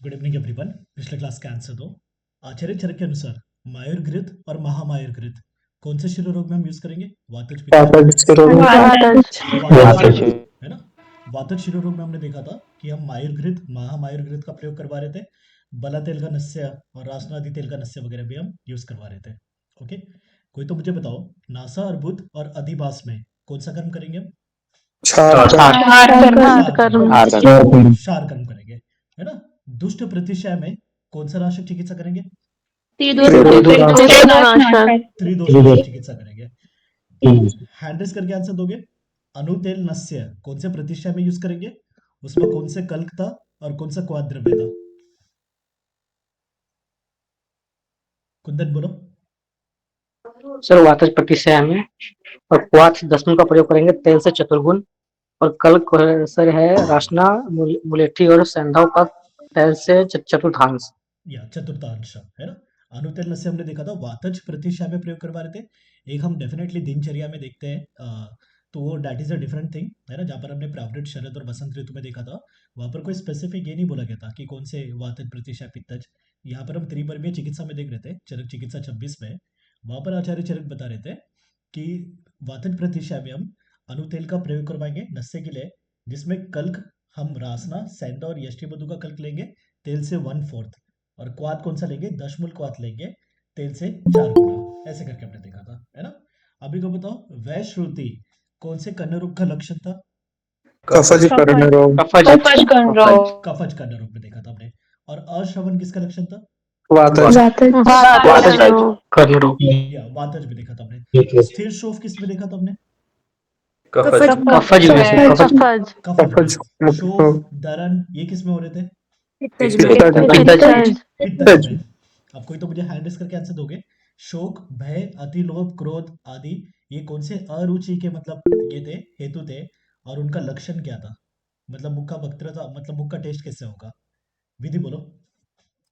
Good evening everyone. पिछले class का answer दो। आचार्य चरक के अनुसार मायूर घृत और महामायूर घृत कौन से शिरो रोग में हम यूज करेंगे? वातज पित्त वातज। है ना। वातज शिरो रोग में हमने देखा था कि हम मायूर घृत महामायूर घृत का प्रयोग करवा रहे थे। बला तेल का नस्य और रासनादि तेल का नस्य वगैरह भी हम यूज करवा रहे थे। ओके, कोई तो मुझे बताओ, नासा अर्बुद और अधिबास में कौन सा कर्म करेंगे हम? क्षार कर्म करेंगे, है ना। दुष्ट प्रतिशय में कौन सा नाशक चिकित्सा करेंगे? त्रिदोष नाशक चिकित्सा करेंगे। हैंड्रेस करके आंसर दोगे। अनुतेल नस्य कौन से प्रतिशय में यूज करेंगे? उसमें कौन से कल्क था और कौन सा क्वाद द्रव्य था? कुंदन बोलो। सर वातज प्रतिशय में और क्वाथ दशमन का प्रयोग करेंगे तेल से चतुर्गुण। और कल सर है राशना मुलेठी और संधव का तेल से चतुर्थांश या चतुर्थांश, है ना। अनुतेल नस्य हमने देखा था वातज प्रतिशय में प्रयोग करवा रहे थे। एक हम डेफिनेटली दिनचर्या में देखते हैं, तो वो that is a different thing, है ना। जहाँ पर हमने प्रावृत शरद और बसंत ऋतु में देखा था, वहाँ पर कोई स्पेसिफिक ये नहीं बोला गया था कि कौन से वातज प्रतिशय पित्तज। यहाँ पर हम त्रिपर्वीय चिकित्सा में देख रहे थे, चरक चिकित्सा 26 में। वहाँ पर आचार्य चरक बता रहे थे कि वातज प्रतिशय में हम अनुतेल का प्रयोग करवाएंगे नस्य के लिए, जिसमें कल्क हम रासना सैंडा और यष्टिमधु का कल्क लेंगे तेल से 1/4, और क्वाद कौन सा लेंगे? दशमूल क्वाद लेंगे तेल से 4 गुना। ऐसे करके हमने देखा था, है ना। अभी को बताओ, वैश्रुति कौन से कर्ण रोग का लक्षण था? कफज कर्ण रोग। कफज कर्ण रोग में देखा था हमने। और अश्रवण किसका लक्षण था? वातज। कर्ण रोग। या वातज में देखा था हमने। स्थिर शोफ किस में देखा था हमने? कफज कफज में। शोफ दरन ये किस में हो रहे थे? पित्तज। पित्तज में। अब कोई तो मुझे हैंड रेस करके आंसर दोगे। शोक, भय, अतिलोभ, क्रोध आदि ये कौन से अरुचि के मतलब ये थे, हेतु थे, और उनका लक्षण क्या था? मतलब मुख का वक्त्रता, मतलब मुख का टेस्ट कैसे होगा? विधि बोलो।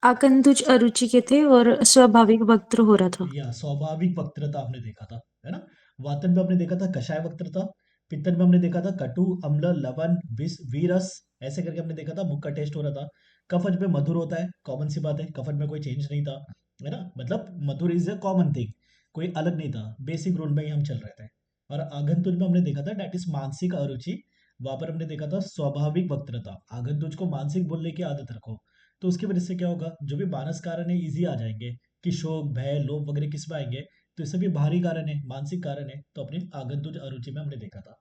आकंतुज अरुचि के थे और स्वाभाविक वक्त्र हो रहा था। या स्वाभाविक वक्त्रता हमने देखा था, है ना। वातन में हमने देखा था कषाय वक्त्रता। पित्तन में हमने देखा था कटु, अम्ल, लवण, विष, वीरस। ऐसे करके हमने देखा था मुख का टेस्ट हो रहा था। कफज में मधुर होता है, कॉमन सी बात है, कफज में कोई चेंज नहीं था, है ना। मतलब मधुर इज ए कॉमन थिंग, कोई अलग नहीं था, बेसिक रूल में ही हम चल रहे थे। और आगंतुज में हमने देखा था डेट इज मानसिक अरुचि। वहां पर हमने देखा था स्वाभाविक वक्त्रता। आगंतुज को मानसिक बोलने की आदत रखो, तो उसकी वजह से क्या होगा, जो भी मानस कारण है इजी आ जाएंगे। कि शोक, भय, लोभ वगैरह किस में आएंगे? तो ये सभी बाहरी कारण है, मानसिक कारण है। तो अपने आगंतुज अरुचि में हमने देखा था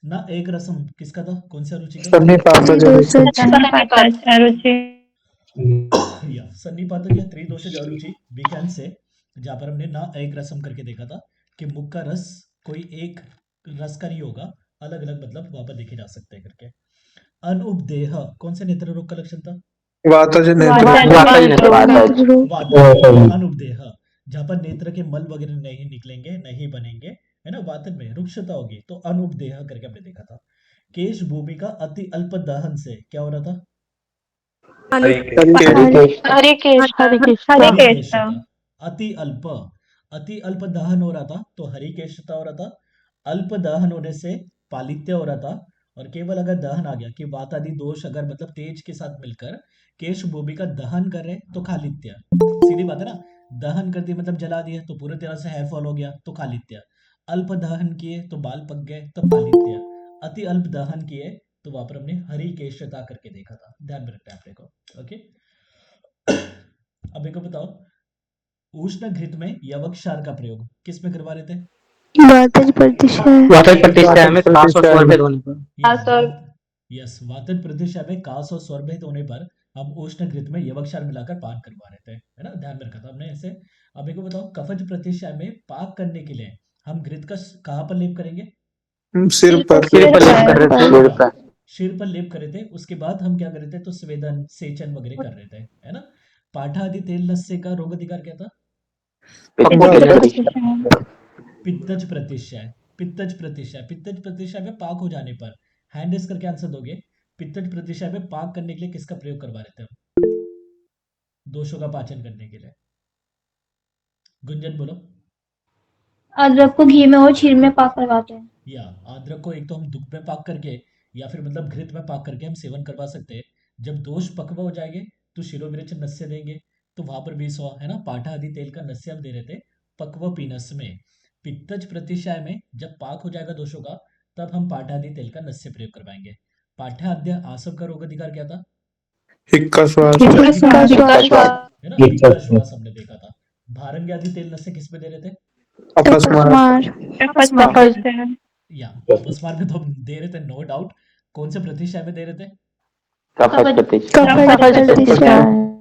ना। एक रसम किसका था, कौन सी अरुचि का? या सन्निपातज या त्रिदोषज अरुचि वी कैन से, जहाँ पर हमने ना एक रसम करके देखा था कि मुख का रस कोई एक रस का नहीं होगा, अलग अलग मतलब वहां पर देखे जा सकते हैं करके। अनुपदेह कौन से नेत्र रोग का लक्षण था? वातज नेत्र। अनुपदेह, जहाँ पर नेत्र के मल वगैरह नहीं निकलेंगे, नहीं बनेंगे, है ना। वातन में रुक्षता होगी, तो अनुपदेह करके हमने देखा था। केश भूमि का अति अल्प दहन से क्या हो रहा था? हरिकेशता। अति अल्प, अति अल्प दहन हो रहा था तो हरिकेशता हो रहा था। अल्प दहन होने से पालित्य हो रहा था। और केवल अगर दहन आ गया कि वात आदि दोष अगर मतलब तेज के साथ मिलकर केश भूमि का दहन कर रहे तो खालित्य। सीधी बात है ना। दहन कर दिए मतलब जला दिए तो पूरी तरह से हेयर फॉल हो गया तो खालित्य। अल्प दहन किए तो बाल पक गए तो पालित्य। अति अल्प दहन किए तो वहां पर हमने हरिकेशता करके देखा था। ध्यान में रखना है अपने को। ओके, अब एक बताओ, उष्ण घृत में यवक क्षार का प्रयोग किस में करवा रहे थे? वातज प्रतिशय में काश और स्वर भेद होने पर। यस, वातज प्रतिशय में कास और स्वर भेद होने पर हम उष्ण घृत में यवक क्षार मिलाकर पाक करवा रहे थे, है ना। ध्यान में रखा था हमने ऐसे। अब एक बताओ, कफज प्रतिशय में पाक करने के लिए हम घृत का कहाँ पर लेप करेंगे? सिर पर। लेप कर रहे थे। सिर पर लेप कर रहे थे, उसके बाद हम क्या कर रहे थे? तो स्वेदन सेचन वगैरह कर रहे थे, है ना। पाठा आदि तेल नस्य का रोग अधिकार क्या था? पित्तज प्रतिशय। पित्तज प्रतिशय, पित्तज प्रतिशय में पाक हो जाने पर हैंड रेस करके आंसर दोगे। पित्तज प्रतिशय में पाक करने के लिए किसका प्रयोग करवा रहे थे हम? दोषों का पाचन करने के लिए। गुंजन बोलो। अदरक को घी में और छीर में पाक करवाते हैं। या अदरक को एक तो हम दूध में पाक करके या फिर मतलब घृत में पाक करके हम सेवन करवा सकते हैं। जब दोष पकवा हो जाएंगे तो शिरोविरेचन नस्य देंगे, तो वहां पर भी 100 है ना। पाठा आदि तेल का नस्य हम दे रहे थे पक्व पीनस में। पित्तज प्रतिशय में जब पाक हो जाएगा दोषों का, तब हम पाठा आदि तेल का नस्य प्रयोग करवाएंगे। पाठ्याद्य आसव का रोग अधिकार क्या था? हिक्का श्वास इसका स्वाद है ना, हिक्का श्वास हमने देखा था। भारंगी आदि तेल नस्य किस में दे रहे थे? अपस्मार अपस्मार या अपस्मार में तो हम दे रहे थे, नो डाउट। कौन से प्रतिशय में दे रहे थे? कफज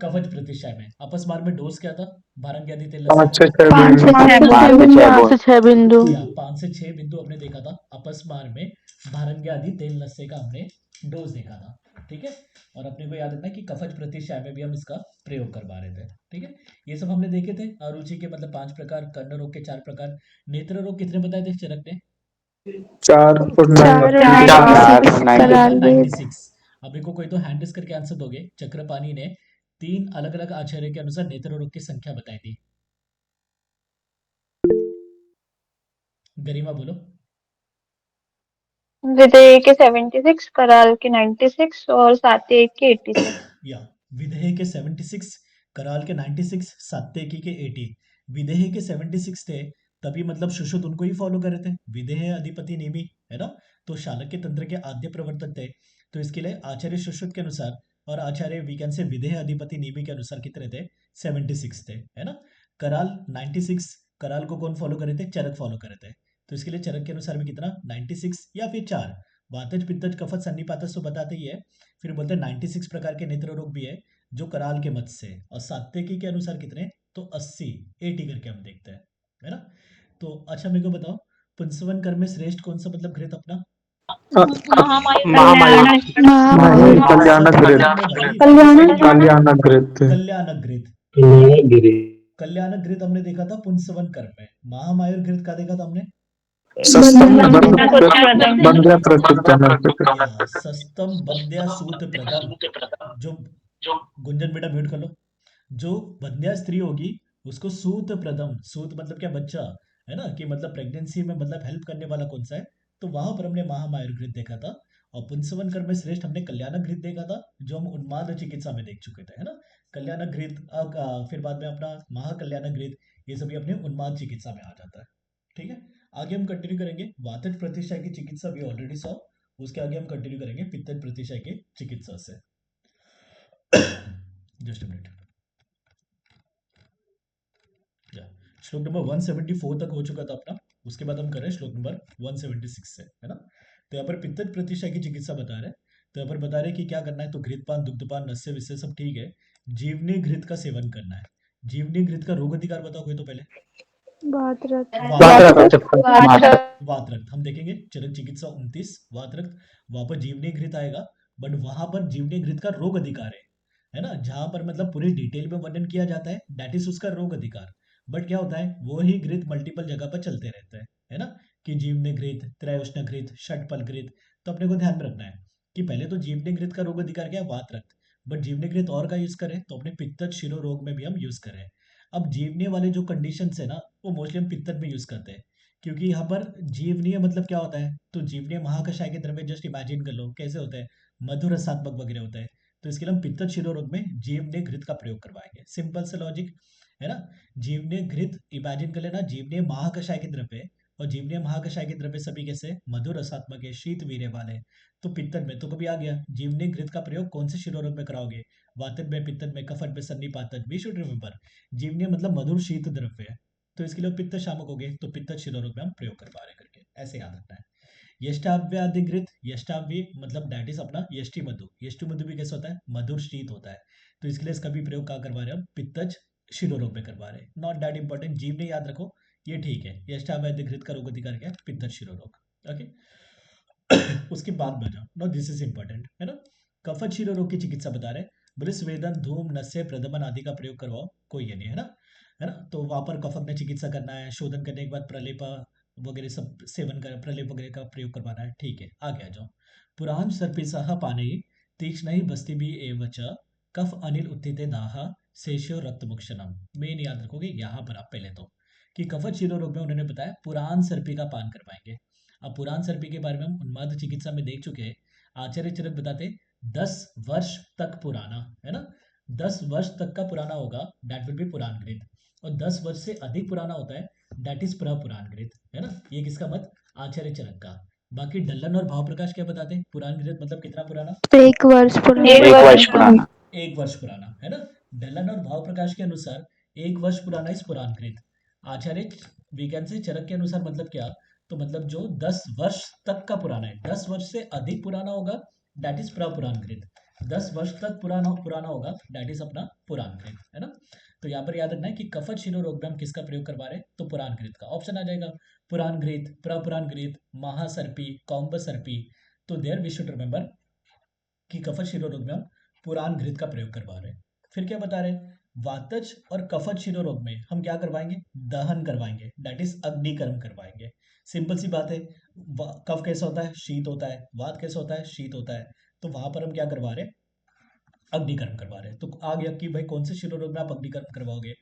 कवच प्रतिशय में। अपस्मार में डोज क्या था भारंगी आदि तेल 5 नस्य से का? 6 बिंदु। या 5 से 6 बिंदु हमने देखा था अपस्मार में। भारंगी आदि तेल नस्य का हमने डोज देखा था, ठीक है। और अपने को याद रखना है कि कफज प्रतिशय में भी हम इसका प्रयोग करवा रहे थे, ठीक है। ये सब हमने देखे थे। अरुचि के मतलब 5 प्रकार, कर्ण रोग के 4 प्रकार, नेत्र रोग कितने बताए थे चरक ने? 4 और 96। अभी को कोई तो हैंड रेस करके आंसर दोगे। चक्रपाणी ने 3 अलग अलग आचार्य के अनुसार नेत्र रोग की संख्या बताई थी। गरिमा बोलो। विदेह के 76, कराल के 96 और सात्यक के 86। या विदेह के 76, कराल के 96, सात्यकी के 80। विदेह के 76 थे, तभी मतलब सुश्रुत उनको ही फॉलो कर रहे थे। विदेह अधिपति नेमी, है ना। तो शालक्य तंत्र के आद्य प्रवर्तक थे। तो इसके लिए आचार्य सुश्रुत के अनुसार और आचार्य वीकेंड से विदेह अधिपति नेमी के अनुसार कितने थे? 76 थे, है ना। कराल 96, कराल को कौन फॉलो कर रहे थे? चरक फॉलो कर रहे थे। तो इसके लिए चरक के अनुसार भी कितना? 96 या फिर 4। वातज पित्तज कफत सन्निपातज तो बताते ही है। फिर बोलते हैं 96 प्रकार के नेत्र रोग भी है जो कराल के मत से। और सात्यकी के अनुसार कितने? तो 80, 80 करके हम देखते हैं, है ना। तो अच्छा मेरे को बताओ, पुंसवन कर्म में श्रेष्ठ कौन सा मतलब घृत अपना? नहीं, कल्याणघृत। कल्याणघृत। कल्याणघृत हमने देखा था पुंसवन कर्म में। महामायुर घृत का देखा था हमने? सस्तम बंध्या प्रचित्त। सस्तम बंध्या सूत प्रदम। जो गुंजन बेटा म्यूट कर लो। जो बंध्या स्त्री होगी उसको सूत प्रदम, सूत मतलब क्या? बच्चा, है ना। कि मतलब प्रेगनेंसी में मतलब हेल्प करने वाला कौन सा है? तो वहां पर हमने महामायुर घृत देखा था। और पुंसवन कर्म में श्रेष्ठ हमने कल्याण घृत देखा था, जो हम उन्माद चिकित्सा में देख चुके थे, है ना। कल्याण घृत, फिर बाद में अपना महाकल्याण घृत, ये सभी अपने उन्माद चिकित्सा में आ जाता है, ठीक है। आगे हम कंटिन्यू करेंगे वातज प्रतिशय की चिकित्सा भी ऑलरेडी सॉ। उसके आगे हम कंटिन्यू करेंगे पित्तज प्रतिशय की चिकित्सा से। Just minute. श्लोक नंबर 174 तक हो चुका था अपना। उसके बाद हम करें श्लोक नंबर 176 से, है ना। तो यहाँ पर पित्तज प्रतिशय की चिकित्सा बता रहे हैं। तो यहाँ पर बता रहे हैं कि क्या करना है। तो घृतपान, दुग्धपान, नस्य विस्य सब ठीक है। जीवनी घृत का सेवन करना है। जीवनी घृत का रोग अधिकार बताओ कोई तो पहले। वातरक्त हम देखेंगे। चरक चिकित्सा 29 वातरक्त, वहां पर जीवनी घृत आएगा। बट वहां पर जीवनी घृत का रोग अधिकार है ना। जहां पर मतलब पूरी डिटेल में वर्णन किया जाता है, दैट इज उसका रोग अधिकार। बट क्या होता है, वो ही घृत मल्टीपल जगह पर चलते रहते हैं, है ना। कि जीवनी घृत, त्रयोष्ण घृत, षटपल घृत। तो अपने को ध्यान में रखना है कि पहले तो जीवनी घृत का रोग अधिकार क्या है? वातरक्त। बट जीवनी घृत और का यूज करें तो अपने पित्तज शिरो रोग में भी हम यूज करें। अब जीवनी वाले जो कंडीशन है ना, वो मोस्टली हम पित्तज में यूज करते हैं। क्योंकि यहाँ पर जीवनीय मतलब क्या होता है? तो जीवनीय महाकषाय के द्रव्य जस्ट इमेजिन कर लो कैसे होता है, मधुर रसात्मक वगैरह होता है। तो इसके लिए हम पित्तज शिरो रोग में जीवनीय घृत का प्रयोग करवाएंगे। सिंपल से लॉजिक, है ना। जीवनीय घृत इमेजिन कर लेना, जीवनीय महाकषाय के द्रव्य। और जीवनीय महाकषाय के द्रव्य सभी कैसे? मधुर रसात्मक है, शीत वीर्य वाले। तो पित्तज में तो कभी आ गया जीवनीय घृत का प्रयोग कौन से शिरो रोग में कराओगे? वातज में, पित्तज में, कफट में, सन्निपातज। वी शुड रिमेंबर जीवनीय मतलब मधुर शीत द्रव्य है। तो इसके लिए पित्त शामक हो गए, तो पित्त शिरोरोग में हम प्रयोग कर पा रहे करके ऐसे याद रखना है। यष्टाव्याधिकृत, यष्टाव्य मतलब दैट इज अपना यष्टि मधु। यष्टि मधु भी कैसा होता है? मधुर शीत होता है। तो इसके लिए इसका भी प्रयोग कहाँ करवा रहे हैं हम? पित्तज शिरोरोग में करवा रहे हैं। नॉट दैट इंपॉर्टेंट, जीव ने याद रखो, ये ठीक है। यष्टाव्याधिकृत का रोग अधिकार क्या है? पित्तज शिरोरोग, ओके। उसके बाद बचा नो, दिस इज इंपॉर्टेंट, है ना। कफत शिरोरोग की चिकित्सा बता रहे हैं। बोले स्वेदन, धूम, नस्य, प्रदमन आदि का प्रयोग करवाओ, कोई ये नहीं, है ना। है ना। तो वहां पर कफक में चिकित्सा करना है, शोधन करने के बाद प्रलेप वगैरह सब सेवन कर, प्रलेप वगैरह का प्रयोग करवाना है, ठीक है। आगे आ जाओ। पुराण सर्पिसह पाने तीक्ष्ण ही बस्ती भी एवच कफ अनिल उत्थिते दाह शेषो रक्त मुक्षणम। मेन याद रखोगे यहाँ पर आप पहले तो कि कफत शिरो रोग में उन्होंने बताया पुराण सर्पी का पान करवाएंगे। अब पुराण सर्पी के बारे में हम उन्माद चिकित्सा में देख चुके हैं। आचार्य चरक बताते 10 वर्ष तक पुराना, है ना। 10 वर्ष तक का पुराना होगा दैट विल बी पुराण घृत, और 10 वर्ष से अधिक पुराना होता है दैट इज प्रपुराण घृत, है ना। ये किसका मत? आचार्य चरक का। बाकी डल्लन और भाव प्रकाश क्या बताते हैं? पुराण घृत मतलब कितना पुराना? 1 वर्ष पुराना। एक वर्ष पुराना। 1 वर्ष पुराना, है ना। डलन और भाव प्रकाश के अनुसार 1 वर्ष पुराना इस पुराण कृत। आचार्य विज्ञान से चरक के अनुसार मतलब क्या? तो मतलब जो 10 वर्ष तक का पुराना है, 10 वर्ष से अधिक पुराना होगा दैट इज पुराण कृत। 10 वर्ष तक पुराना पुराना होगा दैट इज अपना पुराण कृत, है ना। तो यहाँ पर याद रखना है कि कफत शिरो रोग में हम किसका प्रयोग करवा रहे हैं? तो पुराण कृत का ऑप्शन आ जाएगा। पुराण घृत, प्रपुराण घृत, महासर्पी, कौम्ब सर्पी। तो देयर वी शुड रिमेंबर कि कफत शिरो रोग में हम पुराण घृत का प्रयोग करवा रहे हैं। फिर क्या बता रहे हैं? वातज और कफत शिरो रोग में हम क्या करवाएंगे? दहन करवाएंगे दैट इज अग्निकर्म करवाएंगे। सिंपल सी बात है। कफ कैसा होता है? शीत होता है। वात कैसा होता है? शीत होता है। तो वहां पर हम क्या करवा रहे हैं? अग्निकर्म करवा रहे हैं। तो आ गया कि भाई कौन से शिरो रोग में आप अग्निकर्म करवाओगे?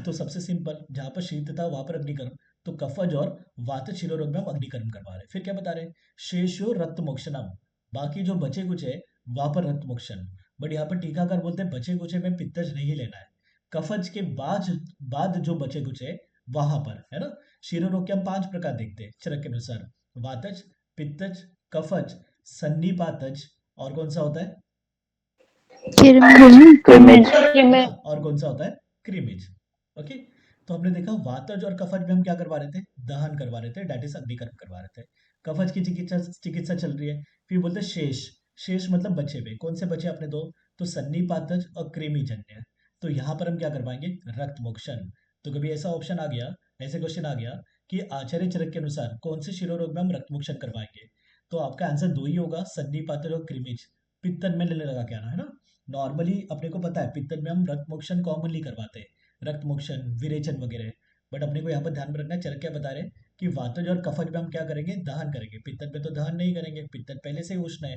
तो सबसे सिंपल, जहां पर शीत था वहां पर अग्निकर्म, तो कफज और वात शिरो रोग में हम अग्निकर्म करवा रहे हैं। फिर क्या बता रहे हैं? शेषो रक्त मोक्षणम, बाकी जो बचे कुछ है वहां पर रक्त मोक्षण। बट यहाँ पर टीकाकार बोलते हैं बचे कुछ में पित्तज नहीं लेना है। कफज के बाद बाद जो बचे कुछ है वहां पर, है ना। शिरो रोग के हम 5 प्रकार देखते हैं चरक के अनुसार। वातज, पित्तज, कफज, सन्निपातज, और कौन सा होता है? क्रिमिज। और कौन सा होता है? क्रीमिज। ओके। तो हमने देखा वातज और कफज में हम क्या करवा रहे थे? दहन करवा रहे थे दैट इज अग्निकर्म करवा रहे थे। कफज की चिकित्सा चिकित्सा चल रही है। फिर बोलते हैं शेष। शेष मतलब बचे हुए। कौन से बचे अपने दो? तो सन्निपातज और क्रीमिजन्य। तो यहाँ पर हम क्या करवाएंगे? रक्त मोक्षण। तो कभी ऐसा ऑप्शन आ गया, ऐसे क्वेश्चन आ गया कि आचार्य चरक के अनुसार कौन से शिरो रोग में हम रक्त मोक्षण करवाएंगे, तो आपका आंसर दो ही होगा, सन्निपातज और क्रीमिज। पित्तन में लेने लगा क्या ना, है ना। नॉर्मली अपने को पता है पित्तन में हम रक्त मोक्षण कॉमनली करवाते हैं, रक्त मोक्षण, विरेचन वगैरह। बट अपने को यहाँ पर ध्यान में रखना है चरक क्या बता रहे हैं कि वातज और कफज में हम क्या करेंगे? दहन करेंगे। पित्तन में तो दहन नहीं करेंगे, पित्तन पहले से ही उष्ण है।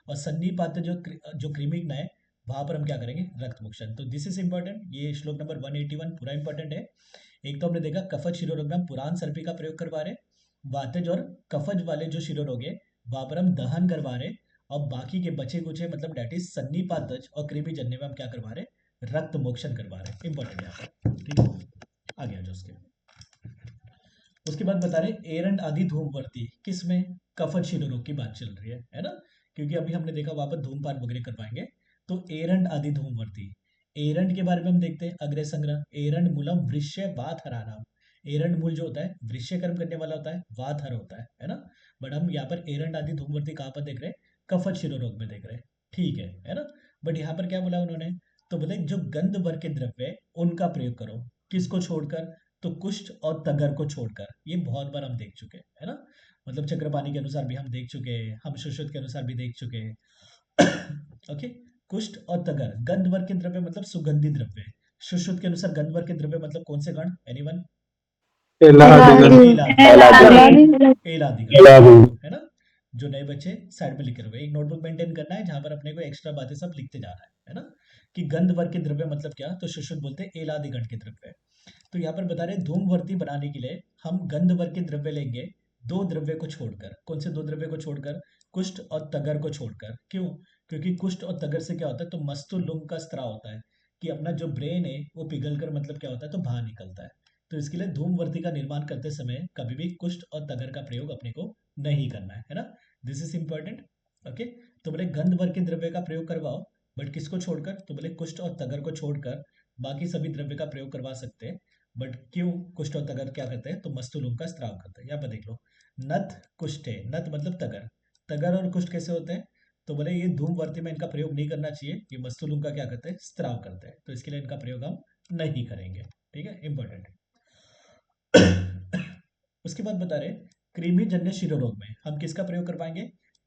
और सन्निपात जो क्रीमिग्न है वहां पर हम क्या करेंगे? रक्त मोक्षण। तो दिस इज इंपॉर्टेंट। ये श्लोक नंबर 181 पूरा इंपॉर्टेंट है। एक तो हमने देखा कफज शिरोरोग में हम पुराण सर्पी का प्रयोग करवा रहे हैं। वातज और कफज वाले जो शिरोरोग है वहां पर हम दहन करवा रहे हैं। और बाकी के बचे कुछ है मतलब डेट इज सन्निपातज और कृमि जन्य में हम क्या करवा रहे हैं? रक्त मोक्षण करवा रहे हैं। इंपॉर्टेंट यहाँ पर, ठीक है। आगे आ जाओ उसके बाद बता रहे एरंड आदि धूमवर्ती, किसमें? कफत शिरोरोग की बात चल रही है ना। क्योंकि अभी हमने देखा वहां पर धूमपान वगैरह करवाएंगे। तो एरंड आदि धूमवर्ती, एरंड के बारे में हम देखते हैं अग्रे संग्रह। एरंड मूलम वृश्य वात हरानाम। एरंड मूल जो होता है वृश्य कर्म करने वाला होता है, वात हर होता है ना। बट हम यहाँ पर एरंड आदि धूमवर्ती कहाँ पर देख रहे हैं? कफत शिरोरोग में देख रहे हैं, ठीक है ना। बट यहाँ पर क्या बोला उन्होंने? तो बोले जो गंध वर्ग के द्रव्य है उनका प्रयोग करो। किसको छोड़कर? तो कुष्ठ और तगर को छोड़कर। ये बहुत बार हम देख चुके हैं, है ना। मतलब चक्रपाणी के अनुसार भी हम देख चुके हैं, हम सुश्रुत के अनुसार भी देख चुके हैं। ओके। कुष्ठ और तगर गंध वर्ग के द्रव्य मतलब सुगंधी द्रव्य। सुश्रुत के अनुसार गंध वर्ग के द्रव्य मतलब कौन से गण? एनीवन? एलादि गण, है ना। जो नए बच्चे साइड में लिखे हुए, एक नोटबुक मेंटेन करना है जहां पर अपने को एक्स्ट्रा बातें सब लिखते जाना है ना। कि गंध वर्ग के द्रव्य मतलब क्या? तो सुश्रुत बोलते हैं एलादि गण के द्रव्य। तो यहाँ पर बता रहे धूमवर्ती बनाने के लिए हम गंध वर्ग के द्रव्य लेंगे, दो द्रव्य को छोड़कर। कौन से दो द्रव्य को छोड़कर? कुष्ठ और तगर को छोड़कर। क्यों? क्योंकि कुष्ठ और तगर से क्या होता है? तो मस्तुलुंग का स्त्राव होता है कि अपना जो ब्रेन है वो पिघल कर मतलब क्या होता है? तो बाहर निकलता है। तो इसके लिए धूमवर्ती का निर्माण करते समय कभी भी कुष्ठ और तगर का प्रयोग अपने को नहीं करना है ना। This is important. ओके। तो बोले गंध वर्ग के द्रव्य का प्रयोग करवाओ, बट किसको छोड़कर? तो बोले कुष्ठ और तगर को छोड़कर बाकी सभी द्रव्य का प्रयोग करवा सकते हैं। बट क्यों कुष्ठ और तगर क्या करते हैं? तो मस्तुलुंग का स्त्राव करते हैं। यहाँ पर देख लो, नथ कुष्ठे, नथ मतलब तगर। तगर और कुष्ठ कैसे होते हैं? तो बोले ये धूमवर्ती में इनका प्रयोग नहीं करना चाहिए, ये मस्तुलुंग का क्या करते हैं? स्त्राव करते हैं। तो इसके लिए इनका प्रयोग हम नहीं करेंगे, ठीक है। इंपॉर्टेंट है। उसके बाद बता रहे कृमि जन्य शिरोरोग में हम किसका प्रयोग करवाएंगे?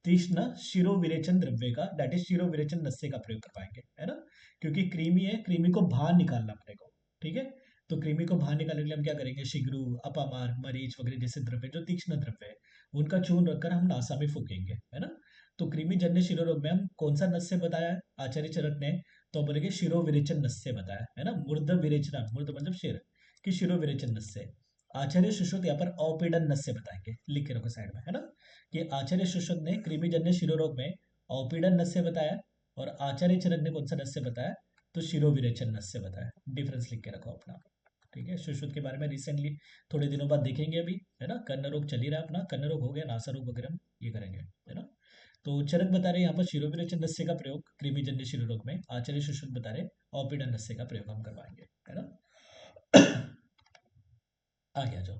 तीक्ष्ण शिरो विरेचन द्रव्य का, दैट इज शिरो विरेचन नस्य का प्रयोग करवाएंगे, है ना। क्योंकि कृमि है, कृमि को बाहर निकालना अपने को, ठीक है। तो कृमि को बाहर निकालने के लिए हम क्या करेंगे? शिग्रू, अपामार, मरीच वगैरह जैसे द्रव्य जो तीक्ष्ण द्रव्य है उनका चूर्ण रखकर हम नासा में फूकेंगे, है ना। तो कृमि जन्य शिरोरोग में हम कौन सा नस्य बताया है आचार्य चरक ने? तो बोलेंगे शिरो विरेचन नस्य बताया, है ना। मूर्ध विरेचना, मूर्ध मतलब शिर की शिरो विरेचन नस्य। आचार्य सुश्रुत यहाँ पर औपीडन नस्य बताएंगे, लिख के रखो साइड में, है ना। कि आचार्य सुश्रुत ने कृमिजन्य शिरोरोग में औपीडन नस्य बताया और आचार्य चरक ने कौन सा नस्य बताया? तो शिरोविरेचन नस्य बताया, डिफरेंस लिख के रखो अपना। ठीक है, सुश्रुत के बारे में रिसेंटली थोड़े दिनों बाद देखेंगे अभी, है ना। कर्ण रोग चल ही रहा है अपना, कर्ण रोग हो गया, नासा रोग वगैरह हम ये करेंगे, है ना। तो चरक बता रहे हैं यहाँ पर शिरोविरेचन नस्य का प्रयोग कृमिजन्य शिरोरोग में, आचार्य सुश्रुत बता रहे ऑपिडन नस्य का प्रयोग हम करवाएंगे, है ना। आगे आ जाओ,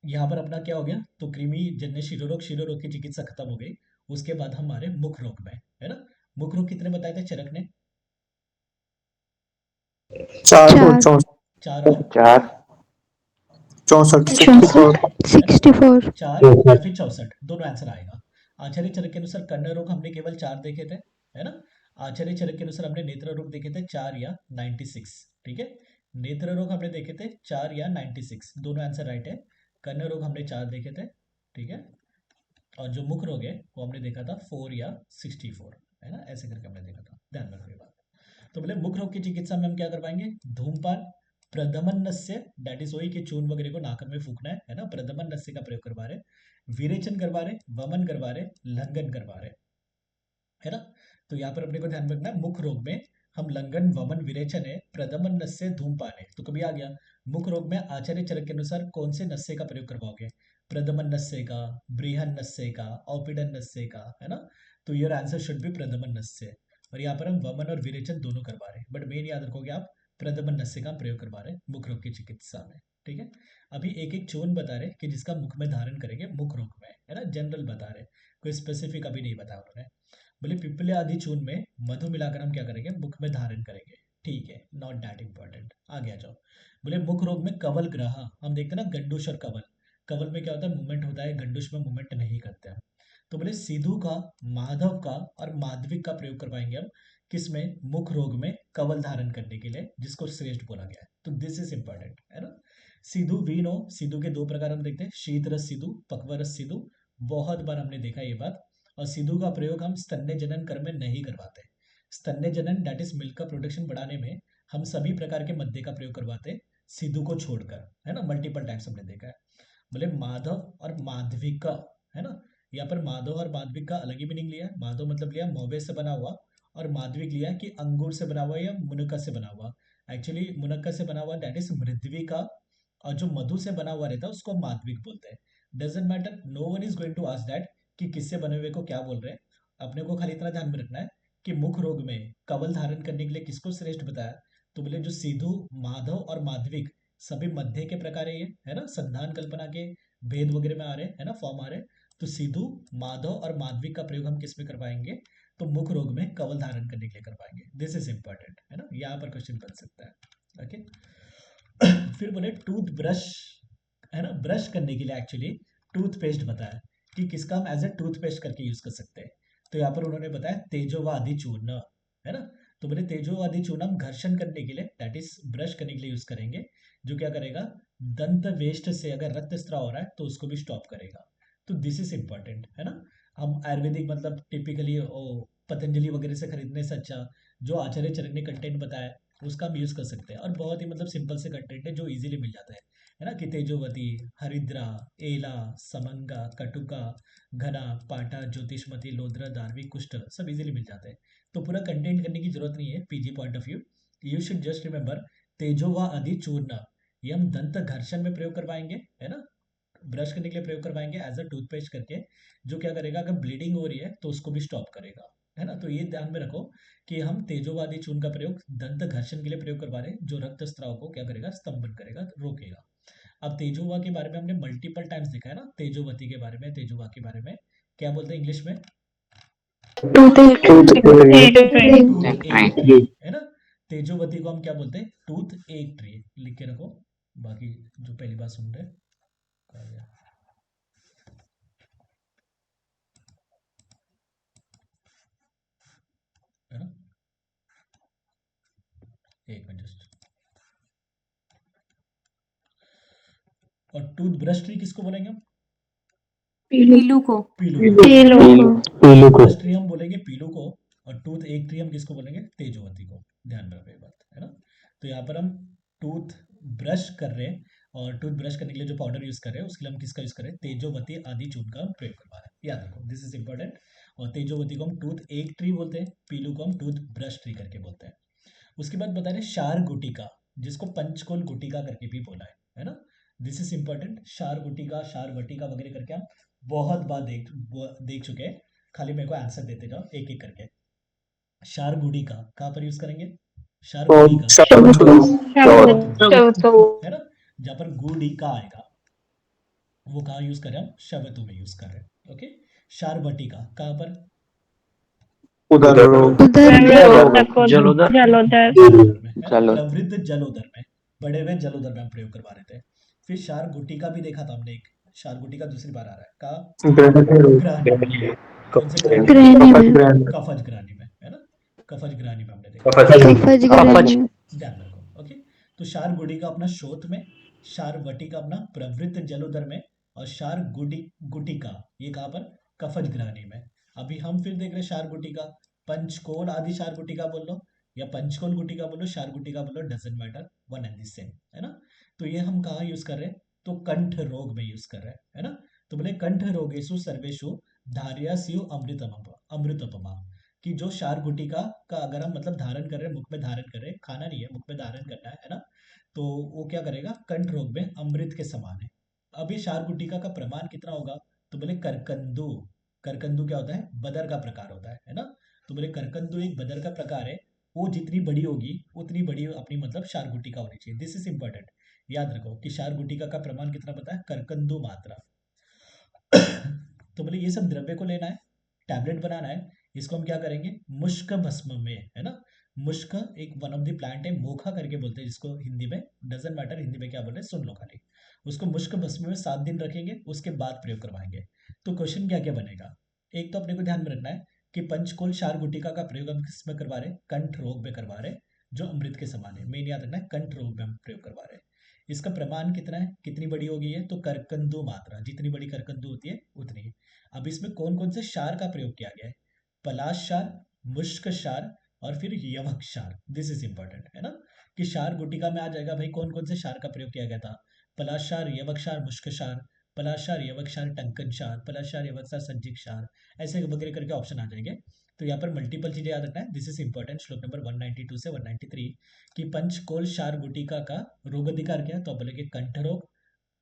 यहाँ पर अपना क्या हो गया, तो कृमि जन्य शिरोरोग की चिकित्सा खत्म हो गई। उसके बाद हमारे मुख रोग में, है ना। मुख रोग कितने बताए थे चरक ने? 4 और 64 4 और 64 64 4 या फिर 64, दोनों आंसर आएगा। आचार्य चरक के अनुसार कर्ण रोग हमने केवल 4 देखे थे, है ना। आचार्य चरक के अनुसार हमने नेत्र रोग देखे थे 4 या 96। ठीक है, नेत्र रोग हमने देखे थे 4 या 96, दोनों आंसर राइट है। कर्ण रोग हमने 4 देखे थे, ठीक है। और जो मुख रोग है वो हमने देखा था 4 या 64, है ना, ऐसे करके हमने देखा था, ध्यान रखो ये बात। तो बोले मुख रोग की चिकित्सा में हम क्या करवाएंगे, धूमपान, प्रदमन नस्य, दैट इज वही कि चून वगैरह को नाक में फूकना है ना, प्रदमन नस्य का प्रयोग करवा रहे, विरेचन करवा रहे, वमन करवा रहे, लंघन करवा रहे, है ना। तो यहाँ पर अपने को ध्यान रखना है, मुख रोग में हम लंघन, वमन, विरेचन है, प्रदमन नस्य, धूमपान है। तो कभी आ गया मुख रोग में आचार्य चरक के अनुसार कौन से नस्य का प्रयोग करवाओगे, प्रदमन नस्य का, बृहन नस्य का, औपिडन नस्य का, है ना। तो योर आंसर शुड बी प्रदमन नस्य। और यहाँ पर हम वमन और विरेचन दोनों करवा रहे हैं, बट मेन याद रखोगे आप प्रदमन नस्य का प्रयोग करवा रहे हैं मुख रोग की चिकित्सा में। ठीक है, अभी एक एक चून बता रहे कि जिसका मुख में धारण करेंगे मुख रोग में, है ना, जनरल बता रहे, कोई स्पेसिफिक अभी नहीं बताया उन्होंने। बोले पिपले आदि चून में मधु मिलाकर हम क्या करेंगे, मुख में धारण करेंगे। ठीक है, नॉट दैट इंपॉर्टेंट, आगे आ जाओ। बोले मुख रोग में कवल ग्रह, हम देखते हैं ना गंडूश और कवल, कवल में क्या होता है, मूवमेंट होता है, गंडूश में मूवमेंट नहीं करते हैं। तो बोले सिधु का, माधव का और माधविक का प्रयोग करवाएंगे हम किसमें, मुख रोग में कवल धारण करने के लिए, जिसको श्रेष्ठ बोला गया है। तो दिस इज इंपॉर्टेंट, है ना। सिधु वी नो, सिधु के दो प्रकार हम देखते हैं, शीत रस सिधु, पक्व रस सिधु, बहुत बार हमने देखा ये बात। और सिधु का प्रयोग हम स्तन्य जनन कर में नहीं करवाते, स्तन्य जनन दैट इज मिल्क का प्रोडक्शन बढ़ाने में हम सभी प्रकार के मद्य का प्रयोग करवाते हैं, सिधु को छोड़कर, है ना, मल्टीपल टाइम्स हमने देखा है। बोले माधव और माधविक का, है ना, यहाँ पर माधव और माधविक का अलग ही मीनिंग लिया है। माधव मतलब लिया मौबे से बना हुआ, और माधविक लिया कि अंगूर से बना हुआ या मुनक्का से बना हुआ। एक्चुअली मुनक्का से बना हुआ दैट इज मृद्वी का, और जो मधु से बना हुआ रहता है उसको माधविक बोलते हैं। Doesn't matter, no one is going to ask that कि किससे बने हुए को क्या बोल रहे हैं। अपने को खाली इतना ध्यान में रखना है कि मुख रोग में कवल धारण करने के लिए किसको श्रेष्ठ बताया, तो बोले जो सिधु, माधव और माधविक सभी मध्य के प्रकार है ये, है ना, संधान कल्पना के भेद वगैरह में आ रहे हैं, है ना, फॉर्म आ रहे हैं। तो सिधु, माधव और माधविक का प्रयोग हम किस में करवाएंगे, तो मुख रोग में कवल धारण करने के लिए करवाएंगे। दिस इज इंपॉर्टेंट, है ना, यहाँ पर क्वेश्चन बन सकता है। ओके, फिर बोले टूथ ब्रश, है ना, ब्रश करने के लिए एक्चुअली टूथपेस्ट बताया कि किसका हम एज ए टूथपेस्ट करके यूज कर सकते हैं। तो यहाँ पर उन्होंने बताया तेजोवादी चूर्ण, है ना। तो बोले तेजोवादी चूर्ण हम घर्षण करने के लिए दैट इज ब्रश करने के लिए यूज करेंगे, जो क्या करेगा, दंत वेस्ट से अगर रक्त स्त्राव हो रहा है तो उसको भी स्टॉप करेगा। तो दिस इज इंपॉर्टेंट, है ना। हम आयुर्वेदिक मतलब टिपिकली पतंजलि वगैरह से खरीदने से अच्छा जो आचार्य चरक ने कंटेंट बताया उसका हम यूज कर सकते हैं, और बहुत ही मतलब सिंपल से कंटेंट है जो इजीली मिल जाता है ना, कि तेजोवती, हरिद्रा, एला, समंगा, कटुका, घना, पाटा, ज्योतिषमती, लोद्रा, दार्वी, कुष्ठ सब इजीली मिल जाते हैं। तो पूरा कंटेंट करने की जरूरत नहीं है PG point of view, you should just remember तेजोवा आदि चूर्ण, ये हम दंत घर्षण में प्रयोग करवाएंगे, है ना, ब्रश करने के लिए प्रयोग करवाएंगे एज अ टूथपेस्ट करके, जो क्या करेगा, अगर ब्लीडिंग हो रही है तो उसको भी स्टॉप करेगा, है ना। तो ये ध्यान में रखो कि हम तेजोवादी चूर्ण का प्रयोग दंत घर्षण के लिए प्रयोग करवा रहे हैं, जो रक्त स्त्राव को क्या करेगा, स्तंभन करेगा, रोकेगा। अब तेजोवा के बारे में हमने मल्टीपल टाइम्स देखा है ना, तेजोवती के बारे में, तेजोवा के बारे में क्या बोलते हैं इंग्लिश में, टूथ टूथ एक ट्री, है ना। तेजोवती को हम क्या बोलते हैं, टूथ एक ट्री, लिख के रखो, बाकी जो पहली बार सुन रहे हैं, कहा गया। है ना, एक मिनट जस्ट। और टूथ ब्रश ट्री किसको बोलेंगे हम, पीलू को। पीलू को ब्रश ट्री हम बोलेंगे पीलू को, और टूथ एक ट्री हम किसको बोलेंगे, तेजोवती को, ध्यान में रखो ये बात, है ना। तो यहाँ पर हम टूथ ब्रश कर रहे हैं, और टूथ ब्रश करने के लिए जो पाउडर यूज कर रहे हैं उसके लिए हम किसका यूज कर रहे हैं, तेजोवती आदि चूर्ण का हम प्रयोग करवा रहे हैं, याद रखो दिस इज इंपॉर्टेंट। और तेजोवती को हम टूथ एक ट्री बोलते हैं, पीलू को हम टूथ ब्रश ट्री करके बोलते हैं। उसके बाद बता रहे शार गुटिका, जिसको पंचकोल गुटिका करके भी बोला है ना। This is important. शार गुटिका, शार वटिका वगैरह करके हम बहुत बार देख चुके हैं। खाली मेरे को आंसर देते जाओ एक एक करके। शार गुटिका कहाँ पर यूज करेंगे? शार गुटिका शवतु। है ना, जहाँ पर गुडिका आएगा वो कहाँ यूज कर रहे हैं हम? शवतु में यूज कर रहे हैं। ओके। शार वटिका कहाँ पर? उधर जलोदर जलोदर जलोदर जलोदर में है ना, चलो प्रवृद्ध जलोदर में, बड़े हुए जलोदर में हम प्रयोग करवा रहे थे। फिर शार गुटिका भी देखा था हमने, एक शार गुटिका दूसरी बार आ रहा है कहाँ? ग्रानी में। कौन से ग्रानी में? ग्रहणी में कफज ग्रानी में है ना, कफज ग्रानी में हमने देखा। कफज कफज ग्रहणी ध्यान रखो। ओके। तो शार गुटिका अपना शोथ में, शार वटिका अपना प्रवृत्त जलोदर में, और शार गुटिका ये कहाँ पर? कफज ग्रानी में। अभी हम फिर देख रहे शार गुटिका, पंचकोल आदि शार गुटिका बोल लो या पंचकोल गुटिका बोलो, शार गुटिका बोलो, doesn't matter, one and the same है ना। तो ये हम कहाँ यूज कर रहे हैं? तो कंठ रोग में यूज कर रहे हैं है ना। तो बोले कंठ रोगेशु सर्वेशु धार्या स्यु अमृतपमा, कि जो शार गुटिका का अगर हम मतलब धारण कर रहे हैं, मुख में धारण कर रहे हैं, खाना नहीं है, मुख में धारण करना है ना, तो वो क्या करेगा? कंठ रोग में अमृत के समान है। अभी शार गुटिका का प्रमाण कितना होगा? तो बोले करकंदू। करकंदू क्या होता है? बदर का प्रकार होता है ना। तो बोले करकंदू एक बदर का प्रकार है, वो जितनी बड़ी होगी उतनी बड़ी अपनी मतलब शार गुटिका होनी चाहिए। This is important. याद रखो कि शार गुटिका का प्रमाण कितना पता है? करकंदू मात्रा। तो बोले ये सब द्रव्य को लेना है, टैबलेट बनाना है। इसको हम क्या करेंगे? मुश्क भस्म में है ना। मुश्क एक वन ऑफ द प्लांट है, मोखा करके बोलते हैं जिसको हिंदी में, डजेंट मैटर हिंदी में क्या बोल रहे हैं, सुन लो खाली। उसको मुश्क भस्म में 7 दिन रखेंगे, उसके बाद प्रयोग करवाएंगे। तो क्वेश्चन क्या क्या बनेगा? एक तो अपने को ध्यान में रखना है कि पंचकोल शार गुटिका का प्रयोग हम किस में करवा रहे हैं? कंठ रोग में करवा रहे हैं, जो अमृत के समान है। मेन याद रखना है कंठ रोग में हम प्रयोग करवा रहे हैं। इसका प्रमाण कितना है, कितनी बड़ी होगी ये? तो करकंदू मात्रा, जितनी बड़ी करकंदू होती है उतनी। अब इसमें कौन कौन से शार का प्रयोग किया गया है? पलाश शार, मुश्क शार, और फिर यवक शार। दिस इज इंपॉर्टेंट है ना, कि शार गुटिका में आ जाएगा भाई कौन कौन से शार का प्रयोग किया गया था? पलाश शार, यवक शार, मुश्क शार, पलाश शार, यवक शार, टंकन शार, पलाश शार, यवक शार, संजिक शार, ऐसे वगैरह करके ऑप्शन आ जाएंगे। तो यहाँ पर मल्टीपल चीजें याद रखना है। This is important. श्लोक नंबर 192 से 193 कि पंचकोल शार गुटिका का रोग अधिकार क्या है? तो बोले कि कंठ रोग।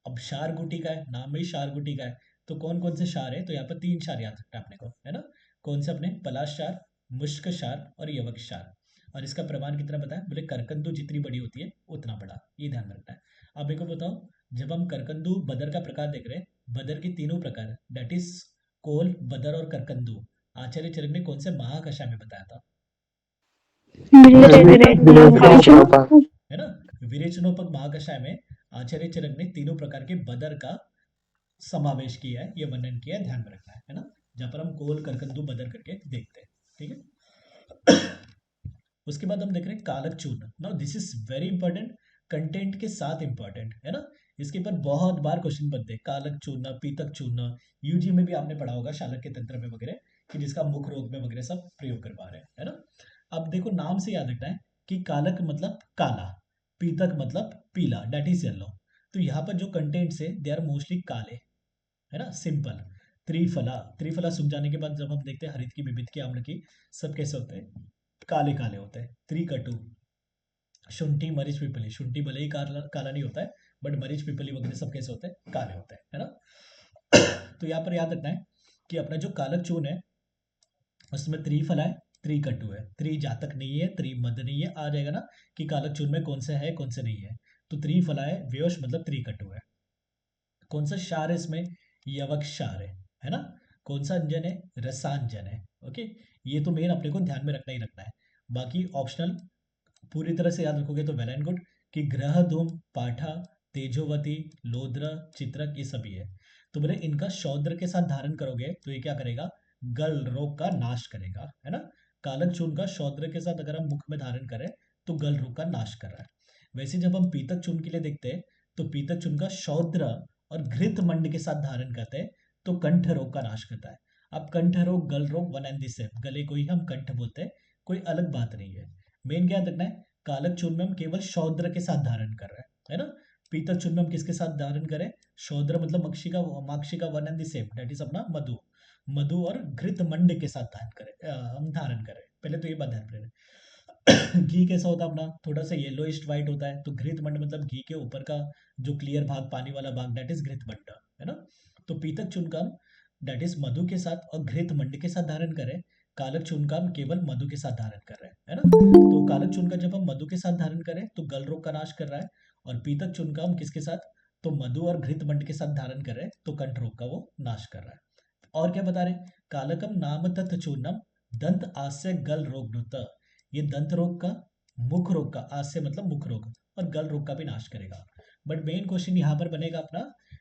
अब शार गुटिका है, नाम में ही शार गुटिका है, तो कौन कौन से शार है? तो यहाँ पर 3 शार याद रखना है अपने को है ना। कौन से? अपने पलाश शार, मुश्क शार और यवक शार। और इसका प्रमाण कितना बताया? बोले करकंदू जितनी बड़ी होती है उतना बड़ा, ये ध्यान में रखना है। अब मेरे को बताओ, जब हम करकंदू बदर का प्रकार देख रहे हैं, बदर के तीनों प्रकार दैट इज कोल, बदर और करकंदू, आचार्य चरक ने कौन से महाकषाय में बताया था? है ना, विरेचनोपक महाकषाय में आचार्य चरक ने तीनों प्रकार के बदर का समावेश किया है, ये वर्णन किया है, ध्यान में रखना है ना। जहां पर हम कोल, करकंदू, बदर करके देखते हैं। ठीक है। उसके बाद हम देख रहे हैं कालक चूर्ण। Now this is very important, content के साथ इंपॉर्टेंट है ना। इसके ऊपर बहुत बार क्वेश्चन बनते हैं। कालक चूर्ण, पीतक चूर्ण, यूजी में भी आपने पढ़ा होगा शालक्य तंत्र में वगैरह, कि जिसका मुख रोग में वगैरह सब प्रयोग करवा रहे हैं है ना। अब देखो नाम से याद रखना है कि कालक मतलब काला, पीतक मतलब पीला, डेट इज येलो। तो यहाँ पर जो कंटेंट्स है दे आर मोस्टली काले है ना, सिंपल। त्रिफला, त्रिफला सूख जाने के बाद जब हम देखते हैं हरित की, विविध की, आम्ल की, सब कैसे होते हैं? काले काले होते हैं। त्रिकटु, शुंठी, मरीच, पिपली, शुंठी भले ही काला काला नहीं होता है, बट मरीच, पिपली वगैरह सब कैसे होते हैं? काले होते हैं है ना। तो यहाँ पर याद रखना है कि अपना जो कालक चूर्ण है उसमें त्रिफला है, त्रिकटु है, त्रिजातक नहीं है, त्रिमद नहीं है। आ जाएगा ना कि कालक चूर्ण में कौन सा है कौन सा नहीं है। तो त्रिफला है, व्योश मतलब त्रिकटु है। कौन सा क्षार है इसमें? यवक क्षार है ना। कौन सा अंजन है? रसांजन है। ओके, ये तो मेन अपने को ध्यान में रखना ही रखना है। बाकी ऑप्शनल पूरी तरह से याद रखोगे तो वेल एंड गुड, कि ग्रह धूम, पाठा, तेजोवती, लोद्र, चित्रक, ये सभी है। तो बोले इनका शौद्र के साथ धारण करोगे तो ये क्या करेगा? गल रोग का नाश करेगा है ना। कालक चूर्ण का शौद्र के साथ अगर हम मुख में धारण करें तो गल रोग का नाश कर रहा है। वैसे जब हम पीतक चूर्ण के लिए देखते हैं तो पीतक चूर्ण का शौद्र और घृत मंड के साथ धारण करते हैं तो कंठ रोग का नाश करता है। अब कंठ रोग, गल रोग, वन एंड द सेम, गले को ही हम कंठ बोलते हैं, कोई अलग बात नहीं है। मेन क्या रखना है? कालक चूर्ण में हम केवल शौद्र के साथ धारण कर रहे हैं है ना। पीतक चूर्ण में हम किसके साथ धारण करें? शौद्र मतलब मक्षिका, माक्षिका, one and the same, that is अपना मधु, मधु और घृत मंड के साथ धारण करें, हम धारण करें। पहले तो ये बात ध्यान रखें। घी कैसा होता है अपना, थोड़ा सा येलोइश वाइट होता है, तो घृतमंड मतलब घी के ऊपर का जो क्लियर भाग, पानी वाला भाग, दैट इज घृतमंड, है ना। तो पीतक चूनकाम दैट इज मधु के साथ और घृतमंड के साथ धारण करें, कालक चूनकाम केवल मधु के साथ धारण कर रहे हैं, है ना। तो कालक चूनका जब हम मधु के साथ धारण करें तो गल रोग का नाश कर रहा है, और पीतक चूनकाम किसके साथ, तो मधु और घृतमंड के साथ धारण कर रहे हैं तो कंठ रोग का वो नाश कर रहा है। और क्या बता रहे हैं, कालकम नाम तथ चूर्णम दंत आस्य गल रोग नुत, ये दंत रोग का, मुख रोग का, आस्य मतलब मुख रोग, और गल रोग का भी नाश करेगा। बट मेन क्वेश्चन यहाँ पर बनेगा अपना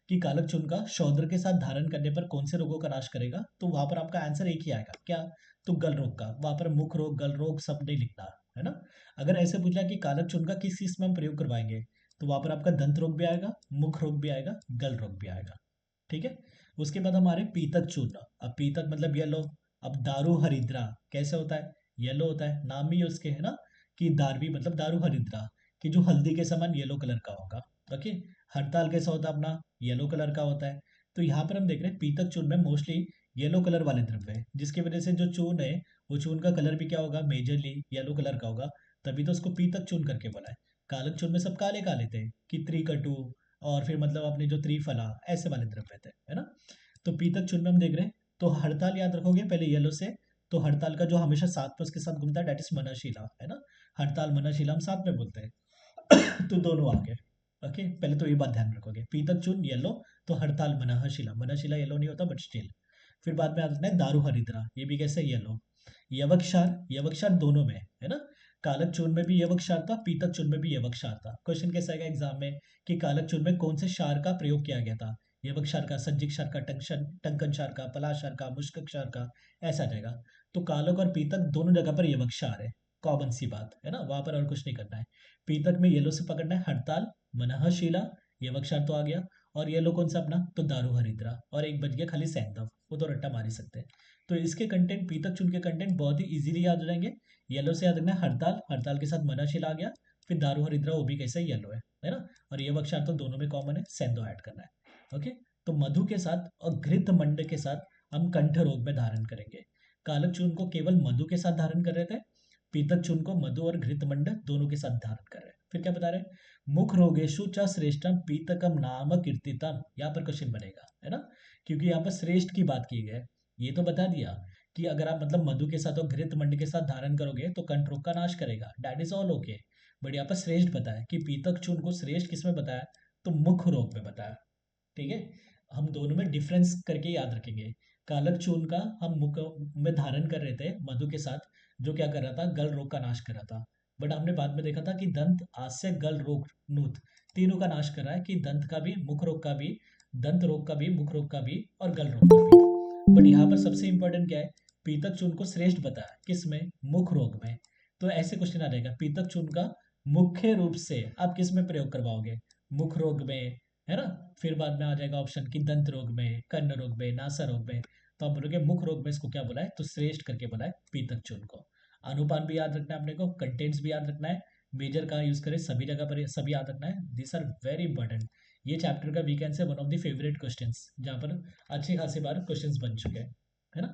कि कालक चूर्ण का शौद्र के साथ धारण करने पर कौन से रोगों का नाश करेगा, तो वहां पर आपका आंसर एक ही आएगा, क्या, तो गल रोग का, वहां पर मुख रोग गल रोग सब नहीं लिखना, है ना। अगर ऐसे पूछा कि कालक चूर्ण का किस चीज में हम प्रयोग करवाएंगे, तो वहां पर आपका दंत रोग भी आएगा, मुख रोग भी आएगा, गल रोग भी आएगा, ठीक है। उसके बाद हमारे पीतक चूर्ण, अब पीतक मतलब येलो, अब दारू हरिद्रा कैसे होता है, येलो होता है, नाम ही उसके है ना कि दारवी मतलब दारू हरिद्रा, कि जो हल्दी के समान येलो कलर का होगा, ओके। हड़ताल कैसा होता है अपना, येलो कलर का होता है। तो यहाँ पर हम देख रहे हैं पीतक चूर्ण में मोस्टली येलो कलर वाले द्रव्य है, जिसकी वजह से जो चूर्ण है वो चूर्ण का कलर भी क्या होगा, मेजरली येलो कलर का होगा, तभी तो उसको पीतक चूर्ण करके बोला है। कालक चूर्ण में सब काले काले थे, कि त्रिकटु, और फिर मतलब अपने जो त्रिफला, ऐसे वाले द्रव्य थे, है ना। तो पीतक चूर्ण में हम देख रहे हैं, तो हड़ताल याद रखोगे पहले येलो से, तो हड़ताल का जो हमेशा साथ में उसके साथ घूमता है डेट इज मनशिला, है ना। हड़ताल मनशिला हम साथ में बोलते हैं तो दोनों आ गए, ओके। पहले तो ये बात ध्यान रखोगे, पीतक चूर्ण येलो, तो हड़ताल मनशिला, मनशिला येलो नहीं होता बट स्टिल। फिर बाद में आता है दारू हरिद्रा, ये भी कैसे येलो। यवक्षार, यवक्षार दोनों में है ना, कालक चूर्ण में भी यवक्षार था, पीतक चूर्ण में भी यवक्षार था। क्वेश्चन कैसा आएगा एग्जाम में कि कालक चूर्ण में कौन से क्षार का प्रयोग किया गया था, यवक क्षार का, सज्जिक क्षार का, टंकन क्षार का, पलाश क्षार का, मुष्क क्षार का, ऐसा जाएगा। तो कालक और पीतक दोनों जगह पर यवक क्षार है, कॉमन सी बात है ना, वहां पर और कुछ नहीं करना है। पीतक में येलो से पकड़ना है हड़ताल, मनहशीला, यवक क्षार तो आ गया, और येलो कौन सा अपना, तो दारू हरिद्रा, और एक बच गया खाली सैंधव, वो तो रट्टा मार ही सकते हैं। तो इसके कंटेंट, पीतक चूर्ण के कंटेंट बहुत ही इजीली याद हो जाएंगे। येलो से याद रखना है हड़ताल, हड़ताल के साथ मनहशीला आ गया, फिर दारू हरिद्रा वो भी कैसे येलो है ना, और यवक क्षार तो दोनों में कॉमन है, सैंधव ऐड करना है, ओके। तो मधु के साथ और घृत मंड के साथ हम कंठ रोग में धारण करेंगे। कालक चूर्ण को केवल मधु के साथ धारण कर रहे थे, पीतक चूर्ण को मधु और घृत मंड दोनों के साथ धारण कर रहे हैं। फिर क्या बता रहे हैं, मुख रोगेशु च श्रेष्ठम पीतकम नाम कीर्तितम, यहाँ पर क्वेश्चन बनेगा, है ना, क्योंकि यहाँ पर श्रेष्ठ की बात की गई है। ये तो बता दिया कि अगर आप मतलब मधु के साथ और घृत मंड के साथ धारण करोगे तो कंठ रोग का नाश करेगा, that is all okay. But यहाँ पर श्रेष्ठ बताया कि पीतक चूर्ण को श्रेष्ठ किसमें बताया, तो मुख रोग में बताया, ठीक है। हम दोनों में डिफरेंस करके याद रखेंगे। कालक चूर्ण का हम मुख में धारण कर रहे थे मधु के साथ, जो क्या कर रहा था, गल रोग का नाश कर रहा था। बट हमने बाद में देखा था कि दंत आस्य गल रोग नूत तीनों का नाश कर रहा है, कि दंत का भी, मुख रोग का भी, दंत रोग का भी, मुख रोग का भी, और गल रोग का भी। बट यहाँ पर सबसे इंपॉर्टेंट क्या है, पीतक चूर्ण को श्रेष्ठ बताया किसमें, मुख रोग में। तो ऐसे क्वेश्चन आ जाएगा, पीतक चूर्ण का मुख्य रूप से आप किस में प्रयोग करवाओगे, मुख रोग में, है ना। फिर बाद में आ जाएगा ऑप्शन कि दंत रोग में, कर्ण रोग में, नासा रोग में। तो आप बोलोगे मुख रोग में इसको क्या बोला है, तो श्रेष्ठ करके बोला है पीतक चूर्ण को। अनुपान भी याद रखना है अपने को, कंटेंट्स भी याद रखना है, मेजर का यूज करें सभी जगह पर, सभी याद रखना है, दिस आर वेरी इंपॉर्टेंट। ये चैप्टर का वीकेंड से one of the favourite questions, जहाँ पर अच्छी खासी बार क्वेश्चंस बन चुके हैं, है ना।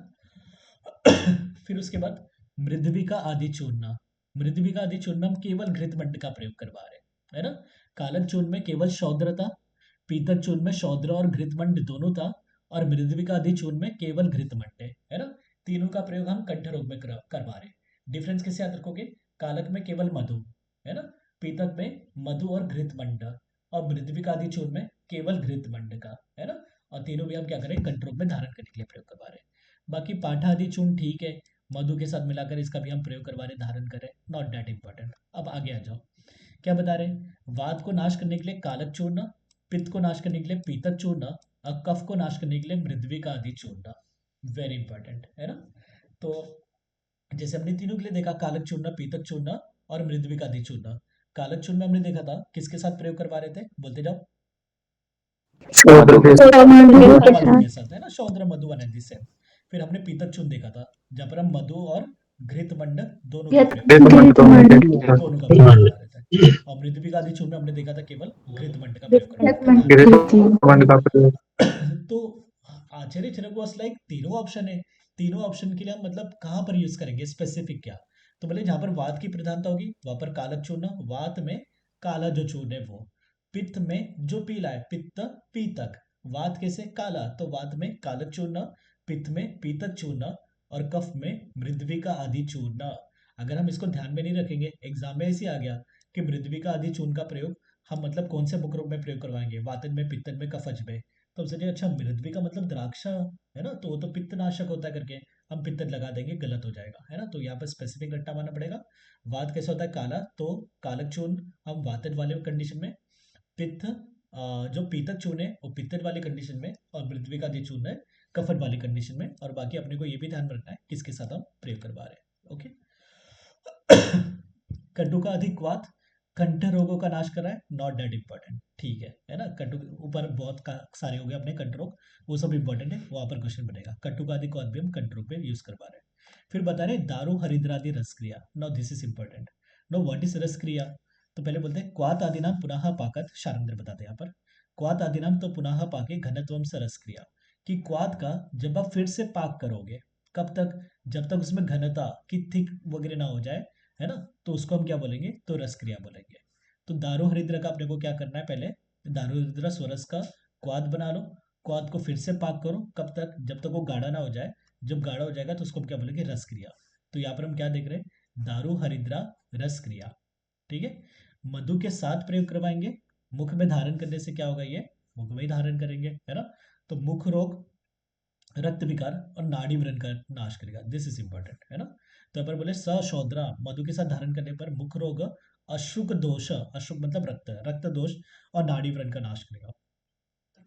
फिर उसके बाद मृद्विका आदि चूर्ण, मृद्विका आदि चूर्ण में हम केवल घृतमंड का प्रयोग करवा रहे हैं, है ना। कालक चूर्ण में केवल शौद्र था, पीतक चूर्ण में शौद्र और घृतमंड दोनों था, और मृद्विका आदि चूर्ण में केवल घृतमंड है ना। तीनों का प्रयोग हम कंठ रोग में करवा रहे हैं। डिफरेंस कैसे याद रखोगे, कालक में केवल मधु, है ना, पीतक में मधु और घृतमंड, और मृद्विका आदि चूर्ण में केवल घृतमंड का, है ना। और तीनों भी हम क्या करें, कंठ रोग में धारण करने के लिए प्रयोग करवा रहे हैं। बाकी पाठा आदि चूर्ण ठीक है, मधु के साथ मिलाकर इसका भी हम प्रयोग करवा रहे, धारण करें, नॉट दैट इंपॉर्टेंट। अब आगे आ जाओ, क्या बता रहे हैं, वात को नाश करने के लिए कालक चूर्ण, पित्त को नाश करने के लिए पीतक चूर्ण, और कफ को नाश करने के लिए मृद्विका आदि चूर्ण, वेरी इंपॉर्टेंट, है ना। तो जैसे हमने तीनों के लिए देखा, कालक चूर्ण, पीतक चूर्ण और मृद्विका आदि चूर्ण। कालक चूर्ण में हमने देखा था किसके साथ प्रयोग करवा रहे थे, बोलते जाओ, शौद्र के मधु के मधु साथ के साथ, है ना, शौद्र मधु एनर्जी से। फिर हमने पीतक चूर्ण देखा था, जहाँ पर हम मधु और घृतमंड दोनों का प्रयोग दोनों का प्रयोग करवा रहे थे। और मृद्विका आदि चूर्ण में हमने देखा था केवल घृतमंड का प्रयोग करवा रहे थे, घृतमंड का प्रयोग। तो आश्चर्यजनक वाज लाइक तीनों ऑप्शन है, तीनों ऑप्शन के लिए हम मतलब कहाँ पर यूज करेंगे, स्पेसिफिक क्या, तो बोले जहां पर वात की प्रधानता होगी वहां पर कालक चूर्ण, वात में काला जो चूर्ण है वो, पित्त में जो पीला है पित्त पीतक, वात कैसे काला तो वात में कालक चूर्ण, पित्त में पीतक चूर्ण, और कफ में मृद्विका आदि चूर्ण। अगर हम इसको ध्यान में नहीं रखेंगे एग्जाम में ऐसे आ गया कि मृद्विका आदि चूर्ण का प्रयोग हम मतलब कौन से मुख रोग में प्रयोग करवाएंगे, वातज में, पित्तज में, कफज में। तो हम सोचे अच्छा मृद्विका मतलब द्राक्षा है ना, तो वो तो पित्तनाशक होता है करके हम पित्तज लगा देंगे, गलत हो जाएगा है ना। तो यहाँ पर स्पेसिफिक रट्टा मानना पड़ेगा। वात कैसे होता है काला, तो कालक चूर्ण हम वातज वाले कंडीशन में, पित्त जो पीतक चूर्ण है वो पित्तज वाली कंडीशन में, और मृद्विका जो चूर्ण है कफन वाली कंडीशन में। और बाकी अपने को ये भी ध्यान रखना है किसके साथ हम प्रयोग करवा रहे हैं। ओके। कट्टू का अधिक वात कंठ रोगों का नाश कर रहा है, नॉट दैट इंपॉर्टेंट, ठीक है ना। कट्टू के ऊपर बहुत सारे हो गए अपने कंठ रोग, वो सब इंपॉर्टेंट है, वहां पर क्वेश्चन बनेगा। कट्टू का अधिक वात भी हम कंठ रोग पे यूज करवा रहे हैं। फिर बता रहे दारू हरिद्रादि रस क्रिया, no this is important. No what is रस क्रिया, तो पहले बोलते हैं क्वात आदि नाम पुनः पाकत, शारंद्र बताते हैं यहाँ पर। क्वात आदि नाम तो पुनः पाके घनत्वम से रस क्रिया, कि क्वात का जब आप फिर से पाक करोगे, कब तक, जब तक उसमें घनता की थिक वगैरह ना हो जाए है ना, तो उसको हम क्या बोलेंगे, तो रस क्रिया बोलेंगे। तो दारू हरिद्रा का अपने को क्या करना है, पहले दारू हरिद्रा स्वरस का क्वाद बना लो, क्वाद को फिर से पाक करो, कब तक, जब तक वो गाढ़ा ना हो जाए, जब गाढ़ा हो जाएगा तो उसको हम क्या बोलेंगे, रस क्रिया। तो यहाँ पर हम क्या देख रहे हैं, दारू हरिद्रा रस क्रिया, ठीक है। मधु के साथ प्रयोग करवाएंगे, मुख में धारण करने से क्या होगा, ये मुख में ही धारण करेंगे है ना, तो मुख रोग, रक्त विकार और नाड़ी व्रण का नाश करेगा, दिस इज इंपॉर्टेंट है ना। तो यहाँ पर बोले सशौद्रा मधु के साथ धारण करने पर मुख रोग, अशुक दोष, अशुक मतलब रक्त, रक्त दोष और नाड़ी व्रण का नाश करेगा,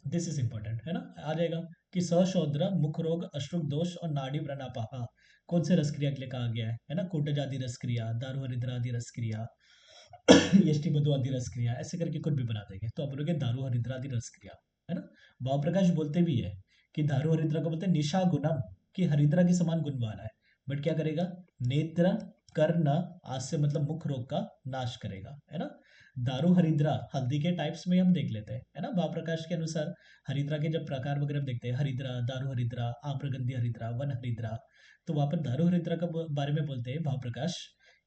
दिस इज इंपॉर्टेंट है ना। आ जाएगा कि सशौद्र मुख रोग, अश्रुक दोष और नाड़ी व्रण अपाहा कौन से रस क्रिया के लिए कहा गया है ना, कूटज आदि रस क्रिया, दारू हरिद्रा आदि रस क्रिया, यष्टि मधु आदि रस क्रिया, ऐसे करके कुछ भी बना देंगे। तो आप बोलोगे दारू हरिद्रा आदि रस क्रिया है ना। भाव प्रकाश बोलते भी है कि दारू हरिद्रा को बोलते हैं निशा गुणम, कि हरिद्रा के समान गुण वाला है, बट क्या करेगा, नेत्र कर्ण आस्य मतलब मुख रोग का नाश करेगा है ना। दारू हरिद्रा हल्दी के टाइप्स में हम देख लेते हैं है ना, भाव प्रकाश के अनुसार हरिद्रा के जब प्रकार वगैरह हम देखते हैं, हरिद्रा, दारू हरिद्रा, आम्रगंधी हरिद्रा, वन हरिद्रा, तो वहां पर दारू हरिद्रा का बारे में बोलते हैं भाव प्रकाश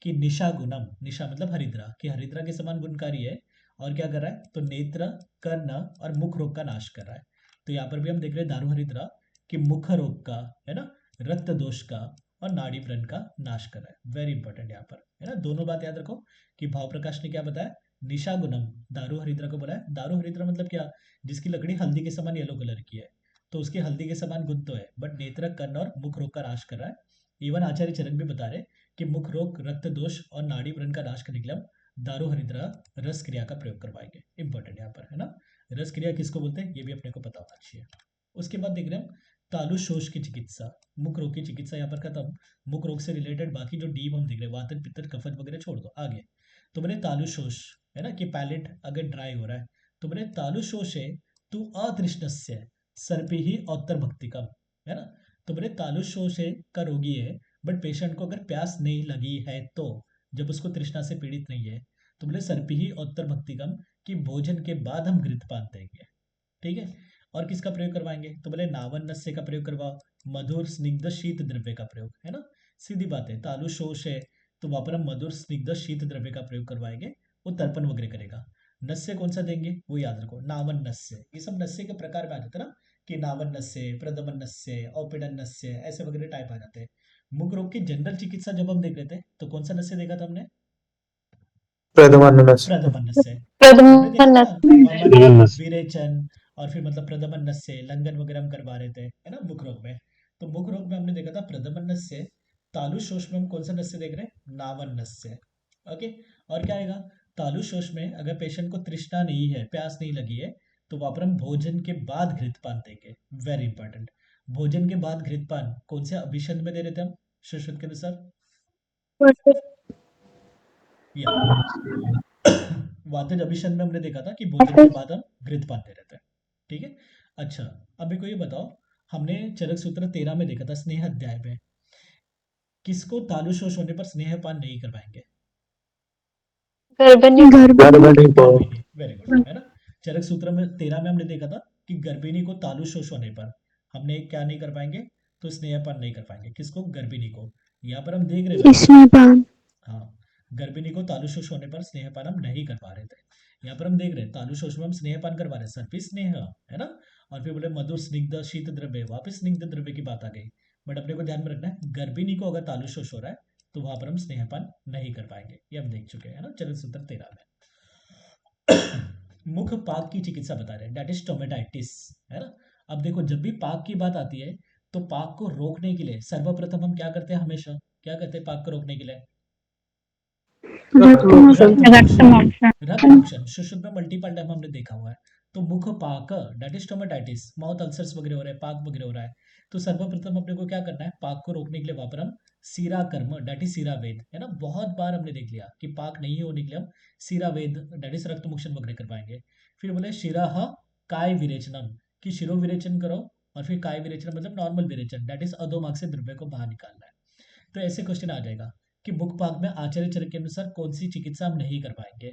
कि निशा गुणम, निशा मतलब हरिद्रा, कि हरिद्रा के समान गुणकारी है, और क्या कर रहा है, तो नेत्र कर्ण और मुख रोग का नाश कर रहा है। तो यहाँ पर भी हम देख रहे हैं दारू हरिद्रा कि मुख रोग का है ना, रक्त दोष का और नाड़ी व्रण का नाश कर रहा है, वेरी इंपॉर्टेंट यहाँ पर है ना। दोनों बात याद रखो कि भाव प्रकाश ने क्या बताया, निशा गुणम दारू हरिद्रा को बोला है। दारू हरिद्रा मतलब क्या, जिसकी लकड़ी हल्दी के समान येलो कलर की है, तो उसके हल्दी के समान गुण तो है, बट नेत्र कर्ण और मुख रोग का नाश कर रहा है। इवन आचार्य चरक भी बता रहे कि मुख रोग, रक्त दोष और नाड़ी व्रण का नाश करने के लिए हम दारू हरिद्रा रस क्रिया का प्रयोग करवाएंगे, इंपॉर्टेंट यहाँ पर है ना। रस क्रिया किसको बोलते हैं ये भी अपने को पता होना चाहिए। उसके बाद देख रहे हैं हम तालु शोष की चिकित्सा, मुख रोग की चिकित्सा यहाँ पर खत्म। मुख रोग से रिलेटेड बाकी जो डीप हम देख रहे हैं, वातन पित्त कफत वगैरह छोड़ दो आगे। तो बोले तालु शोष है ना, कि पैलेट अगर ड्राई हो रहा है, तो बोले तालु शोष है तू अतृष्णस्य सर्पि ही औत्तर भक्तिकम है ना। तो बोले तालु शोष का रोगी है, बट पेशेंट को अगर प्यास नहीं लगी है, तो जब उसको तृष्णा से पीड़ित नहीं है, तो बोले सर्पि ही उत्तर भक्तिकम, कि भोजन के बाद हम घृतपान देंगे, ठीक है। और किसका प्रयोग करवाएंगे, तो बोले नावन नस्य का प्रयोग करवाओ, मधुर स्निग्ध शीत द्रव्य का प्रयोग है ना, सीधी बात है। तालु शोष है तो वहां पर हम मधुर स्निग्ध शीत द्रव्य का प्रयोग करवाएंगे, वो तर्पण वगैरह करेगा। नस्य कौन सा देंगे वो याद रखो, नावन नस्य, ये सब नस्य के प्रकार में आ जाते हैं ना, कि नावन नस्य, प्रदमन नस्य, औपिडन नस्य, ऐसे वगैरह टाइप आ जाते हैं। मुख रोग की जनरल चिकित्सा जब हम देख लेते हैं तो कौन सा नस्य देखा था हमने, प्रदमानस प्रदमन नस्य हमने देखा था ना, प्रदमन वमन विरेचन, और फिर मतलब प्रदमन नस्य लंगन वगैरह हम करवा रहे थे है ना मुख रोग में। तो मुख रोग में हमने देखा था प्रदमन नस्य। तालु शोष में हम कौन सा नस्य देख रहे हैं, नावन नस्य, ओके। और क्या आएगा, तालु शोष में अगर पेशेंट को तृष्णा नहीं है, प्यास नहीं लगी है, तो वहां पर हम भोजन के बाद घृतपान देंगे, वेरी इंपॉर्टेंट। भोजन के बाद घृतपान कौन से अभिषेक में दे रहे थे हम सुश्रुत के अनुसार, या वातज अभिषेक में हमने देखा था कि भोजन के बाद हम घृतपान दे रहे थे, ठीक है। अच्छा अब मेरे को ये बताओ, हमने चरक सूत्र 13 में देखा था स्नेह अध्याय में, किसको तालु शोष होने पर स्नेहपान नहीं करवाएंगे, गर्भनी गर्भणी को गर्भिणी, वेरी गुड है ना। चरक सूत्र में 13 में हमने देखा था कि गर्भिणी को तालु शोष होने पर हमने क्या नहीं कर पाएंगे, तो स्नेहपान नहीं कर पाएंगे, किसको, गर्भिणी को। यहाँ पर हम देख रहे हैं बच्चे, स्नेहपान हाँ, गर्भिणी को तालुशोष होने पर स्नेहपान हम नहीं कर पा रहे थे। यहाँ पर हम देख रहे हैं तालुशोष में हम स्नेहपान करवा रहे हैं, सर्पी स्नेह है ना। और फिर बोले मधुर स्निग्ध शीत द्रव्य, वापस स्निग्ध द्रव्य की बात आ गई। बट अपने को ध्यान में रखना है गर्भिणी को अगर तालुशोष हो रहा है तो वहां पर हम स्नेहपान नहीं कर पाएंगे, ये हम देख चुके हैं ना चरण सूत्र 13 में। मुख पाक की चिकित्सा बता रहे हैं, डेट इज टोमेटाइटिस, है ना। अब देखो जब भी पाक की बात आती है तो पाक को रोकने के लिए सर्वप्रथम हम क्या करते हैं, हमेशा क्या करते हैं पाक को रोकने के लिए? रक्त मोक्षण। रक्त मोक्षण सुश्रुत में मल्टीपल टाइम हमने देखा हुआ है। तो मुख पाक डेट इज टोमेटाइटिस, माउथ अल्सर्स वगैरह हो रहे हैं, पाक वगैरह हो रहा है, तो सर्वप्रथम अपने को क्या करना है, पाक को रोकने के लिए वहां पर हम सीरा कर्म डेट इज सीरा वेद, है ना। बहुत बार हमने देख लिया कि पाक नहीं होने के लिए हम सीरा वेद डेट इज रक्त मोक्षण वगैरह करवाएंगे। फिर बोले शिराह काय विरेचनम, कि शिरो विरेचन करो, और फिर काय विरेचन मतलब नॉर्मल विरेचन डेट इज अधोमाग से द्रव्य को बाहर निकालना है। तो ऐसे क्वेश्चन आ जाएगा कि मुख पाक में आचार्य चरक के अनुसार कौन सी चिकित्सा हम नहीं कर पाएंगे,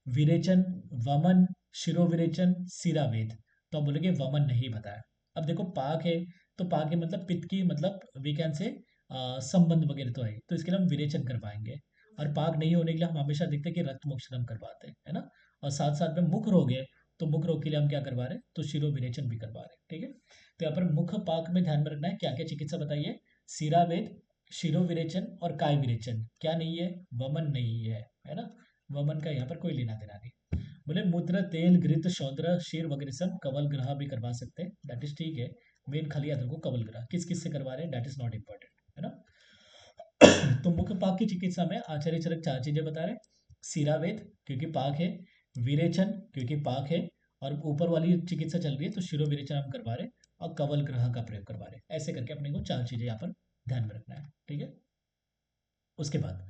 विरेचन, वमन, शिरोविरेचन, सीरावेद। तो हम बोलेंगे वमन नहीं बताया। अब देखो पाक है तो पाक है मतलब पित्त की मतलब वी कैन से संबंध वगैरह तो है, तो इसके लिए हम विरेचन करवाएंगे। और पाक नहीं होने के लिए हम हमेशा देखते हैं कि रक्त मोक्षण हम करवाते हैं, है ना। और साथ साथ में मुख रोग है तो मुख रोग के लिए हम क्या करवा रहे हैं, तो शिरो विरेचन भी करवा रहे हैं, ठीक है। तो यहाँ पर मुख पाक में ध्यान में रखना है क्या क्या चिकित्सा बताइए, सीरावेद, शिरो विरेचन और काय विरेचन, क्या नहीं है, वमन नहीं है ना। वमन का यहाँ पर कोई लेना देना नहीं। बोले मूत्र, तेल, घृत, शौद्र, शीर वगैरह सब कवल ग्रह भी करवा सकते हैं, दैट इज ठीक है। मेन खाली याद रखो कवल ग्रह किस किस से करवा रहे हैं, दैट इज नॉट इम्पोर्टेंट, है ना। तो मुख पाक की चिकित्सा में आचार्य चरक 4 चीजें बता रहे हैं, सीरावेद क्योंकि पाक है, विरेचन क्योंकि पाक है, और ऊपर वाली चिकित्सा चल रही है तो शिरो विरेचन हम करवा रहे हैं, और कवल ग्रह का प्रयोग करवा रहे हैं। ऐसे करके अपने को 4 चीजें यहाँ पर ध्यान में रखना है, ठीक है। उसके बाद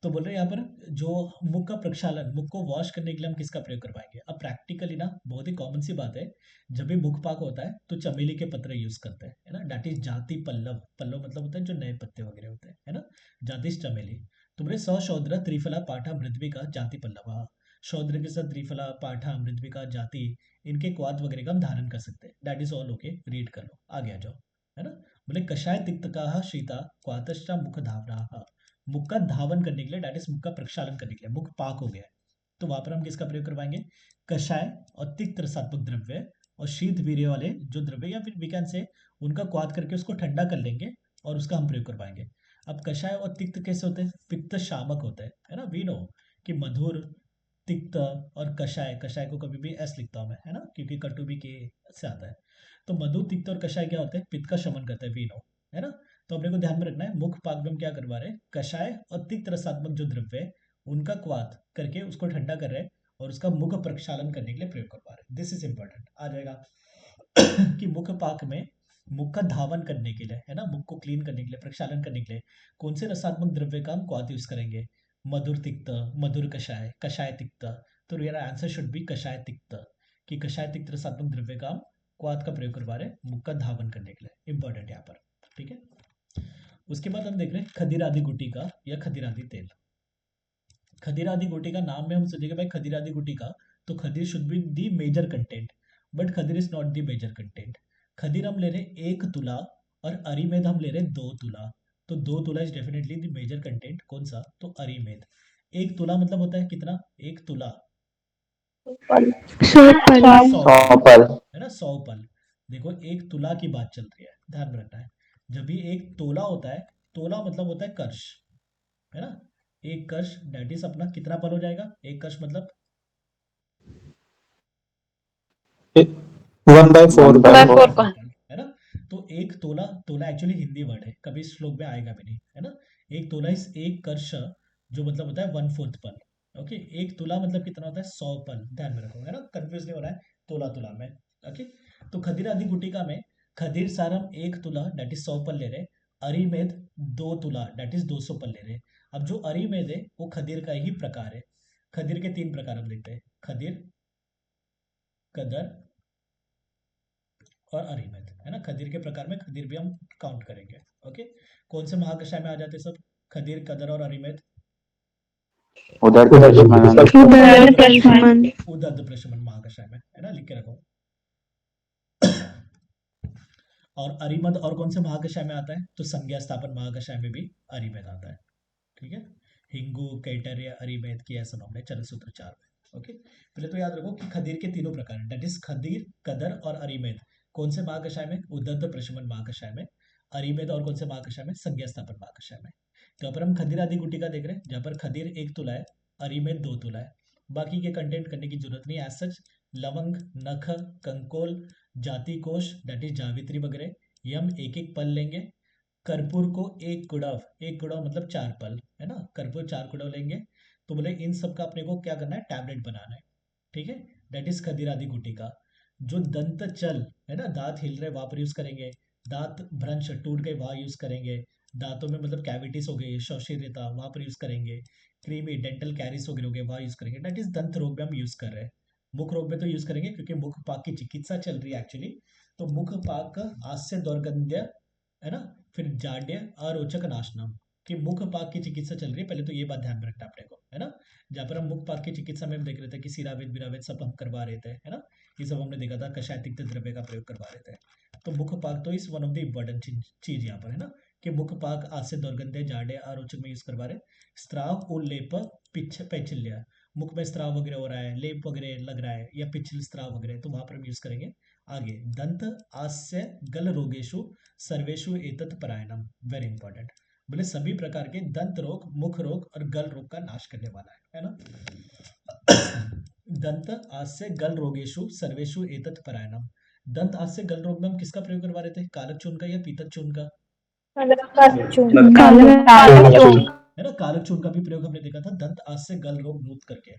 तो बोल रहे हैं यहाँ पर जो मुख का प्रक्षालन, मुख को वॉश करने के लिए हम किसका प्रयोग करवाएंगे। अब प्रैक्टिकली ना बहुत ही कॉमन सी बात है, जब भी मुख पाक होता है तो चमेली के पत्र यूज करते हैं, है ना। दैट इज जाति पल्लव, पल्लव मतलब होता है जो नए पत्ते वगैरह होते हैं, है ना। जाति चमेली। तो बोले सशौद्र त्रिफला पाठा मृद्विका जाति पल्लवा, शौद्र के साथ त्रिफला पाठा मृद्विका जाति, इनके क्वाद वगैरह का हम धारण कर सकते हैं, that is all okay, read कर लो आगे आ जाओ, है ना। बोले कषाय तिक्तका शीता क्वातश्चा मुख धावना, मुख का धावन करने के लिए दैट इज मुख का प्रक्षालन करने के लिए, मुख पाक हो गया है तो वहां पर हम किसका प्रयोग करवाएंगे, कषाय और तिक्त रसात्मक द्रव्य और शीत वीर्य वाले जो द्रव्य या फिर वी कैन से उनका क्वाद करके उसको ठंडा कर लेंगे और उसका हम प्रयोग करवाएंगे। अब कषाय और तिक्त कैसे होते हैं, पित्त शामक होते हैं, है ना। वी नो कि मधुर, तिक्त और कषाय, कषाय को कभी भी एस लिखता हूं मैं, है ना, क्योंकि कटुबी के से आता है। तो मधु, तिक्त और कषाय क्या होते हैं, पित्त का शमन करते हैं, वी नो, है ना। तो अपने को ध्यान में रखना है मुख पाक में हम क्या करवा रहे हैं, कषाय और तिक्त रसात्मक जो द्रव्य है उनका क्वाथ करके उसको ठंडा कर रहे हैं और उसका मुख प्रक्षालन करने के लिए प्रयोग करवा रहे हैं, दिस इज इंपॉर्टेंट आ जाएगा। कि मुख पाक में मुख का धावन करने के लिए, है ना, मुख को क्लीन करने के लिए, प्रक्षालन करने के लिए कौन से रसात्मक द्रव्य का हम क्वाथ यूज करेंगे, मधुर तिक्त, मधुर कषाय, कषाय तिक्त। तो मेरा आंसर शुड बी कषाय तिक्त, कि कषाय तिक्त रसात्मक द्रव्य का हम क्वाथ का प्रयोग करवा रहे हैं मुख का धावन करने के लिए, इंपॉर्टेंट यहाँ पर, ठीक है। उसके बाद हम देख रहे हैं खदिरादि गुटी का या खदिरादि तेल। खदिरादि गुटी का नाम में हम सोचेंगे भाई खदिरादि गुटी का, तो खदीर should be the major content, but खदीर is not the major content. खदीर हम ले रहे हैं 1 तुला और अरीमेद हम ले रहे हैं 2 तुला, तो 2 तुला is definitely the major content, कौन सा, तो अरीमेद। 1 तुला मतलब होता है कितना, 1 तुला 100 पल, है ना, 100 पल। देखो 1 तुला की बात चल रही है, ध्यान में रखना है। जब भी 1 तोला होता है, तोला मतलब होता है कर्ष, है ना। 1 कर्ष दैट इज अपना कितना पल हो जाएगा, 1 कर्ष मतलब 1/4 1/4 पल, है ना। तो 1 तोला, तोला एक्चुअली हिंदी वर्ड है, कभी श्लोक में आएगा भी नहीं, है ना। 1 तोला इज 1 कर्ष, जो मतलब होता है 1/4 पल। ओके, 1 तुला मतलब कितना होता है, 100 पल, ध्यान में रखो, है ना, कंफ्यूज नहीं हो रहा है तोला तुला में। ओके, तो खदीर आदि गुटिका में खदीर सारम 1 तुला दैट इज 100 पल ले रहे, अरीमेद 2 तुला दैट इज 200 पल ले रहे। अब जो अरीमेद है वो खदीर का ही प्रकार है। खदीर के 3 प्रकार हम देखते हैं, खदीर, कदर और अरीमेद, है ना। खदीर के प्रकार में खदीर भी हम काउंट करेंगे। ओके, कौन से महाकषाय में आ जाते हैं सब, खदीर, कदर और अरीमेद, उधर उदद प्रशमन महाकषाय में, है ना, लिख के रखो। और अरीमद और कौन से महाकषाय में आता है, तो संज्ञा स्थापन महाकषाय में भी अरीमेद आता है, ठीक है। हिंगू, कैटर्य, अरिमेद किया सब हमने चरक सूत्र 4 में। ओके, पहले तो याद रखो कि खदीर के तीनों प्रकार, दैट इज खदीर, कदर और अरिमेद कौन से महाकषाय में, उद्दत प्रशमन महाकषाय में, अरिमेद और कौन से महाकषाय में, संज्ञा स्थापन महाकषाय में। तो यहाँ पर हम खदीर आदि गुटिका देख रहे हैं, जहाँ पर खदीर 1 तुला है, अरिमेद 2 तुला है। बाकी के कंटेंट करने की जरूरत नहीं है एज सच। लवंग, नख, कंकोल, जाति कोश दैट इज जावित्री वगैरह ये हम एक एक पल लेंगे। कर्पूर को 1 कुड़व मतलब 4 पल है ना, कर्पूर 4 कुड़व लेंगे। तो बोले इन सब का अपने को क्या करना है, टैबलेट बनाना है। ठीक है, दैट इज खदीरादि गुटिका। जो दंत चल है ना, दांत हिल रहे वहां पर यूज करेंगे। दांत भ्रंश टूट गए वहां यूज करेंगे। दांतों में मतलब कैविटीज हो गई, शौशीरता वहां पर यूज करेंगे। क्रीमी डेंटल कैरिस वगैरह हो गए वहां यूज करेंगे। दैट इज दंत रोग में हम यूज कर रहे हैं। मुख रोग में तो यूज करेंगे क्योंकि मुख पाक की चिकित्सा चल रही है एक्चुअली। तो मुख पाक का आस्य दौर्गंध्य है ना, फिर जाड्य अरोचक नाशनम कि मुख पाक की चिकित्सा चल रही है। पहले तो ये बात ध्यान में रखना अपने को है ना, जहाँ पर हम मुख पाक की चिकित्सा में हम देख रहे थे कि सिरावेद विरावेद सब हम करवा रहे थे है ना, ये सब हमने देखा था, कषाय तिक्त द्रव्य का प्रयोग करवा रहे थे। तो मुख पाक तो इस वन ऑफ द इम्पोर्टेंट चीज यहाँ पर है ना, कि मुख पाक आस्य दौर्गंध्य जाड्य अरोचक में यूज करवा रहे। स्त्राव उल्लेप पिछ पैचिल्य, मुख में स्त्राव वगैरह हो रहा है, लेप वगैरह लग रहा है या पिछल स्त्राव वगैरह, तो वहां पर हम यूज करेंगे। आगे दंत आस्य गल रोगेशु सर्वेशु एतत् परायणम, वेरी इंपॉर्टेंट। बोले सभी प्रकार के दंत रोग, मुख रोग और गल रोग का नाश करने वाला है ना। दंत आस्य गल रोगेशु सर्वेशु एतत् परायणम। दंत आस्य गल रोग में हम किसका प्रयोग करवा रहे थे, कालक चूर्ण का या पीतक चूर्ण का, है ना, कालक चूर्ण का भी प्रयोग हमने देखा था दंत आस्य गल रोग नूत करके।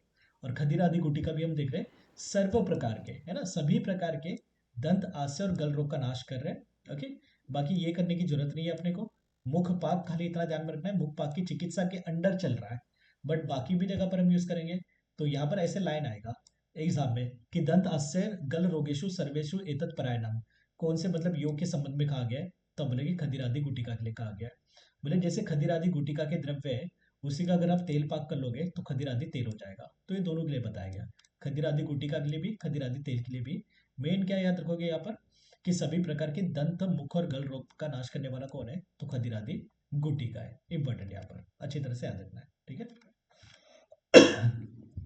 और खदीर आदि गुटी का भी हम देख रहे हैं, सर्व प्रकार के है ना, सभी प्रकार के दंत आस्य और गल रोग का नाश कर रहे हैं। ओके, बाकी ये करने की जरूरत नहीं है अपने को। मुख पाक खाली इतना ध्यान में रखना है, मुख पाक की चिकित्सा के अंडर चल रहा है, बट बाकी भी जगह पर हम यूज करेंगे। तो यहाँ पर ऐसे लाइन आएगा एग्जाम में कि दंत आस्य गल रोगेशु सर्वेशु एतत् परायणम, कौन से मतलब योग के संबंध में कहा गया है, तब बोलेगी खदीर आदि गुटिका के लिए कहा गया है। बोले जैसे खदीर आदि गुटिका के द्रव्य है, उसी का अगर आप तेल पाक कर लोगे तो खदीर आदि तेल हो जाएगा। तो ये दोनों के लिए बताया गया, खदीर आदि गुटिका के लिए भी, खदीर आदि तेल के लिए भी। मेन क्या याद रखोगे यहाँ पर कि सभी प्रकार के दंत, मुख और गल रोग का नाश करने वाला कौन है, तो खदीर आदि गुटिका है। इंपॉर्टेंट यहाँ पर अच्छी तरह से याद रखना है। ठीक है,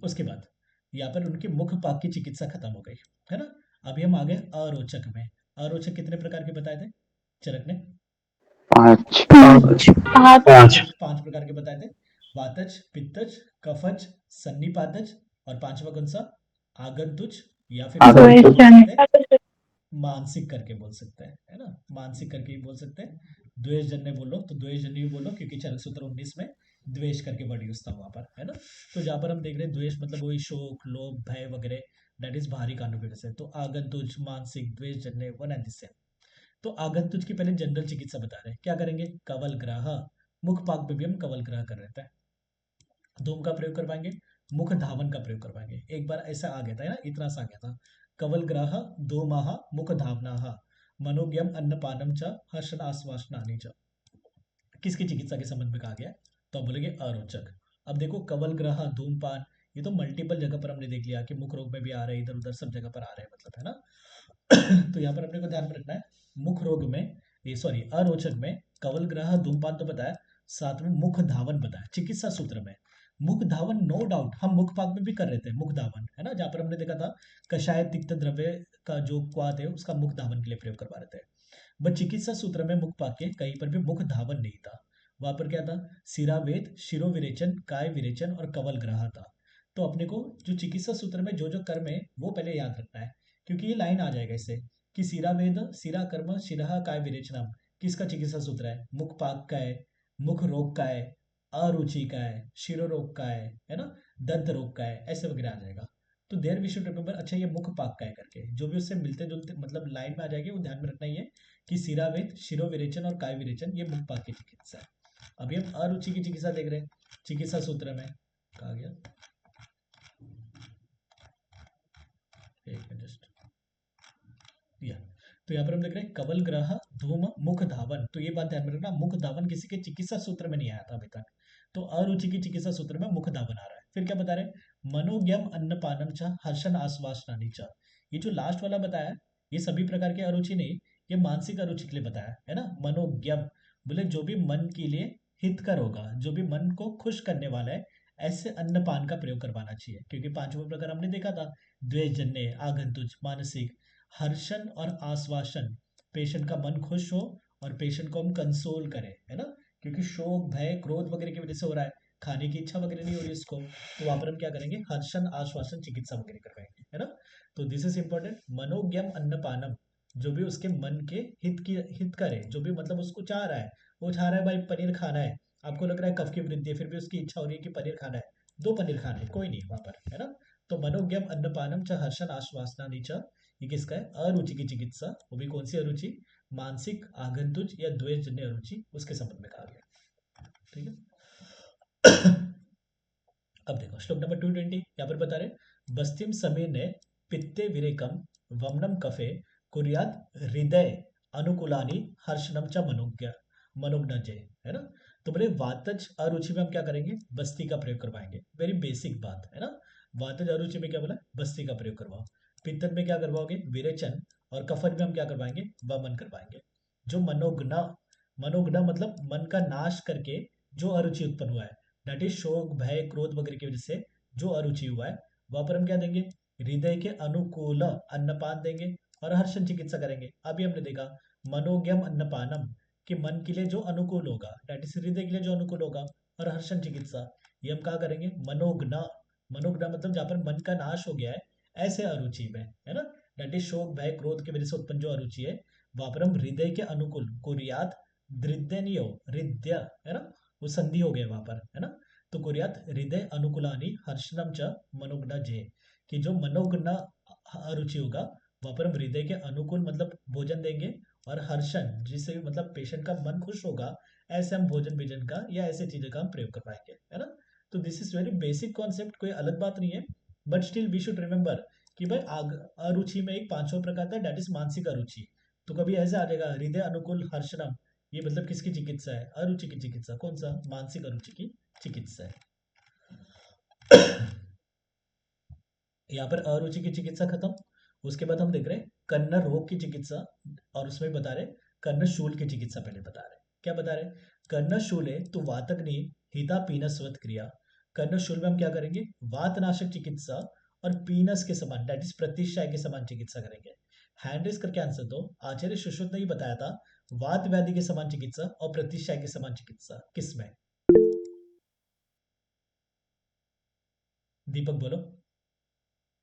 उसके बाद यहाँ पर उनके मुख पाक की चिकित्सा खत्म हो गई है ना। अभी हम आ गए अरोचक में। अरोचक कितने प्रकार के बताए थे चरक ने, 5 5 प्रकार के बताए थे। वातज, पित्तज, कफज, सन्निपातज और 5वां कौन सा, आगंतुज या फिर आगंतुज। मानसिक करके बोल सकते हैं है ना, मानसिक करके भी बोल सकते हैं। द्वेष जन्य बोलो तो द्वेष जन्य भी बोलो, क्योंकि चरक सूत्र 19 में द्वेष करके वर्ड यूज था वहां पर है ना। तो जहां पर हम देख रहे हैं द्वेष मतलब वही शोक, लोभ, भय वगैरह, दैट इज बाहरी कारणों की वजह से। तो आगंतुज, मानसिक, द्वेष जन्य, वन एंड द सेम। तो आगंतुज की पहले जनरल चिकित्सा बता रहे हैं, क्या करेंगे, कवल ग्रह, मुख पाक पे भी हम कवल ग्रह कर रहे थे। धूम का प्रयोग करवाएंगे, मुख धावन का प्रयोग करवाएंगे। एक बार ऐसा आ गया था ना, इतना सा आ गया था, कवल ग्रह धूमः मुख धावना मनोज्ञम अन्नपानम च हर्षण आश्वासनानि च, किसकी चिकित्सा के संबंध में कहा गया है, तो आप बोलेंगे अरोचक। अब देखो कवल ग्रह, धूमपान, ये तो मल्टीपल जगह पर हमने देख लिया कि मुख रोग में भी आ रहे हैं, इधर उधर सब जगह पर आ रहे हैं मतलब है ना। तो यहाँ पर अपने को ध्यान में रखना है, मुख रोग में, ये सॉरी अरोचक में कवल ग्रह धूमपान तो बताया, साथ में मुख धावन बताया चिकित्सा सूत्र में। मुख धावन नो डाउट हम मुख पाक में भी कर रहे थे, मुख धावन है ना, जहाँ पर हमने देखा था कषाय तिक्त द्रव्य का जो क्वाथ है उसका मुख धावन के लिए प्रयोग करवा रहे थे। बट चिकित्सा सूत्र में मुख पाक के कहीं पर भी मुख धावन नहीं था, वहां पर क्या था, सिरावेद, शिरो विरेचन, काय विरेचन और कवल ग्रह था। तो अपने को जो चिकित्सा सूत्र में जो जो कर्म है वो पहले याद रखना है, क्योंकि ये लाइन आ जाएगा इससे कि सिरावेद, सिरा कर्म, शिरा काय विरेचनम किसका चिकित्सा सूत्र है, मुख पाक का है, मुख रोग का है, अरुचि का है, शिरो रोग का है ना, दंत रोग का है, ऐसे वगैरह आ जाएगा। तो देयर वी शुड रिमेंबर, अच्छा ये मुख पाक का है करके जो भी उससे मिलते जुलते मतलब लाइन में आ जाएगी वो ध्यान में रखना ही है कि सिरावेद, शिरो विरेचन और काय विरेचन ये मुख पाक की चिकित्सा है। अभी हम अरुचि की चिकित्सा देख रहे हैं, चिकित्सा सूत्र में कहा गया, एक मिनट जस्ट, या तो यहाँ पर हम देख रहे हैं कवल ग्रह धूम मुख धावन। तो ये बात ध्यान में रखना, मुख धावन किसी के चिकित्सा सूत्र में नहीं आया था अभी तक, तो अरुचि की चिकित्सा सूत्र में मुख धावन आ रहा है। फिर क्या बता रहे हैं, मनोज्ञम अन्नपानम च हर्षण आश्वासनानि च, ये जो लास्ट वाला बताया ये सभी प्रकार के अरुचि नहीं, ये मानसिक अरुचि के लिए बताया है ना। मनोज्ञम बोले जो भी मन के लिए हितकर होगा, जो भी मन को खुश करने वाला है, ऐसे अन्नपान का प्रयोग करवाना चाहिए। क्योंकि पांचवा प्रकार हमने देखा था, द्वेषजन्य, आगंतुक, मानसिक, हर्षण और आश्वासन। पेशेंट का मन खुश हो और पेशेंट को हम कंसोल करें, है ना। क्योंकि शोक, भय, क्रोध वगैरह की वजह से हो रहा है, खाने की इच्छा वगैरह नहीं हो रही इसको, तो वहां पर हम क्या करेंगे, हर्षण, आश्वासन, चिकित्सा वगैरह करवाएंगे, है ना। तो दिस इज इंपॉर्टेंट। मनोज्ञम अन्नपानम, जो भी उसके मन के हित करे, जो भी मतलब उसको चाह रहा है, वो चाह रहा है भाई पनीर खाना है, आपको लग रहा है कफ की वृद्धि है, फिर भी उसकी इच्छा हो रही है कि पनीर खाना है, दो पनीर खाने हैं, कोई नहीं वहां पर, है ना। तो मनोज्ञम अन्नपानम च हर्षण आश्वासना नीचा, ये किसका है, अरुचि की चिकित्सा। वो भी कौन सी अरुचि, मानसिक, आगंतुक या द्वेष जन्य अरुचि, उसके संबंध में कहा गया, ठीक है। अब देखो श्लोक नंबर 220, यहाँ पर बता रहे, बस्तिम समीर ने पित्ते विरेकम वमनम कफे कुर्यात हृदय अनुकूलानी हर्षणम च मनोज्ञ, है ना। तो बोले वातज अरुचि में हम क्या करेंगे, बस्ती का प्रयोग करवाएंगे, वेरी बेसिक बात है ना। वातज अरुचि में क्या बोला, बस्ती का प्रयोग करवाओ। पित्तन में क्या करवाओगे, विरेचन, और कफन में हम क्या करवाएंगे, वमन करवाएंगे। जो मनोज्ञ, मनोज्ञ मतलब मन का नाश करके जो अरुचि उत्पन्न हुआ है, दैट इज शोक, भय, क्रोध वगैरह की वजह से जो अरुचि हुआ है, वहां पर हम क्या देंगे, हृदय के अनुकूल अन्नपान देंगे और हर्षण चिकित्सा करेंगे। अभी हमने देखा मनोज्ञम अन्नपानम, कि मन के लिए जो अनुकूल होगा, दैट इज हृदय के लिए जो अनुकूल होगा, और हर्षण चिकित्सा ये हम कहा करेंगे, मनोज्ञ। मनोज्ञ मतलब जहाँ पर मन का नाश हो गया है ऐसे अरुचि में, है ना। दैट इज शोक, भय, क्रोध की वजह से उत्पन्न जो अरुचि है, वहां पर हम हृदय के अनुकूल, कुर्यात दृद्यनियो, हृदय, है ना, वो संधि हो गया वहां पर, है ना। तो कुर्यात हृदय अनुकूलानी हर्षणम च मनोज्ञ जे, कि जो मनोज्ञ अरुचि होगा वहां पर हम हृदय के अनुकूल मतलब भोजन देंगे, और हर्षण जिससे मतलब पेशेंट का मन खुश होगा, ऐसे हम भोजन भोजन का या ऐसे चीजों का हम प्रयोग करवाएंगे, है ना। तो this is very basic concept, कोई अलग बात नहीं है, but still we should remember कि भाई अरुचि में एक पांचवा प्रकार था, दैट इज मानसिक अरुचि। तो कभी ऐसे आ जाएगा हृदय अनुकूल हर्षणम, ये मतलब किसकी चिकित्सा है, अरुचि की चिकित्सा, कौन सा, मानसिक अरुचि की चिकित्सा है। यहाँ पर अरुचि की चिकित्सा खत्म। उसके बाद हम देख रहे हैं कर्ण रोग की चिकित्सा, और उसमें बता रहे कर्ण शूल की चिकित्सा पहले बता रहे, क्या बता रहे, कर्ण शूले तो वातग्नि हिता पीनस्वत क्रिया। कर्ण शूल में हम क्या करेंगे, वातनाशक चिकित्सा और पीनस के समान, दैट इज प्रतिशाय के समान चिकित्सा करेंगे। हैंड रेस करके आंसर दो। आचार्य सुश्रुत ने ही बताया था वात व्याधि के समान चिकित्सा और प्रतिशाय के समान चिकित्सा किसमें, दीपक बोलो।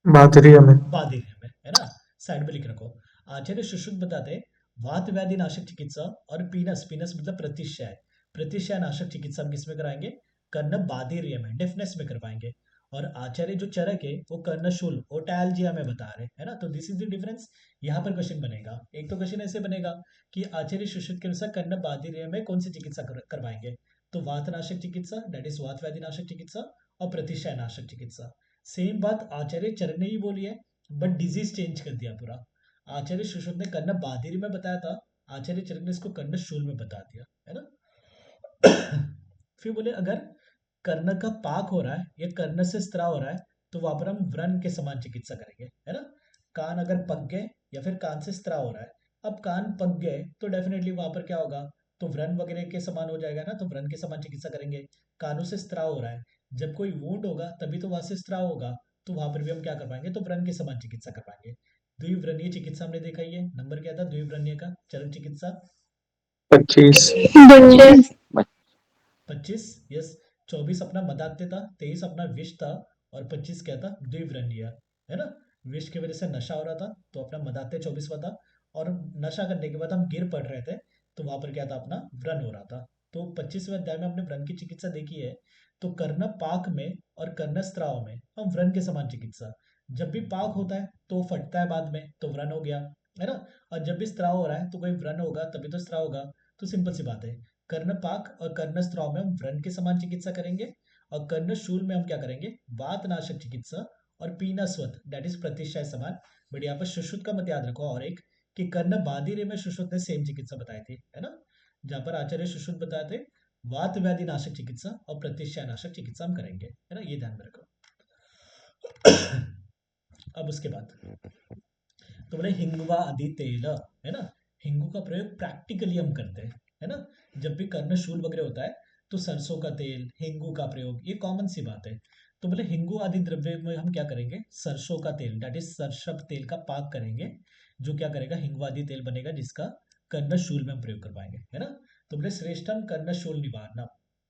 बाजरिया में। बाधिर में, है ना, साइड में लिख रखो। आचार्य सुश्रुत बताते वात व्याधि नाशक चिकित्सा और पीनस, पीनस मतलब प्रतिशय, प्रतिशय नाशक चिकित्सा हम किसमें कराएंगे, कर्ण बाधिर्य में, डेफनेस में करवाएंगे। और आचार्य जो चरक है वो कर्णशूल ओटैल्जिया में बता रहे हैं ना। तो दिस इज द डिफरेंस। यहाँ पर क्वेश्चन बनेगा, एक तो क्वेश्चन ऐसे बनेगा कि आचार्य सुश्रुत के अनुसार कर्ण बाधिर्य में कौन सी चिकित्सा करवाएंगे, तो वातनाशक चिकित्सा, दैट इज वात व्याधि नाशक चिकित्सा और प्रतिशय नाशक चिकित्सा। सेम बात आचार्य चरण ने ही बोली है, बट डिजीज चेंज कर दिया पूरा। आचार्य सुश्रुत ने कर्ण बाधिर में बताया था, आचार्य चरक ने इसको कर्ण शूल में बता दिया, है ना। फिर बोले अगर कर्ण का पाक हो रहा है या कर्ण से स्त्राव हो रहा है, तो वहां पर हम व्रण के समान चिकित्सा करेंगे, है ना। कान अगर पक गए या फिर कान से स्त्राव हो रहा है, अब कान पक गए तो डेफिनेटली वहां पर क्या होगा, तो व्रण वगैरह के समान हो जाएगा ना, तो व्रण के समान चिकित्सा करेंगे। कानों से स्त्राव हो रहा है, जब कोई वूंड होगा तभी तो वहां से स्त्राव होगा, तो वहां पर भी हम क्या करवाएंगे, तो व्रण के समान चिकित्सा करवाएंगे। द्विव्रणीय चिकित्सा हमने देखा ही है, नंबर क्या था द्विव्रणीय का, चरक चिकित्सा 25। 25। 25, यस। 24 अपना मदात्य था, 23 अपना विष था, और 25 क्या था, द्विव्रणीय, है ना। विष की वजह से नशा हो रहा था तो अपना मदात्य 24वां था, और नशा करने के बाद हम गिर पड़ रहे थे तो वहां पर क्या था, अपना व्रण हो रहा था। तो 25वें अध्याय में हमने व्रण की चिकित्सा देखी है। तो कर्ण पाक में और कर्ण स्त्राव में हम व्रण के समान चिकित्सा, जब भी पाक होता है तो फटता है बाद में तो व्रण हो गया, है ना। और जब भी स्त्राव हो रहा है तो कोई व्रण होगा तभी तो स्त्राव होगा। तो सिंपल सी बात है, कर्णपाक और कर्णस्त्राव में हम व्रण के समान चिकित्सा करेंगे, और कर्णशूल में हम क्या करेंगे, वातनाशक चिकित्सा और पीनास्वत, दैट इज प्रतिशय समान। बट यहाँ पर सुश्रुत का मत याद रखो, और एक कि कर्ण बाधिरे में सुश्रुत ने सेम चिकित्सा बताई थी, है ना। जहां पर आचार्य सुश्रुत बताए थे वात व्याधि नाशक चिकित्सा और प्रतिशय नाशक चिकित्सा हम करेंगे, है ना, ये ध्यान में रखो। अब उसके बाद तो बोले हिंगवा आदि तेल, है ना। हिंगू का प्रयोग प्रैक्टिकली हम करते हैं, है ना। जब भी कर्णशूल वगैरह होता है तो सरसों का तेल, हिंगू का प्रयोग, ये कॉमन सी बात है। तो बोले हिंगू आदि द्रव्य में हम क्या करेंगे, सरसों का तेल दैट इज सरसप तेल का पाक करेंगे, जो क्या करेगा हिंगू आदि तेल बनेगा, जिसका कर्णशूल में हम प्रयोग कर पाएंगे, है ना। तो बोले श्रेष्ठम कर्णशूल निवारणम,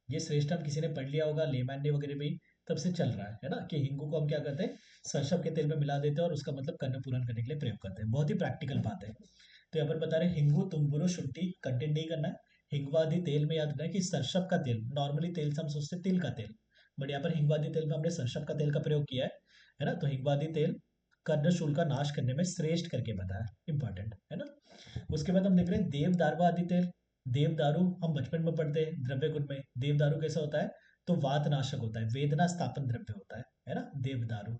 ये श्रेष्ठम किसी ने पढ़ लिया होगा, लेमैन ने वगैरह भी तब से चल रहा है ना, कि हिंगू को हम क्या करते हैं, सरसप के तेल में मिला देते हैं और उसका मतलब कर्ण पूरण करने के लिए प्रयोग करते हैं। बहुत ही प्रैक्टिकल बात है। तो यहाँ पर बता रहे हिंगू तुम्बुरो शुंठी कंटेंट नहीं करना है। हिंगवादी तेल में याद रखना है कि सरसप का तेल, नॉर्मली तेल से हम सोचते हैं तिल का तेल, बट यहाँ पर हिंगवादी तेल में हमने सरसप का तेल का प्रयोग किया है ना। तो हिंगवादी तेल कर्णशूल का नाश करने में श्रेष्ठ करके बताया, इंपॉर्टेंट है ना। उसके बाद हम देख रहे हैं देवदारू आदि तेल। देवदारू हम बचपन में पढ़ते हैं द्रव्य गुण में। देवदारू कैसा होता है, तो वात नाशक होता है, वेदना स्थापन द्रव्य होता है ना देवदारू।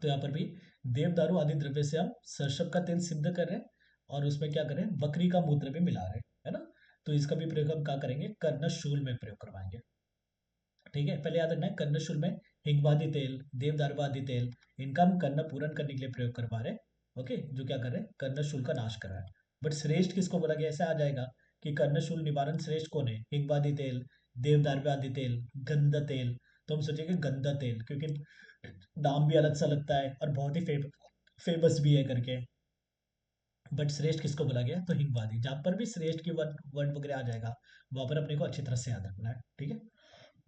तो यहाँ पर भी देवदारू आदि द्रव्य से हम सरसप का तेल सिद्ध कर रहे हैं और उसमें क्या करें, बकरी का मूत्र भी मिला रहे हैं, है ना। तो इसका भी प्रयोग हम क्या करेंगे, कर्णशूल में प्रयोग करवाएंगे। ठीक है, पहले याद रखना है कर्णशूल में हिंगवादी तेल, देवदारू आदि तेल, इनका हम कर्ण पूरण करने के लिए प्रयोग करवा रहे हैं। ओके, जो क्या कर रहे हैं, कर्णशूल का नाश कर रहा है। बट श्रेष्ठ किसको बोला गया, ऐसा आ जाएगा कि कर्णशूल निवारण श्रेष्ठ कौन है, हिंगवादी तेल, देवदारू आदि तेल, गंध तेल। तो हम सोचेंगे गंध तेल, क्योंकि नाम भी अलग सा लगता है और बहुत ही फेमस भी है करके। बट श्रेष्ठ किसको बोला गया, तो हिंगवादी। जहां पर भी श्रेष्ठ की वर्ड वर्ड वगैरह आ जाएगा, वहां पर अपने को अच्छी तरह से याद रखना है, ठीक है।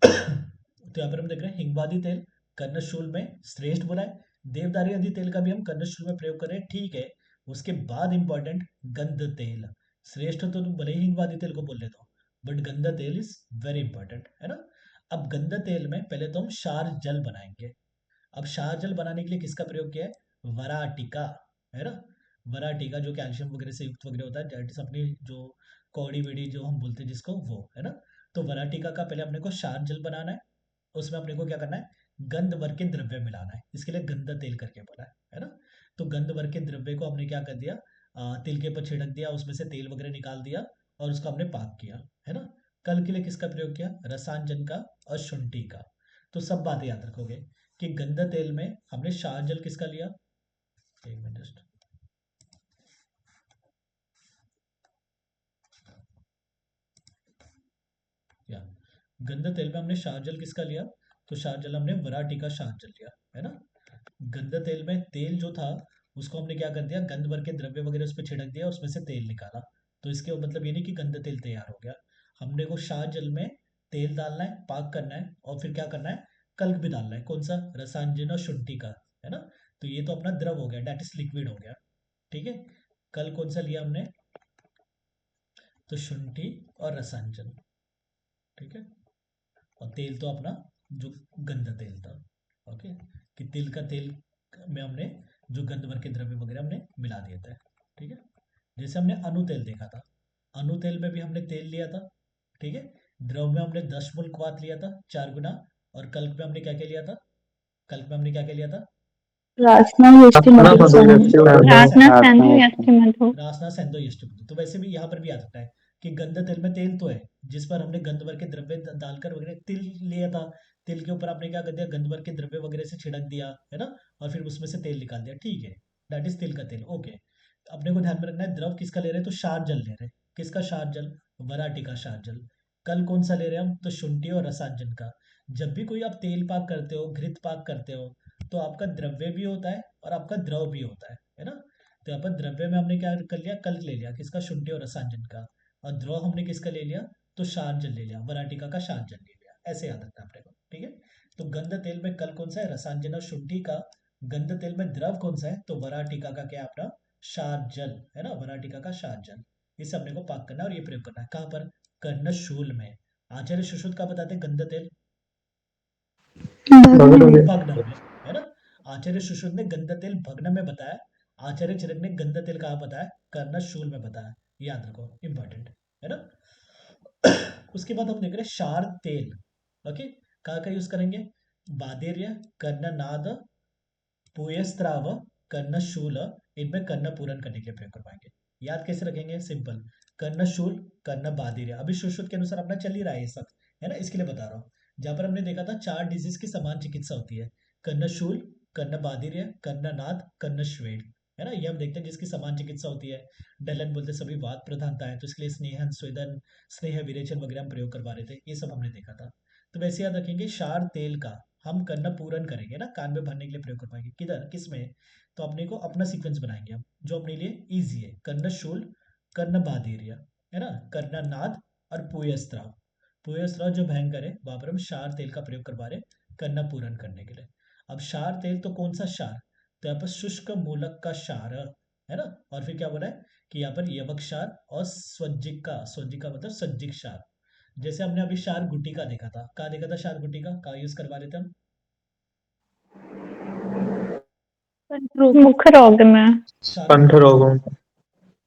तो यहाँ पर हम देख रहे हैं हिंगवादी तेल कर्णशूल में श्रेष्ठ बोला है, देवदारू आदि तेल का भी हम कर्णशूल में प्रयोग कर रहे हैं, ठीक है। उसके बाद इंपॉर्टेंट गंध तेल, श्रेष्ठ तो तुम भले ही हिंगवादी तेल को बोल लेते हो, बट गंध तेल इज वेरी इंपॉर्टेंट, है ना। अब गंध तेल में पहले तो हम क्षार जल बनाएंगे। अब क्षार जल बनाने के लिए किसका प्रयोग किया है, वराटिका, है ना। वराटिका जो कैल्शियम वगैरह से युक्त वगैरह होता है, दैट इज अपनी जो कौड़ी बेड़ी जो हम बोलते हैं जिसको, वो है ना। तो वराटिका का पहले अपने को क्षार जल बनाना है, उसमें अपने को क्या करना है, गंध वर्ग के द्रव्य मिलाना है, इसके लिए गंध तेल करके बोला है ना। तो गंध वर्ग के द्रव्य को हमने क्या कर दिया, तिल के ऊपर छिड़क दिया, उसमें से तेल वगैरह निकाल दिया और उसको हमने पाक किया, है ना। कल के लिए किसका प्रयोग किया, रसांजन का और शुंठी का। तो सब बातें याद रखोगे कि गंध तेल में हमने क्षार जल किसका लिया, एक मिनट जस्ट, या गंध तेल में हमने क्षार जल किसका लिया, तो क्षार जल हमने वराटिका क्षार जल लिया, है ना। गंध तेल में तेल जो था उसको हमने क्या कर दिया, गंध वर्ग के द्रव्य वगैरह उस पर छिड़क दिया, उसमें से तेल निकाला। तो इसके मतलब ये नहीं कि गंध तेल तैयार हो गया, हमने को क्षार जल में तेल डालना है, पाक करना है और फिर क्या करना है, कल्क भी डालना है, कौन सा, रसांजन और शुंठी का, है ना। तो ये तो अपना द्रव हो गया, डेट इज लिक्विड हो गया, ठीक है। कल कौन सा लिया हमने, तो शुंठी और रसांजन, ठीक है। और तेल तो अपना जो गंध तेल था, ओके, कि तिल का तेल में हमने जो गंध वर्ग के द्रव्य वगैरह हमने मिला दिया था, ठीक है। जैसे हमने अनु तेल देखा था, अनु तेल में भी हमने तेल लिया था, ठीक है। द्रव में हमने 10 मोल क्वाथ लिया था, 4 गुना। और कल्क में हमने क्या क्या लिया था, कल्क में हमने क्या क्या लिया था, रासना यष्टि अपना मधु मधु संधि यष्टि मधु रासना रासना संधि यष्टि मधु रासना सेंधो यष्टि। तो वैसे भी यहाँ पर भी याद रखना है कि गंध तेल में तेल तो है, जिस पर हमने गंध वर्ग के द्रव्य डालकर वगैरह तिल लिया था, तिल के ऊपर आपने क्या कर दिया, गंध वर्ग के द्रव्य वगैरह से छिड़क दिया, है ना। और फिर उसमें से तेल निकाल दिया, ठीक है, दैट इज तिल का तेल, ओके। अपने को ध्यान में रखना है द्रव किसका ले रहे हैं, तो क्षार जल ले रहे हैं, किसका क्षार जल, वराटिका का क्षार जल। कल कौन सा ले रहे हैं हम, तो शुंठी और रसांजन का। जब भी कोई आप तेल पाक करते हो, घृत पाक करते हो, तो आपका द्रव्य भी होता है और आपका द्रव भी होता है ना। तो यहाँ पर द्रव्य में हमने क्या कर लिया, कल्क ले लिया, किसका, शुंठी और रसांजन का। और द्रव हमने किसका ले लिया, तो क्षार जल ले लिया, वराटिका का क्षार जल ले लिया, ऐसे याद रखना अपने को, ठीक है। तो गंध तेल में कल कौन सा है, रसांजन और शुंठी का। गंध तेल में द्रव कौन सा है, तो वराटिका का क्या अपना क्षार जल, है ना, वराटिका का क्षार जल। इसे अपने को पाक करना है और ये प्रयोग करना है कहाँ पर, कर्णशूल में। आचार्य सुश्रुत का बताते गंध तेल, भगत हो गया। भग्न में, है ना। आचार्य सुश्रुत ने गंध तेल भग्न में बताया, आचार्य चरक ने गंध तेल कहाँ बताया, कर्णशूल में बताया, याद रखो, इंपॉर्टेंट है ना। उसके बाद हम देख रहे हैं क्षार तेल, ओके, कहाँ का यूज करेंगे, बादेर्य, कर्णनाद, पुयस्त्राव, कर्णशूल, इनमें कर्ण पूरण करने के लिए प्रयोग करवाएंगे। याद कैसे रखेंगे, सिंपल, कर्णशूल, कर्ण बादिर्य, अभी सुश्रुत के अनुसार अपना चल ही रहा है ये सब, है ना, इसके लिए बता रहा हूँ। जहां पर हमने देखा था 4 डिजीज की समान चिकित्सा होती है, कर्णशूल, कर्ण बादिर्य, कर्णनाद, कर्णश्वेद, है ना, ये हम देखते हैं जिसकी समान चिकित्सा होती है। डलन बोलते सभी वात प्रधानता है, तो इसके लिए स्नेहन स्वेदन स्नेह विरेचन वगैरह हम प्रयोग करवा रहे थे, ये सब हमने देखा था। तो वैसे याद रखेंगे क्षार तेल का हम कर्ण पूरन करेंगे ना, कान में भरने के लिए प्रयोग कर पाएंगे, किधर किसमें, तो अपने को अपना सीक्वेंस बनाएंगे हम जो अपने लिए इजी है। कर्ण शूल, कर्ण बाधीर्य, है ना, कर्ण नाद और पुयस्त्राव। पुयस्त्राव जो भयंकर है वहां पर हम क्षार तेल का प्रयोग करवा रहे हैं कर्ण पूरन करने के लिए। अब क्षार तेल तो कौन सा क्षार, तो यहाँ पर शुष्क मूलक का क्षार है ना, और फिर क्या बोला है कि यहाँ पर यवक क्षार और स्वज्जिका, स्वज्जिका मतलब सज्जिक क्षार। जैसे हमने अभी क्षार गुटिका देखा था, कहाँ देखा था क्षार गुटिका, कहाँ यूज करवा रहे थे हम, मुख रोग में। क्षार कंठ गुटिका रोगों में।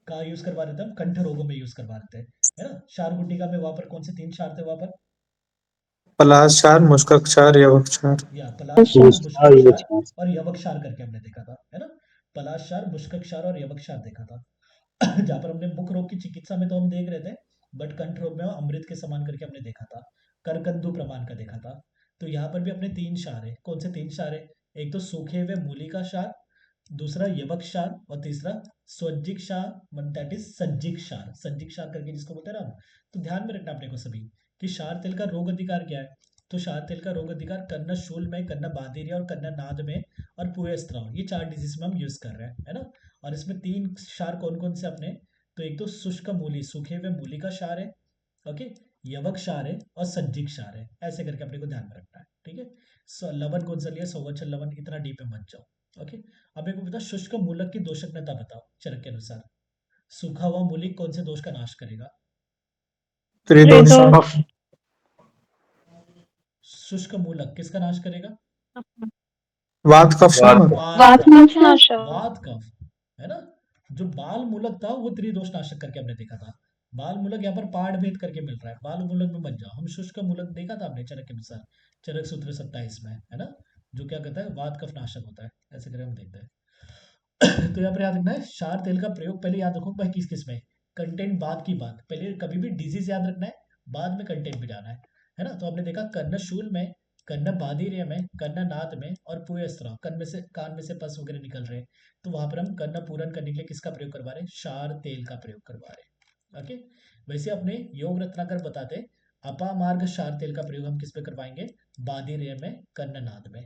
कहाँ यूज करवा रहे थे हम, कंठ रोगों में यूज करवा रहे थे, है ना। क्षार गुटिका में वहां पर कौन से 3 क्षार थे वहां पर, पलाशचार, मुष्कक्षार, यवक्षार। या पलाशक्षार, मुष्कक्षार और यवक्षार करके हमने देखा था, है ना। पलाशक्षार, मुष्कक्षार और यवक्षार देखा था। जहाँ पर हमने मुख रोग की चिकित्सा में तो हम देख रहे थे, बट कंठ रोग में अमृत के समान करके हमने देखा था, करकंदू प्रमाण का देखा था। तो यहाँ पर भी अपने 3 क्षार है, कौन से 3 क्षार है, एक तो सूखे हुए मूली का क्षार, दूसरा यवक क्षार और तीसरा स्वज्जिक क्षार, दैट इज सज्जिक क्षार, सज्जिक क्षार करके जिसको बोलते हैं ना हम। तो ध्यान में रखना अपने को सभी कि क्षार तेल का रोग अधिकार क्या है, तो क्षार तेल का रोग अधिकार कर्ण शूल में, कर्ण बाधिर्य और कर्ण नाद में और पुयस्त्राव, ये 4 डिजीज में हम यूज कर रहे हैं, है ना। और इसमें 3 क्षार कौन कौन से अपने, तो एक तो शुष्क मूली, सूखे हुए मूली का क्षार है, ओके, यवक क्षार है और सज्जिक क्षार है, ऐसे करके अपने को ध्यान में रखना है, ठीक है। लवन कौन सा लिया, संवत्सर लवन, इतना डीप में मत जाओ, ओके। अब एक बता, शुष्क मूलक की दोषज्ञता बताओ चरक के अनुसार, सूखा हुआ मूलिक कौन से दोष का नाश करेगा, त्रिदोष। त्रिदोष। शुष्क मूलक किसका नाश करेगा, वात कफ नामक। वात कफ, वातनाशक। वात कफ, है ना। जो बाल मूलक था वो त्रिदोष नाशक करके हमने देखा था। बाल मूलक यहाँ पर पाठ भेद करके मिल रहा है, बाल मूलक में मत जाओ, हम शुष्क मूलक देखा था हमने चरक के अनुसार, चरक सूत्र 27 में, है ना, जो क्या कहता है वात कफ नाशक होता है, ऐसे करके हम देखते हैं। तो यहाँ पर याद रखना है क्षार तेल का प्रयोग पहले याद रखो भाई किस किस में, कंटेंट बाद की बात, पहले कभी भी डिजीज याद रखना है, बाद में कंटेंट भी जाना है ना। तो हमने देखा कर्णशूल में, कर्ण बाधिर्य में, कर्ण नाद में और पुयस्त्राव, कर्ण में से कान में से पस वगैरह निकल रहे हैं, तो वहां पर हम कर्ण पूरन करने के लिए किसका प्रयोग करवा रहे हैं, क्षार तेल का प्रयोग करवा रहे हैं, ओके। वैसे अपने योग रत्नाकर बताते अपामार्ग क्षार तेल का प्रयोग हम किस पे करवाएंगे, बाधिर्य में, कर्ण नाद में।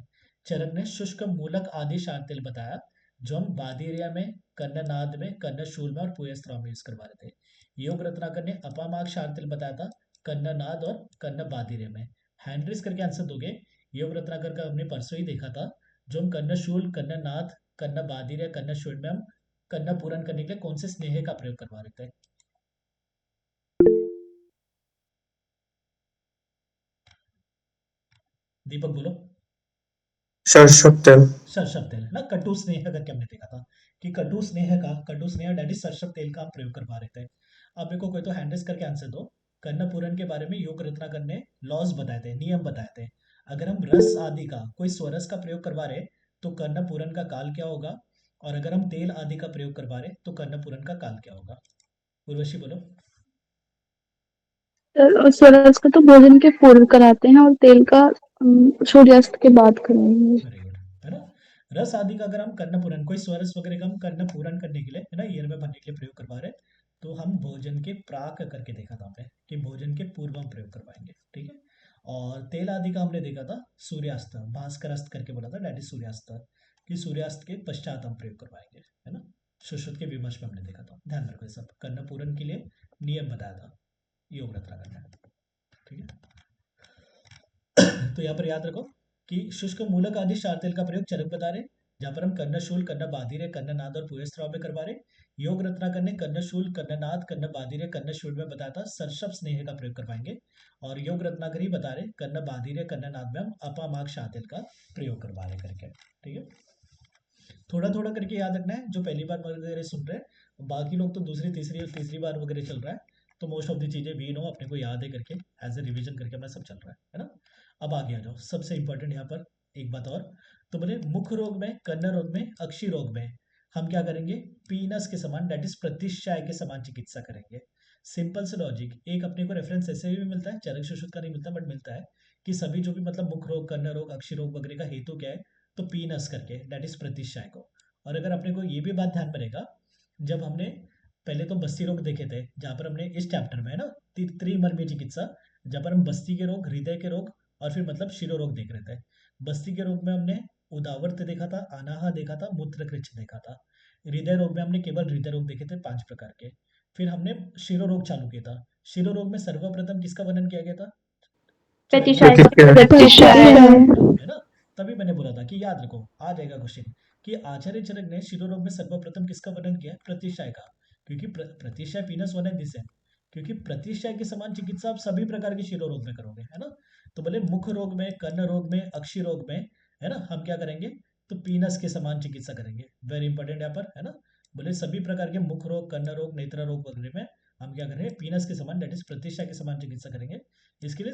चरक ने शुष्क मूलक आदि क्षार तेल बताया जो हम बाधिर्य में, कर्ण नाद में, कर्ण शूल में और पुयस्त्राव में यूज करवा रहे थे। योग रत्नाकर ने अपामार्ग क्षार तेल बताया था कर्ण नाद और कर्ण बाधिर्य में। हैंड्रिस करके आंसर दोगे, योग रत्नाकर का हमने परसों ही देखा था, जो हम कर्ण शूल, कर्ण नाद, कर्ण बाधिर या कर्ण शूल में हम कर्ण पूरन करने के लिए कौन से स्नेह का प्रयोग करवा रहे थे, दीपक बोलो। सरसव तेल। सरसव तेल ना, कटु स्नेह करके हमने देखा था कि कटु स्नेह का, कटु स्नेह डैट इज सरसव तेल का हम प्रयोग करवा रहे थे। अब मेरे को कोई तो हैंड्रिस करके आंसर दो, कर्ण पूरन के बारे में योग रत्नाकर ने लॉज बताए थे, नियम बताए थे। अगर हम रस आदि का, कोई स्वरस का प्रयोग करवा रहे तो कर्ण पूरन का काल क्या होगा, और अगर हम तेल आदि का प्रयोग करवा रहे तो कर्ण पूरन का काल क्या होगा, उर्वशी बोलो। सूरज को तो भोजन के पूर्व कराते हैं और तेल का सूर्यास्त के बाद करेंगे। वेरी गुड, है ना। रस आदि का अगर हम कर्ण पूरन, कोई स्वरस वगैरह का हम कर्ण पूरन करने के लिए, है ना, ईयर में भरने के लिए प्रयोग करवा रहे तो हम भोजन के प्राक करके देखा था हमने कि भोजन के पूर्व हम प्रयोग करवाएंगे, ठीक है। और तेल आदि का हमने देखा था सूर्यास्त, भास्करस्त करके बोला था, डैट इज सूर्यास्त, कि सूर्यास्त के पश्चात हम प्रयोग करवाएंगे, है ना। सुश्रुत के विमर्श में हमने देखा था, ध्यान रखो ये सब, कर्ण पूरन के लिए नियम बताया था योग रत्ना करना, ठीक है। तो यहाँ पर याद रखो कि शुष्क मूलक आदि क्षार तेल का प्रयोग चरक बता रहे, जहाँ पर हम कर्ण शूल, कर्ण बाधिर, कर्ण नाद और पुयस्त्राव में करवा रहे। योग रत्नाकर ने कर्ण शूल, कर्ण नाद, कर्ण बाधिर, कर्ण शूल में बताया था सरसव स्नेह का प्रयोग करवाएंगे, और योग रत्नाकर ही बता रहे कर्ण बाधिर, कर्ण नाद में हम अपामार्ग क्षार तेल का प्रयोग करवा रहे करके, ठीक है। थोड़ा थोड़ा करके याद रखना है, जो पहली बार वगैरह सुन रहे हैं, बाकी लोग तो दूसरी तीसरी तीसरी बार वगैरह चल रहा है, तो मोस्ट ऑफ दी चीजें वी नो, अपने को याद है करके एज ए रिवीजन करके अपना सब चल रहा है ना। अब आगे आ जाओ, सबसे इंपॉर्टेंट यहाँ पर एक बात और, तो बोले मुख रोग में, कर्ण रोग में, अक्षी रोग में हम क्या करेंगे, पीनस के समान, दैट इज प्रतिश्चाय के समान चिकित्सा करेंगे। सिंपल से लॉजिक, एक अपने को रेफरेंस ऐसे भी मिलता है, चरक सुश्रुत का नहीं मिलता बट मिलता है, कि सभी जो भी मतलब मुख रोग, कर्ण रोग, अक्षी रोग वगैरह का हेतु क्या है, तो पीनस करके, दैट इज प्रतिश्चाय को। और अगर अपने को ये भी बात ध्यान में रहेगा, जब हमने पहले तो बस्ती रोग देखे थे, जहाँ पर हमने इस चैप्टर में है ना त्रिमर्मी चिकित्सा, जहाँ पर हम बस्ती के रोग, हृदय के रोग और फिर मतलब शिरो रोग देख रहे थे। बस्ती के रोग में हमने उदावर्त देखा था, अनाहा देखा था, मूत्रकृच्छ देखा था। हृदय रोग में हमने केवल हृदय रोग देखे थे 5 प्रकार के। फिर हमने शिरो रोग चालू किया था। शिरो रोग में सर्वप्रथम किसका वर्णन किया गया था? प्रतिशय प्रतिशय। प्रतिशय है ना? तभी मैंने बोला था कि याद रखो, आ जाएगा क्वेश्चन कि आचार्य चरक ने शिरो रोग में सर्वप्रथम किसका वर्णन किया? प्रतिशय का, क्योंकि प्रतिशय पीनस वन है दिस है, क्योंकि प्रतिशय के समान चिकित्सा आप सभी प्रकार के शिरो रोग में करोगे, है ना? तो बोले मुख रोग में, कर्ण रोग में, अक्षी रोग में, है ना, हम क्या करेंगे? तो पीनस के समान चिकित्सा करेंगे। वेरी इंपॉर्टेंट यहाँ पर, है ना? बोले सभी प्रकार के मुख रोग, कर्ण रोग, नेत्र रोग वगैरह में हम क्या करेंगे? पीनस के समान, दैट इज प्रतिशय के समान चिकित्सा करेंगे। इसके लिए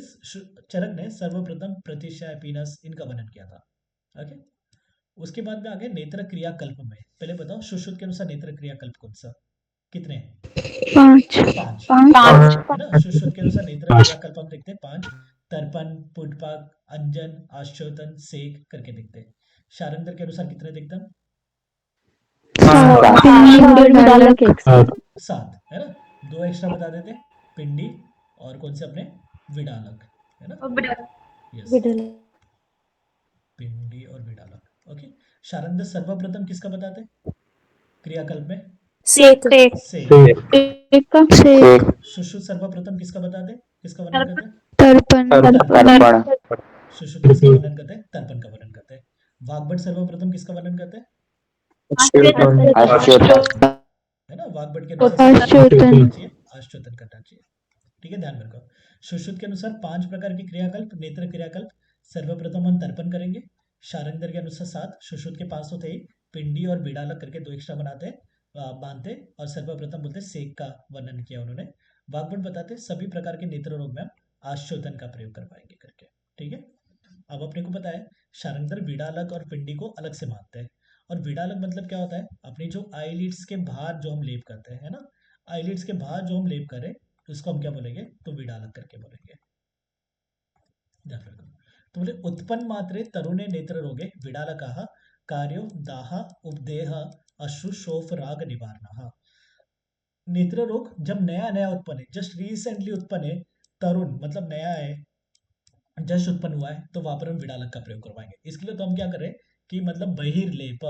चरक ने सर्वप्रथम प्रतिशय, पीनस इनका वर्णन किया था। ओके, उसके बाद में आगे नेत्र क्रियाकल्प में, पहले बताओ सुश्रुत के अनुसार नेत्र क्रियाकल्प कौन सा, कितने? 5 5, 5 है ना? सुश्रुत के अनुसार नेत्र क्रियाकल्प हम देखते हैं 5, तर्पण, पुटपाक, अंजन, आश्चोतन, सेक करके देखते हैं। शारंगर के अनुसार कितने देखते हैं? 7, है ना? 2 एक्स्ट्रा बता देते, पिंडी और कौन से अपने विडालक, है ना? यस, पिंडी और विडालक। ओके, शारंगर सर्वप्रथम किसका बताते क्रियाकल्प में? सेक सेक। एक का शेक सुश्रुत सर्वप्रथम किसका बताते, किसका वर्णन करते? तर्पण तर्पण। सुश्रुत किसका वर्णन करते हैं? तर्पण का वर्णन करते हैं। वाग्भट सर्वप्रथम किसका वर्णन करते हैं? है ना? वाग्भट के अनुसार आश्चोतन करना चाहिए, आश्चोतन करना चाहिए। ठीक है, ध्यान में रखो। सुश्रुत के अनुसार 5 प्रकार के क्रियाकल्प, नेत्र क्रियाकल्प सर्वप्रथम हम तर्पण करेंगे। शारंगर के अनुसार 7, सुश्रुत के 5 तो थे ही, पिंडी और बिडालक करके 2 एक्स्ट्रा बनाते बांधते और सर्वप्रथम बोलते सेक का वर्णन किया उन्होंने। वाग्भट बताते सभी प्रकार के नेत्र रोग में हम आश्चोतन का प्रयोग कर पाएंगे करके। ठीक है, अब अपने को पता है शारंगर विडालक और पिंडी को अलग से मानते हैं। और विडालक मतलब क्या होता है? अपनी जो आईलिड्स के बाहर जो हम लेप करते हैं, है ना, आईलिड्स के बाहर जो हम लेप करें उसको हम क्या बोलेंगे? तो विडालक करके बोलेंगे, ध्यान रखो। तो बोले उत्पन्न मात्रे तरुणे नेत्र रोगे विडालकाः कार्यो दाह उपदेह अश्रु शोफ राग निवारणः। नेत्र रोग जब नया नया उत्पन्न है, जस्ट रिसेंटली उत्पन्न है, तरुण मतलब नया है, जस्ट उत्पन्न हुआ है, तो वहां पर हम विडालक का प्रयोग करवाएंगे। इसके लिए तो हम क्या कर रहे हैं कि मतलब बहिर्लेप,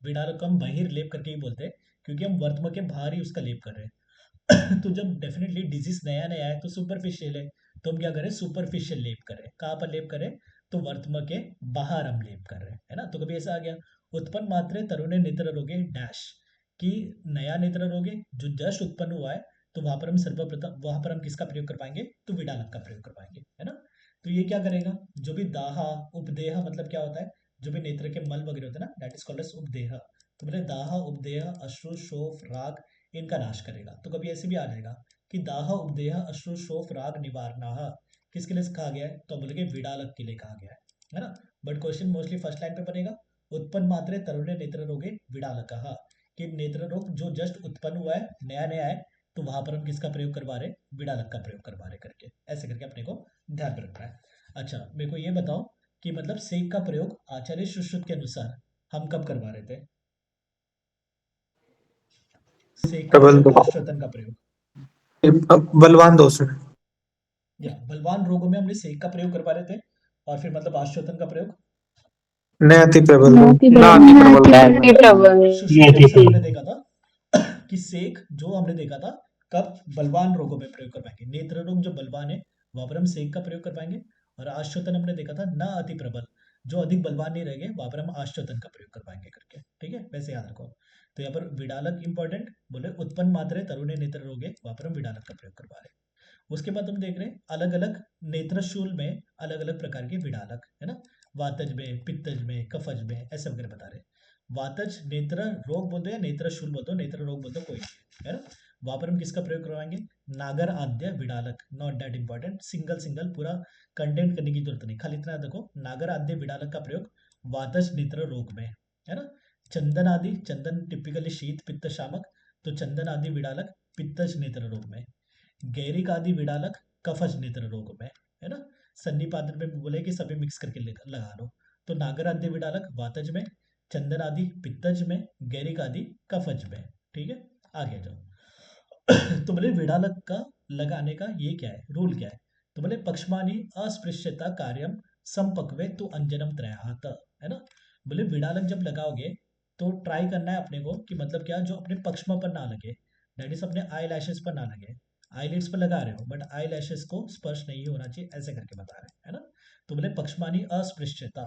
विडालक को हम बहिर्लेप करके ही बोलते हैं, क्योंकि हम वर्तम के बाहर ही उसका लेप कर रहे हैं। तो जब डेफिनेटली डिजीज नया नया है तो सुपरफिशियल है, तो हम क्या करें? सुपरफिशियल लेप करें। कहाँ पर लेप करें? तो वर्तम के बाहर हम लेप कर रहे हैं, है ना? तो कभी ऐसा आ गया उत्पन्न मात्रे तरुणे नेत्र रोगे डैश, कि नया नेत्र रोगे जो जस्ट उत्पन्न हुआ है, तो वहां पर हम सर्वप्रथम वहां पर हम किसका प्रयोग कर पाएंगे? तो विडालक का प्रयोग कर पाएंगे, है ना? तो ये क्या करेगा? जो भी दाहा उपदेह मतलब क्या होता है? जो भी नेत्र के मल वगैरह होते हैं ना, दैट इज कॉल्ड एज उपदेह। तो बोले दाह उपदेह अश्रु शोफ राग इनका नाश करेगा। तो कभी ऐसे भी आ जाएगा कि दाह उपदेह अश्रु शोफ राग निवारणाः किसके लिए कहा गया है? तो बोलेंगे विडालक के लिए कहा गया है ना? But question mostly first line पे बनेगा, उत्पन्न मात्रे तरुणे नेत्र रोगे विडालकः, कि नेत्र रोग जो जस्ट उत्पन्न हुआ है, नया नया है, तो वहां पर हम किसका प्रयोग करवा रहे? विडालक का प्रयोग करवा रहे करके, ऐसे करके अपने को ध्यान में रखना है। अच्छा, मेरे को ये बताओ कि मतलब सेक का प्रयोग आचार्य सुश्रुत के अनुसार हम कब करवा रहे थे? सेक का प्रबल प्रयोग, आश्वातन का प्रयोग, बलवान दोष में। या बलवान रोगों में हमने सेक का प्रयोग करवा रहे थे, और फिर मतलब आश्वातन का प्रयोग न अति प्रबल रोग। सुश्रुत के अनुसार हमने देखा था कि सेक जो हमने देखा था कब बलवान रोगों में प्रयोग करवाएंगे। नेत्र रोग जो बलवान है वहां पर हम सेक का प्रयोग करवाएंगे, और आश्वातन हमने देखा था न अति प्रबल, जो अधिक बलवान नहीं रहेंगे वहां पर हम आश्वातन का प्रयोग करवाएंगे करके। ठीक है, वैसे याद रखो। तो यहाँ पर विडालक इंपॉर्टेंट, बोले उत्पन्न मात्रे तरुणे नेत्र रोगे वहां पर हम विडालक का प्रयोग करवा रहे हैं। उसके बाद हम देख रहे हैं अलग अलग नेत्रशूल में अलग अलग प्रकार के विडालक, है ना? वातज में, पित्तज में, कफज में, ऐसे वगैरह बता रहे हैं। वातज नेत्र रोग बोलते हैं, नेत्रशूल बोलते हो, नेत्र रोग बोलते हो, कोई नहीं, है ना? वहां पर हम किसका प्रयोग करवाएंगे? नागर आद्य विडालक, not that important, single single पूरा कंटेंट करने की जरूरत नहीं, खाली इतना देखो, नागर आद्य विडालक का प्रयोग वातज नेत्र रोग में, है ना? चंदन आदि, चंदन टिपिकली शीत पित्त शामक, तो चंदन आदि विडालक पित्तज नेत्र रोग में। गैरिक आदि विडालक कफज नेत्र रोग में, है ना? सन्निपात में बोले कि सभी मिक्स करके लगा लो। तो नागर आद्य विडालक वातज में, चंदन आदि पित्तज में, गैरिक आदि कफज में। ठीक है, आगे जाओ। तो बोले विडालक का लगाने का ये क्या है, रूल क्या है? तो बोले पक्षमानी अस्पृश्यता कार्यम संपक्वे तो अंजनम त्रयात, है ना। बोले विडालक जब लगाओगे तो ट्राई करना है अपने को कि मतलब क्या, जो अपने पक्षमा पर ना लगे, दैट इज अपने आई लैशेस पर ना लगे। आईलिड्स पर लगा रहे हो बट आई लैशेस को स्पर्श नहीं होना चाहिए, ऐसे करके बता रहे हैं, है ना। तो बोले पक्षमानी अस्पृश्यता,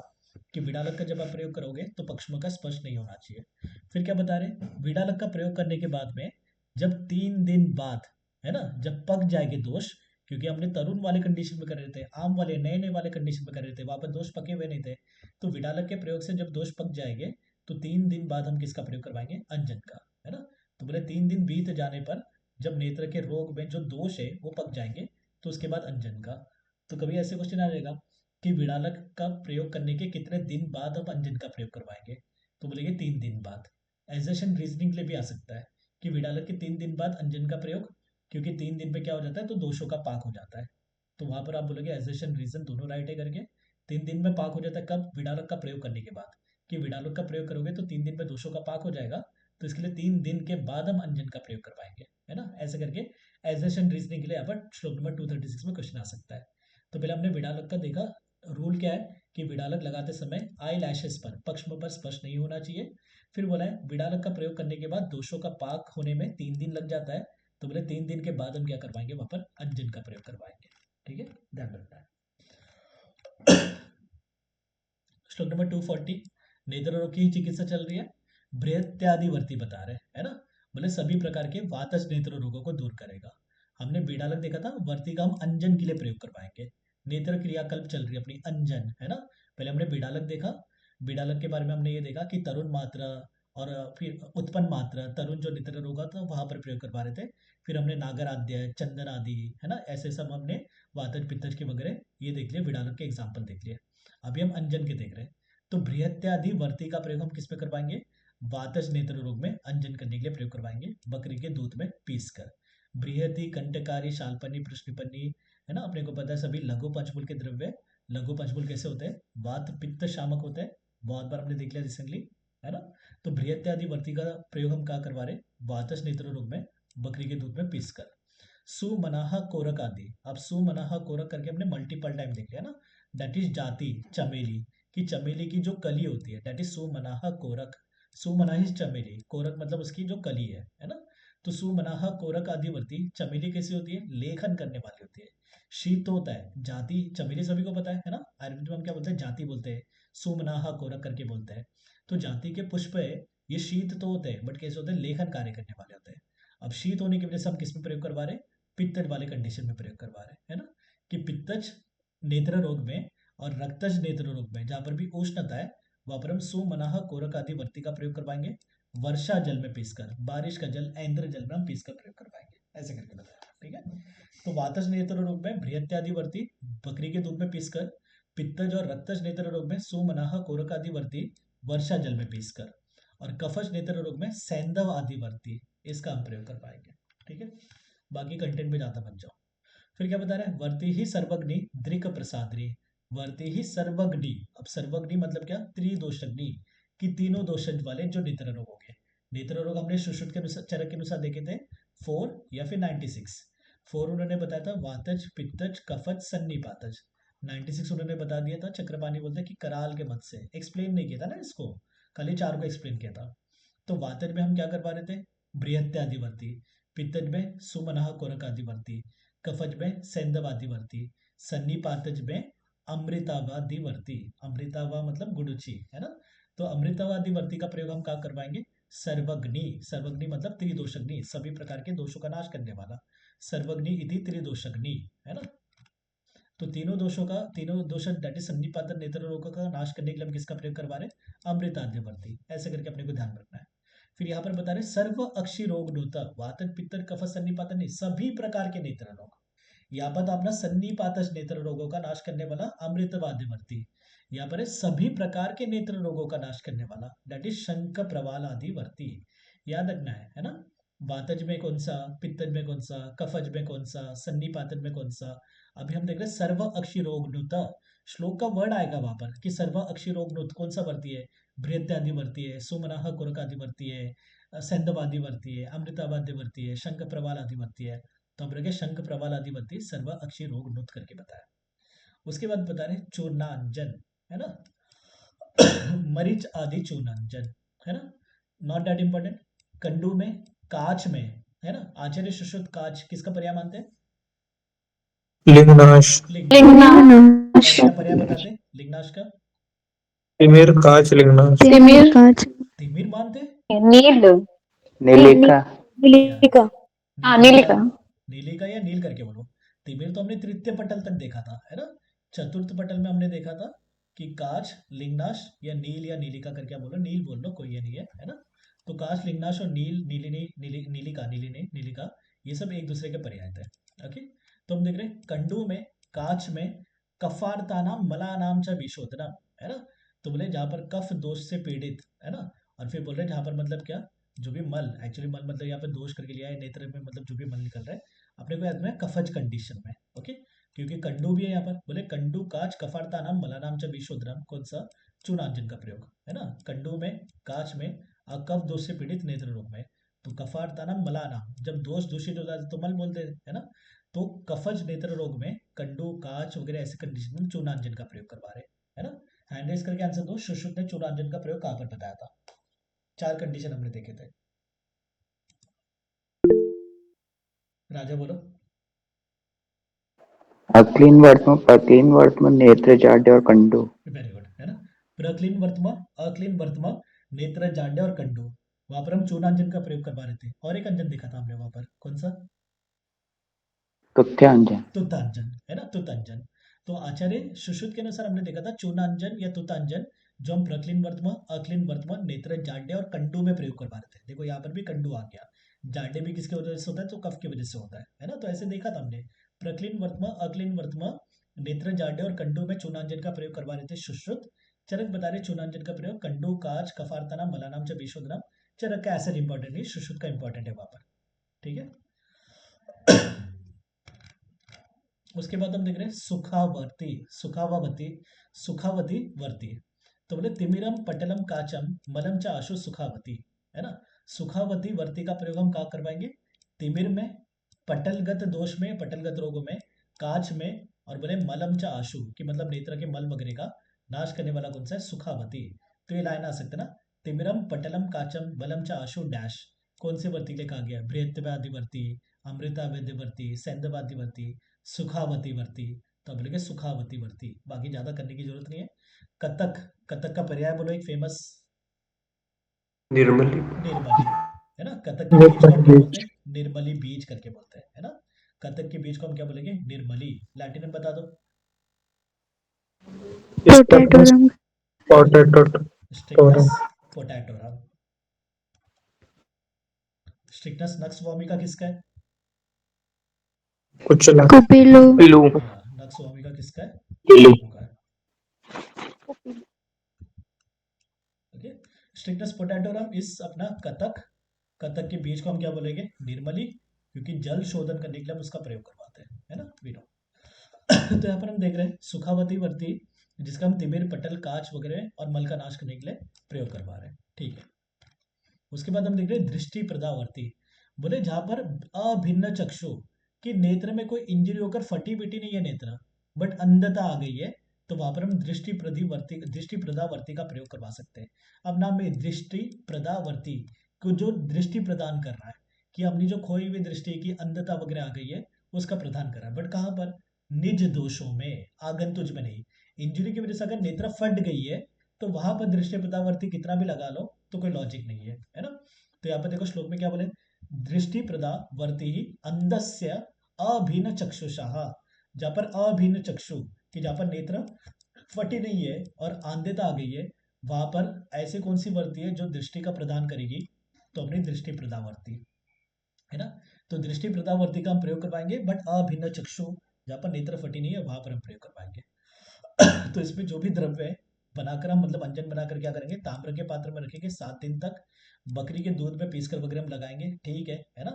कि विडालक का जब आप प्रयोग करोगे तो पक्षमा का स्पर्श नहीं होना चाहिए। फिर क्या बता रहे, विडालक का प्रयोग करने के बाद में जब 3 दिन बाद, है ना, जब पक जाएंगे दोष, क्योंकि हमने तरुण वाले कंडीशन में कर रहे थे, आम वाले नए नए वाले कंडीशन में कर रहे थे, वहां पर दोष पके हुए नहीं थे। तो विडालक के प्रयोग से जब दोष पक जाएंगे तो 3 दिन बाद हम किसका प्रयोग करवाएंगे, अंजन का, है ना। तो बोले 3 दिन बीत जाने पर जब नेत्र के रोग में जो दोष है वो पक जाएंगे तो उसके बाद अंजन का। तो कभी ऐसे क्वेश्चन आ जाएगा कि विडालक का प्रयोग करने के कितने दिन बाद हम अंजन का प्रयोग करवाएंगे, तो बोलेंगे 3 दिन बाद। एजेशन रीजनिंग के लिए भी आ सकता है कि विडालक के 3 दिन बाद अंजन का प्रयोग, क्योंकि 3 दिन पे क्या हो जाता है, तो दोषों का पाक हो जाता है। तो वहां पर आप बोलोगे एजेशन रीजन दोनों राइट है करके। 3 दिन में पाक हो जाता है कब, विडालक का प्रयोग करने के बाद, कि विडालक का प्रयोग करोगे तो 3 दिन में दोषों का पाक हो जाएगा, तो इसके लिए 3 दिन के बाद हम अंजन का प्रयोग करवाएंगे, है ना, ऐसे करके। एजेशन रीजनिंग के लिए यहाँ पर श्लोक नंबर 236 में क्वेश्चन आ सकता है। तो पहले हमने विडालक का देखा, रूल क्या है कि विडालक लगाते समय आई लैशेस पर, पक्ष्म पर स्पर्श नहीं होना चाहिए। फिर बोला है विडालक का प्रयोग करने के बाद दोषों का पाक होने में 3 दिन लग जाता है, तो बोले 3 दिन के बाद हम क्या करवाएंगे, वहां पर अंजन का प्रयोग करवाएंगे। ठीक है, ध्यान रखना है। श्लोक नंबर 240, नेत्र रोग की चिकित्सा चल रही है, बृहत्यादिवर्ती बता रहे है ना। बोले सभी प्रकार के वातज नेत्र रोगों को दूर करेगा। हमने विडालक देखा था, वर्ती का हम अंजन के लिए प्रयोग करवाएंगे। नेत्र क्रियाकल्प चल रही है अपनी अंजन, है ना। पहले हमने विडालक देखा, विडालक के बारे में हमने ये देखा कि तरुण मात्रा और फिर उत्पन्न मात्रा, तरुण जो नेत्र रोग था वहां पर प्रयोग करवा रहे थे। फिर हमने नागर आद्य, चंदन आदि, है ना, ऐसे सब हमने वातज पित्तज के वगैरह ये देख लिया, विडालक के एग्जाम्पल देख लिए। अभी हम अंजन के देख रहे हैं। तो बृहत्यादि वर्ती का प्रयोग हम किस में करवाएंगे, वातज नेत्र रोग में अंजन करने के लिए प्रयोग करवाएंगे, बकरी के दूध में पीस कर। बृहति, कंटकारी, शाल्पनी, प्रश्निपन्नी, है ना, अपने को पता है सभी लघु पंचमूल के द्रव्य। लघु पंचमूल कैसे होते हैं, वात पित्त शामक होते हैं, बहुत बार हमने देख लिया रिसेंटली, है ना। तो बृहत्यादि वर्ती का प्रयोग हम क्या करवा रहे, वातज नेत्र रोग में बकरी के दूध में पीस कर। सुमनाहा कोरक आदि, अब सुमनाहा कोरक करके हमने मल्टीपल टाइम देख लिया ना, दैट इज जाति चमेली की, चमेली की जो कली होती है दैट इज सुमनाहा कोरक। सुमनाही चमेली, कोरक मतलब उसकी जो कली है ना। तो सुमनाहा कोरक आदिवर्ती चमेली कैसी होती है, लेखन करने वाली होती है। शीत होता है, जाति चमेली सभी को पता है ना, आयुर्वेद में हम क्या बोलते हैं, जाति बोलते हैं, सुमनाहा कोरक करके बोलते हैं। तो जाति के पुष्प है, ये शीत तो होते हैं बट कैसे होते हैं, लेखन कार्य करने वाले होते हैं। अब शीत होने की वजह से हम किस में प्रयोग करवा रहे हैं, पित्तज वाले कंडीशन में प्रयोग करवा रहे हैं, है ना। कि पित्तज नेत्र रोग में और रक्तज नेत्र रोग में जहां पर भी उष्णता है वहां पर हम सुमनाह कोरक आदि वर्ती का प्रयोग करवाएंगे, वर्षा जल में पीसकर, बारिश का जल ऐन्द्र जल में हम पीसकर प्रयोग करवाएंगे, ऐसे करके बताया। ठीक है, तो वातज नेत्र रोग में बृहत्यादि वर्ती बकरी के दूध में पीसकर, पित्तज और रक्तज नेत्र रोग में सुमनाह कोरक आदि वर्ती वर्षा जल में पीसकर, और कफज नेत्र रोग में सैंधव आदि वर्ती इसका हम प्रयोग करवाएंगे। ठीक है, बाकी कंटेंट में ज्यादा बन जाओ। फिर क्या बता रहे हैं, वर्ती ही सर्वग्नि दृक प्रसादरी, वर्ती ही सर्वग्नि। अब सर्वग्नि मतलब क्या, त्रिदोषग्नि, कि तीनों दोषज वाले जो नेत्र रोग हो गए। नेत्र रोग हमने सुश्रुत के अनुसार, चरक के अनुसार देखे थे 4 या फिर 96। 4 उन्होंने बताया था वातज पित्तज कफज सन्निपातज, 96 उन्होंने बता दिया था चक्रपाणी बोलते हैं कि कराल के मत से, एक्सप्लेन नहीं किया था ना इसको, खाली 4 को एक्सप्लेन किया था। तो वातज में हम क्या करवा रहे थे, बृहत्यादिवर्ती, पित्तज में सुमनाह कोरक आदिवर्ती, कफज में सैंधवादिवर्ती, सन्निपातज में अमृतावादिवर्ती, अमृतावा मतलब गुडुची, है ना। तो अमृतावादिवर्ती का प्रयोग हम क्या करवाएंगे, सर्वग्नि, सर्वग्नि मतलब त्रिदोषग्नि, सभी प्रकार के दोषों का नाश करने वाला, सर्वग्नि इति त्रिदोषग्नि, है ना। तो तीनों दोषों का, तीनों दोष दैट इज सन्निपातन नेत्र रोग का नाश करने के लिए हम किसका प्रयोग करवा रहे हैं, अमृताद्यवर्ती, ऐसे करके अपने को ध्यान रखना है। फिर यहाँ पर बता रहे सर्व अक्षी रोग नोता, वातज पित्तज कफज सन्निपातन नहीं, सभी प्रकार के नेत्र रोग। यहाँ पर अपना सन्निपातज नेत्र रोगों का नाश करने वाला अमृतवाद्यवर्ती, यहाँ पर है सभी प्रकार के नेत्र रोगों का नाश करने वाला दैट इज शंख प्रवाल आदिवर्ती, याद रखना है ना। वातज में कौन सा, पित्तज में कौन सा, कफज में कौन सा, सन्निपातज में कौन सा। अभी हम देख रहे हैं सर्व अक्षी रोग नुत, श्लोक का वर्ड आएगा वहां पर कि सर्व अक्षी रोग नुत कौन सा वर्ती है, बृहत्यादिवर्ती है, सुमनः कुरकादिवर्ती है, सैंधवादिवर्ती है, अमृतावादिवर्ती है, शंख प्रवाल आदिवर्ती है। तो हम लोग शंख प्रवाल आदिवर्ती सर्व अक्षी रोग नुत करके बताया। उसके बाद बता रहे चूर्णांजन, है ना, मरीच आदि चूर्णांजन, है ना, नॉट दैट इंपॉर्टेंट। कंडू में, काच में, है ना, आचार्य सुश्रुत काच किसका पर्याय मानते हैं? लिंगनाश, लिंगनाश। लिंगनाश, और क्या पर्याय बताते हैं लिंगनाश का? तिमिर, काच, लिंगनाश। तिमिर, कांच, तिमिर मानते हैं? नील, नीलिका, क्या? नीलिका, हाँ नीलिका, नीलिका। नीलिका या नील करके बोलो। तिमिर तो हमने तृतीय पटल तक देखा था, है ना। चतुर्थ पटल में हमने देखा था कि काच, लिंगनाश या नील या नीलिका करके बोलो, नील बोल लो, कोई ये नहीं है ना। तो काच, लिंगनाश और नील, नीलिका, नीलिका, ये सब एक दूसरे के पर्याय थे। ओके, तो हम देख रहे हैं कंडू में, काच में कफार्तानाम मलानाम च विशोधनम, है ना। तो बोले जहां पर कफ दोष से पीड़ित, है ना। और फिर बोल रहे जहां पर मतलब क्या, जो भी मल, एक्चुअली मल मतलब यहाँ पे दोष करके लिया है, नेत्र में मतलब जो भी मल निकल रहा है अपने को याद में कफज कंडीशन में। ओके, क्योंकि कंडू भी है यहाँ पर, बोले कंडू काच कफार्ता नाम मलानाम च विशोधनम, कौन सा? चूनांजन का प्रयोग, है ना। कंडू में, काच में और कफ दोष से पीड़ित नेत्र रोग में। तो कफार्ता नाम मलानाम, जब दोष दूषित हो जाता है तो मल बोलते हैं, है ना। तो कफज नेत्र रोग में कंडू, काच वगैरह ऐसे कंडीशन में चूनांजन का प्रयोग करवा रहे, है ना। हैंड रेस करके आंसर दो, सुश्रुत ने चूनांजन का प्रयोग कहाँ पर बताया था? 4 कंडीशन हमने देखे थे। राजा बोलो। अक्लीन वर्तम, नेत्र जाड्य और कंडू। वेरी गुड, है ना। प्रक्लीन वर्तमा, अक्लीन वर्तमा, नेत्र जाड्य और कंडू, वहां पर हम चूनांजन का प्रयोग करवा रहे थे। और एक अंजन देखा था हमने वहां पर, कौन सा? तुथ्यांजन। तुतांजन, है ना, तुतांजन। तो आचार्य सुश्रुत के अनुसार हमने देखा था चूनांजन या तुतांजन, जो हम प्रक्लीन वर्तमा, अक्लीन वर्तमा, नेत्र जाड्य और कंडू में प्रयोग करवा रहे थे। देखो यहाँ पर भी कंडू आ गया। जाड्य भी किसकी वजह से होता है? तो कफ की वजह से होता है ना। तो ऐसे देखा था हमने, प्रक्लीन वर्तमा, अक्लीन वर्तमा, नेत्र जाड्य और कंडू में चूनांजन का प्रयोग करवा रहे थे सुश्रुत। चरक बता रहे चूनांजन का प्रयोग कंडू, काच, कफार्तना, मलानाम च विशोधनम। चरक का ऐसा इंपॉर्टेंट नहीं, सुश्रुत का इंपॉर्टेंट है वहां पर, ठीक है। उसके बाद हम देख रहे हैं सुखावर्ती, सुखावावती, सुखावती वर्ती। तो बोले तिमिरम पटलम काचम मलम च आशु सुखावती, है ना। सुखावती वर्ती का प्रयोग हम कहाँ करवाएंगे? तिमिर में, पटलगत दोष में, पटलगत रोगों में, काच में, और बोले मलम च आशु की मतलब नेत्र के मल वगैरह का नाश करने वाला कौन सा है? सुखावती। तो ये लाइन आ सकते ना, तिमिरम पटलम काचम मलम च आशु डैश, कौन से वर्ती के कहा गया? बृहत्वादिवर्ती, अमृतावेद्यवर्ती, सैंधवादिवर्ती, सुखावती वर्ती। तो अब बोलेंगे सुखावती वर्ती, बाकी ज्यादा करने की जरूरत नहीं है। कतक, कतक का पर्याय बोलो एक फेमस। निर्मली, निर्मली, है ना। कतक के बीज को हम क्या बोलते हैं? निर्मली बीज करके बोलते हैं, है ना। कतक के बीज को हम क्या बोलेंगे? निर्मली। लैटिन में बता दो। पोटैटोरम, पोटैटोरम, स्ट्रिक्टस पोटैटोरम। स्ट्रिक्टस नक्स वोमिका किसका है? कुचला, कुपिलो, पिलू। हाँ, नक्स वोमिका किसका है? पिलू का है। ओके, स्ट्रिक्टस पोटैटोरम इस अपना कतक, कतक के बीज को हम क्या बोलेंगे? निर्मली, क्योंकि जल शोधन करने के लिए हम उसका प्रयोग करवाते हैं, है ना, वी नो। तो यहाँ पर हम देख रहे हैं सुखावती वर्ती, जिसका हम तिमिर, पटल, काच वगैरह और मल का नाश करने के लिए प्रयोग करवा रहे हैं, ठीक है। उसके बाद हम देख रहे हैं दृष्टि प्रदावर्ती, बोले जहां पर अभिन्न चक्षु कि नेत्र में कोई इंजरी होकर फटी पिटी नहीं है नेत्र, बट अंधता आ गई है, तो वहां पर हम दृष्टि प्रदावर्ती का प्रयोग करवा सकते हैं। अब नाम में दृष्टि प्रदावर्ती को जो दृष्टि प्रदान कर रहा है, कि अपनी जो खोई हुई दृष्टि की अंधता वगैरह आ गई है उसका प्रदान कर रहा है, बट कहाँ पर? निज दोषों में, आगंतुज में नहीं। इंजुरी की वजह से अगर नेत्र फट गई है तो वहां पर दृष्टि प्रदावर्ती कितना भी लगा लो तो कोई लॉजिक नहीं है ना। तो यहाँ पर देखो श्लोक में क्या बोले, दृष्टि प्रदावर्ती अंधस्य अभिन्न चक्षुषा, जहां पर अभिन्न चक्षु कि जहां पर नेत्र फटी नहीं है और आंधता आ गई है, वहां पर ऐसे कौन सी वर्ती है जो दृष्टि का प्रदान करेगी? तो अपनी दृष्टि प्रदावर्ती, है ना। तो दृष्टि प्रदावर्ती का हम प्रयोग करवाएंगे, बट अभिन्न चक्षु जहां पर नेत्र फटी नहीं है वहां पर हम प्रयोग करवाएंगे। तो इसमें जो भी द्रव्य है बनाकर हम मतलब अंजन बनाकर क्या करेंगे? ताम्र के पात्र में रखेंगे 7 दिन तक, बकरी के दूध में पीसकर वगैरह हम लगाएंगे, ठीक है ना।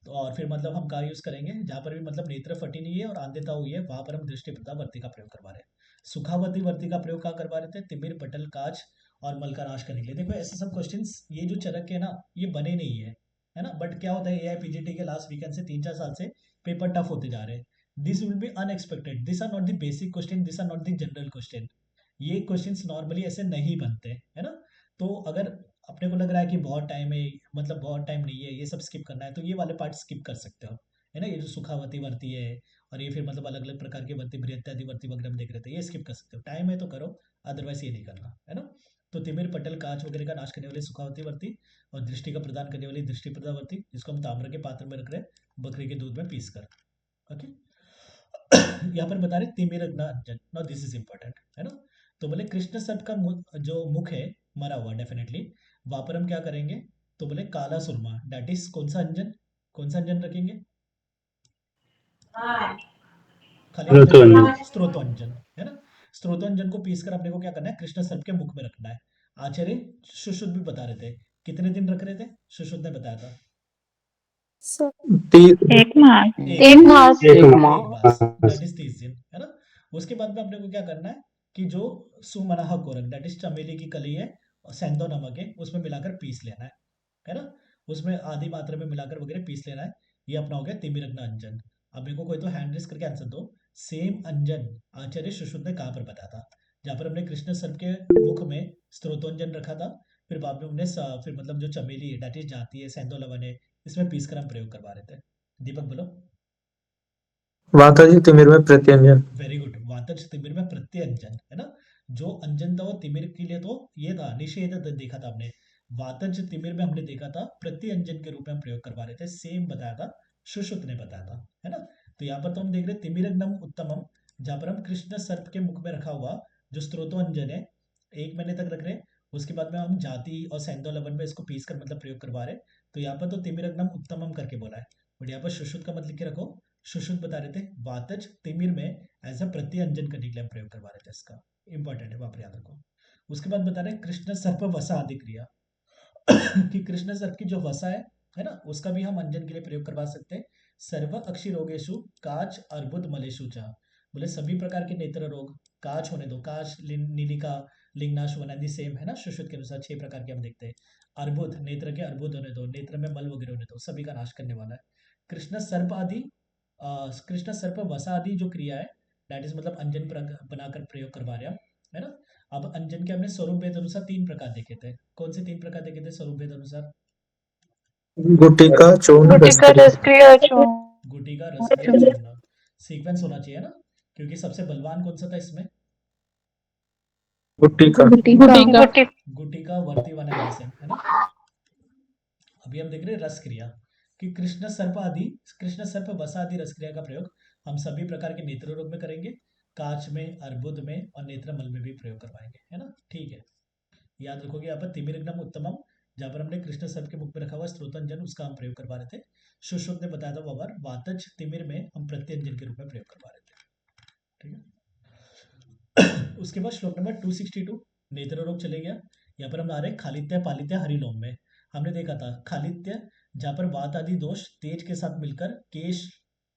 तो और फिर मतलब हम क्या यूज करेंगे? जहां पर भी मतलब नेत्र फटी नहीं है और आंधता हुई है वहां पर हम दृष्टि प्रदावर्ती का प्रयोग करवा रहे हैं। सुखावती वर्ती का प्रयोग कहाँ करवा रहे थे? तिमिर, पटल, काच और मल का नाश करने के लिए। देखो ऐसे सब क्वेश्चंस ये जो चरक के ना ये बने नहीं है ना, बट क्या होता है एआईपीजीटी के लास्ट वीकेंड से 3-4 साल से पेपर टफ होते जा रहे हैं। This will be unexpected, this are not the basic question, this are not the general question. ये क्वेश्चंस नॉर्मली ऐसे नहीं बनते है ना। तो अगर अपने को लग रहा है कि बहुत टाइम है, मतलब बहुत टाइम नहीं है, ये सब स्किप करना है, तो ये वाले पार्ट स्किप कर सकते हो है ना। ये जो सुखावती वर्ती है और ये फिर मतलब अलग अलग प्रकार की वर्ती, बृहत्यादि वर्ती वगैरह हम देख रहे थे, ये स्किप कर सकते हो, टाइम है तो करो, अदरवाइज ये नहीं करना है ना। तो तिमिर पटल कांच वगैरह का नाश करने वाली सुखावती वर्ती और दृष्टि का प्रदान करने वाली दृष्टि प्रदा वर्ती, जिसको हम ताम्र के पात्र में रख रहे हैं बकरी के दूध में पीस कर। ओके यहाँ पर बता रहे तिमिर अंजन, नाउ दिस इज इंपॉर्टेंट है ना। तो बोले कृष्ण सर्प का जो मुख है मरा हुआ डेफिनेटली, वहां पर हम क्या करेंगे, तो बोले काला सुरमा, दैट इज कौन सा अंजन, कौन सा अंजन रखेंगे, खाली अंजन, स्त्रोतोंजन है ना। स्त्रोतोंजन को पीसकर अपने को क्या करना है, कृष्ण सर्प के मुख में रखना है। आचार्य सुश्रुत भी बता रहे थे, कितने दिन रख रहे थे, सुश्रुत ने बताया था सर 1 मास, एक 1 मास। एक एक माह मास, दैट इज 30 दिन है ना। उसके बाद में अपने को क्या करना है कि जो सुमनह कोरक दैट इज चमेली की कली है और सेंधो नमक है, उसमें मिलाकर पीस लेना है ना। उसमें आधी मात्रा में मिलाकर वगैरह पीस लेना है। ये अपना हो गया तिमिरग्न अंजन। अब मेरे को कोई तो हैंड रेस करके आंसर दो, सेम अंजन आचार्य सुश्रुत ने कहाँ पर बताया था, जहाँ पर हमने कृष्ण सर्प के मुख में स्त्रोतोंजन रखा था, फिर बाद में हमने फिर मतलब जो चमेली है दैट इज जाती है, सेंधो लवन है, इसमें पीस कर हम प्रयोग करवा रहे थे। दीपक बोलो। वाताजी तिमिर में प्रत्यंजन। वेरी गुड, वातज तिमिर में प्रत्यंजन है ना। जो अंजन था वो तिमिर के लिए तो ये था निषेध देखा था हमने, वातज तिमिर में हमने देखा था प्रत्यंजन के रूप में हम प्रयोग करवा रहे थे, सेम बताया था, सुश्रुत ने बताया था है ना। तो यहाँ पर तो हम देख रहे तिमिरग्नम उत्तमम, जहाँ पर हम कृष्ण सर्प के मुख में रखा हुआ जो स्त्रोतोंजन है 1 महीने तक रख रहे हैं, उसके बाद में हम जाति और सेंधो लवन में इसको पीस कर मतलब प्रयोग करवा रहे हैं। तो यहाँ पर तो तिमिरग्नम उत्तमम करके बोला है, बट यहाँ पर सुश्रुत का मत लिख के रखो। सुश्रुत बता रहे थे वातज तिमिर में एज अ प्रत्यंजन करने के लिए हम प्रयोग करवा रहे थे, इसका इंपॉर्टेंट है, वहां पर याद रखो। उसके बाद बता रहे कृष्ण सर्प वसा आदि क्रिया कि कृष्ण सर्प की जो वसा है ना, उसका भी हम अंजन के लिए प्रयोग करवा सकते हैं। सर्व अक्षी रोगेशु काच अर्बुद मलेशु चा, बोले सभी प्रकार के नेत्र रोग, काच होने दो, काच नीलिका लिंगनाश वनादि सेम है ना, सुश्रुत के अनुसार 6 प्रकार के हम देखते हैं। अर्बुद नेत्र के अर्बुद होने दो, नेत्र में मल वगैरह होने दो, सभी का नाश करने वाला है। कृष्ण सर्प आदि कृष्ण सर्प वसा आदि जो क्रिया है दैट इज मतलब अंजन बनाकर प्रयोग करवा रहे हैं हम है ना। अब अंजन के हमने स्वरूप भेद अनुसार 3 प्रकार देखे थे, कौन से 3 प्रकार देखे थे स्वरूप भेद अनुसार, गुटिका चूर्ण गुटिका रसक्रिया। रसक्रिय चूर्ण। गुटिका रसक्रिया चूर्ण, सीक्वेंस होना चाहिए ना, क्योंकि सबसे बलवान कौन सा था इसमें, गुटिका। गुटिका गुटिका वर्ती वन एंड है ना। अभी हम देख रहे हैं रस क्रिया कि कृष्ण सर्प आदि, कृष्ण सर्प वसा आदि रस क्रिया का प्रयोग हम सभी प्रकार के नेत्र रोग में करेंगे, काच में, अर्बुद में और नेत्रमल में भी प्रयोग करवाएंगे है ना। ठीक है, याद रखोगे यहाँ पर तिमिरग्नम उत्तमम, जहाँ पर हमने कृष्ण सर्प के मुख में रखा हुआ स्त्रोतंजन उसका हम प्रयोग करवा रहे थे। सुश्रुत ने बताया था वो वातज तिमिर में हम प्रत्यंजन के रूप में प्रयोग करवा रहे थे। ठीक है उसके बाद श्लोक नंबर 262 नेत्र रोग चले गया। यहाँ पर हम आ रहे हैं खालित्य पालित्य हरिलोम में। हमने देखा था खालित्य जहाँ पर वात आदि दोष तेज के साथ मिलकर केश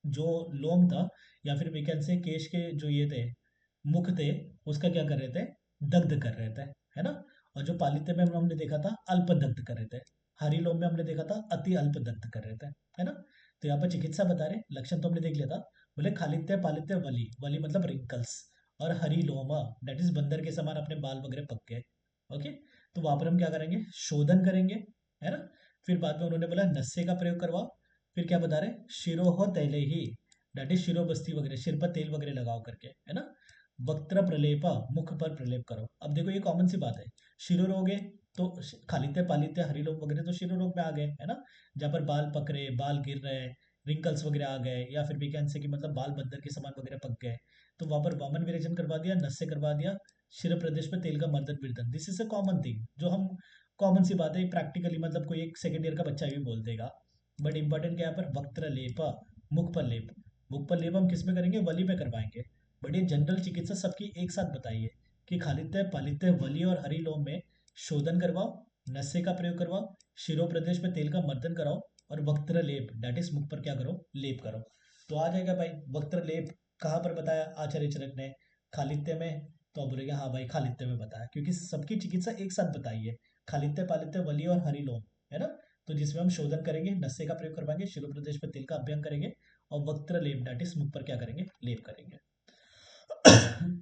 जो लोम था या फिर वी कैन से केश के जो ये थे मुख थे उसका क्या कर रहे थे, दग्ध कर रहे थे है ना। और जो पालित्य में हमने देखा था अल्प दग्ध कर रहे थे, हरिलोम में हमने देखा था अति अल्प दग्ध कर रहे थे है ना। तो यहाँ पर चिकित्सा बता रहे, लक्षण तो हमने देख लिया था, बोले खालित्य पालित्य वली, वली मतलब रिंकल्स, और हरिलोमा दैट इज बंदर के समान अपने बाल वगैरह पक गए। ओके, तो वहां पर हम क्या करेंगे, शोधन करेंगे है ना। फिर बाद में उन्होंने बोला नस्से का प्रयोग करवाओ, फिर क्या बता रहे शिरोह तैले ही दैट इज शिरो बस्ती वगैरह, सिर पर तेल वगैरह लगाओ करके है ना। वक्त्र प्रलेपा मुख पर प्रलेप करो। अब देखो ये कॉमन सी बात है, शिरो रोग है तो खालित्य पालित्य हरिलोम वगैरह तो शिरो रोग में आ गए है ना, जहाँ पर बाल पक रहे, बाल गिर रहे, रिंकल्स वगैरह आ गए, या फिर भी कैन से कि मतलब बाल बंदर के समान वगैरह पक गए, तो वहां पर वामन विरेचन करवा दिया, नस्य करवा दिया, शिर प्रदेश में तेल का मर्दन विर्दन, this is a common thing जो हम कॉमन सी बात है, प्रैक्टिकली मतलब कोई एक सेकेंड ईयर का बच्चा भी बोल देगा। बट इंपॉर्टेंट क्या है यहाँ पर, वक्त्र लेप, मुख पर लेप, मुख पर लेप हम किस में करेंगे, वली में करवाएंगे। बट ये जनरल चिकित्सा सबकी एक साथ बताइए कि खालित्य पालित्य वली और हरिलोम में शोधन करवाओ, नस्य का प्रयोग करवाओ, शिरो प्रदेश में तेल का मर्दन कराओ, और वक्त्र लेप दैट इज मुख पर क्या करो, लेप करो। तो आ जाएगा भाई वक्त्र लेप कहाँ पर बताया आचार्य चरक ने, खालित्य में, तो आप बोलेंगे हाँ भाई खालित्य में बताया, क्योंकि सबकी चिकित्सा एक साथ बताई है, खालित्य पालित्य वली और हरिलोम, है ना। तो जिसमें हम शोधन करेंगे, नस्से का प्रयोग करवाएंगे, शिरो प्रदेश पर तिल का अभ्यंग करेंगे और वक्त्र लेप दैट इज मुख पर क्या करेंगे, लेप करेंगे।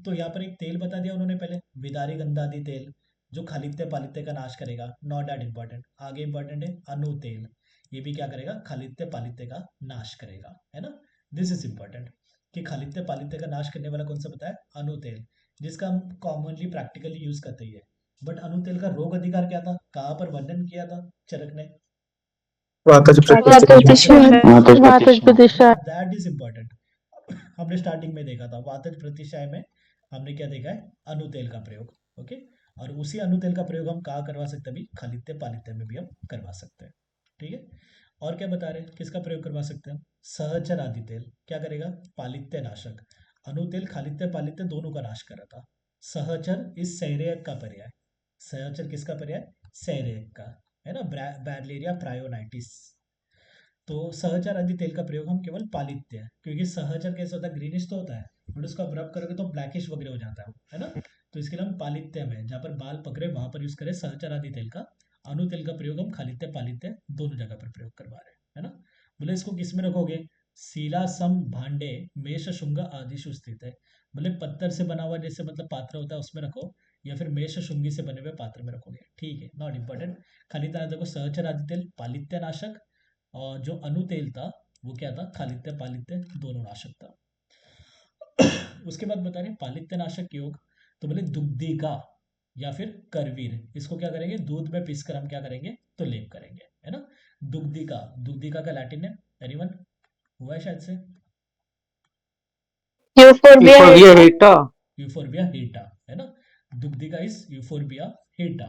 तो यहाँ पर एक तेल बता दिया उन्होंने पहले, विदारी गंधादि तेल, जो खालित्य पालित्य का नाश करेगा, नॉट दैट इंपॉर्टेंट। आगे इंपॉर्टेंट है अनु तेल, ये भी क्या करेगा, खालित्य पालित्य का नाश करेगा, है ना। दिस इज इंपॉर्टेंट कि खालित्य पालित्य का नाश करने वाला कौन सा बताया, अनु तेल, जिसका हम कॉमनली प्रैक्टिकली यूज करते ही है। बट अनु तेल का रोग अधिकार क्या था, कहाँ पर वर्णन किया था चरक ने, वातज वातज प्रतिशय प्रतिशय वातज प्रतिशय दैट इज इंपॉर्टेंट। हमने स्टार्टिंग में देखा था वातज प्रतिशय में हमने क्या देखा है, अनुतेल का प्रयोग, ओके। और उसी अनुतेल का प्रयोग हम कहाँ करवा सकते हैं, अभी खालित्य पालित्य में भी हम करवा सकते हैं, ठीक है। और क्या बता रहे हैं, किसका प्रयोग करवा सकते हैं, सहचर आदि तेल क्या करेगा, पालित्य नाशक। अनुतेल खालित्य पालित्य दोनों का नाश कर रहा था। सहचर इस सैरेयक का पर्याय, सहचर किसका पर्याय, सैरेयक का, है ना, बैरलेरिया प्रायोनाइटिस। तो सहचर आदि तेल का प्रयोग हम केवल पालित्य, क्योंकि सहचर कैसे होता है, ग्रीनिश तो होता है, बट उसको आप रब करोगे तो ब्लैकिश वगैरह हो जाता है ना। तो इसके लिए हम पालित्य में, जहाँ पर बाल पकड़े वहां पर यूज करें सहचर आदि तेल का। अनु तेल का प्रयोग हम खालित्य पालित्य दोनों जगह पर प्रयोग करवा रहे हैं, है ना। बोले इसको किस में रखोगे, सीलासम भांडे मेष शुंग आदिशु स्थित है। बोले पत्थर से बना हुआ जैसे मतलब पात्र होता है उसमें रखो, या फिर मेष शुंगी से बने हुए पात्र में रखोगे, ठीक है, नॉट इंपॉर्टेंट। खाली तरह देखो, सहचर आदि तेल पालित्य नाशक, और जो अनु तेल था वो क्या था, खालित्य पालित्य दोनों नाशक था। उसके बाद बता रहे पालित्य नाशक योग, तो बोले दुग्धी का या फिर करवीर, इसको क्या करेंगे, दूध में पीसकर हम क्या करेंगे, तो लेप करेंगे, है ना। दुग्धी का लैटिन है, एनीवन हुआ है शायद से, यूफोर्बिया यूफोर्बिया हेटा। हेटा। यूफोर्बिया हेटा, है ना। दुग्धी का इस यूफोर्बिया हेटा,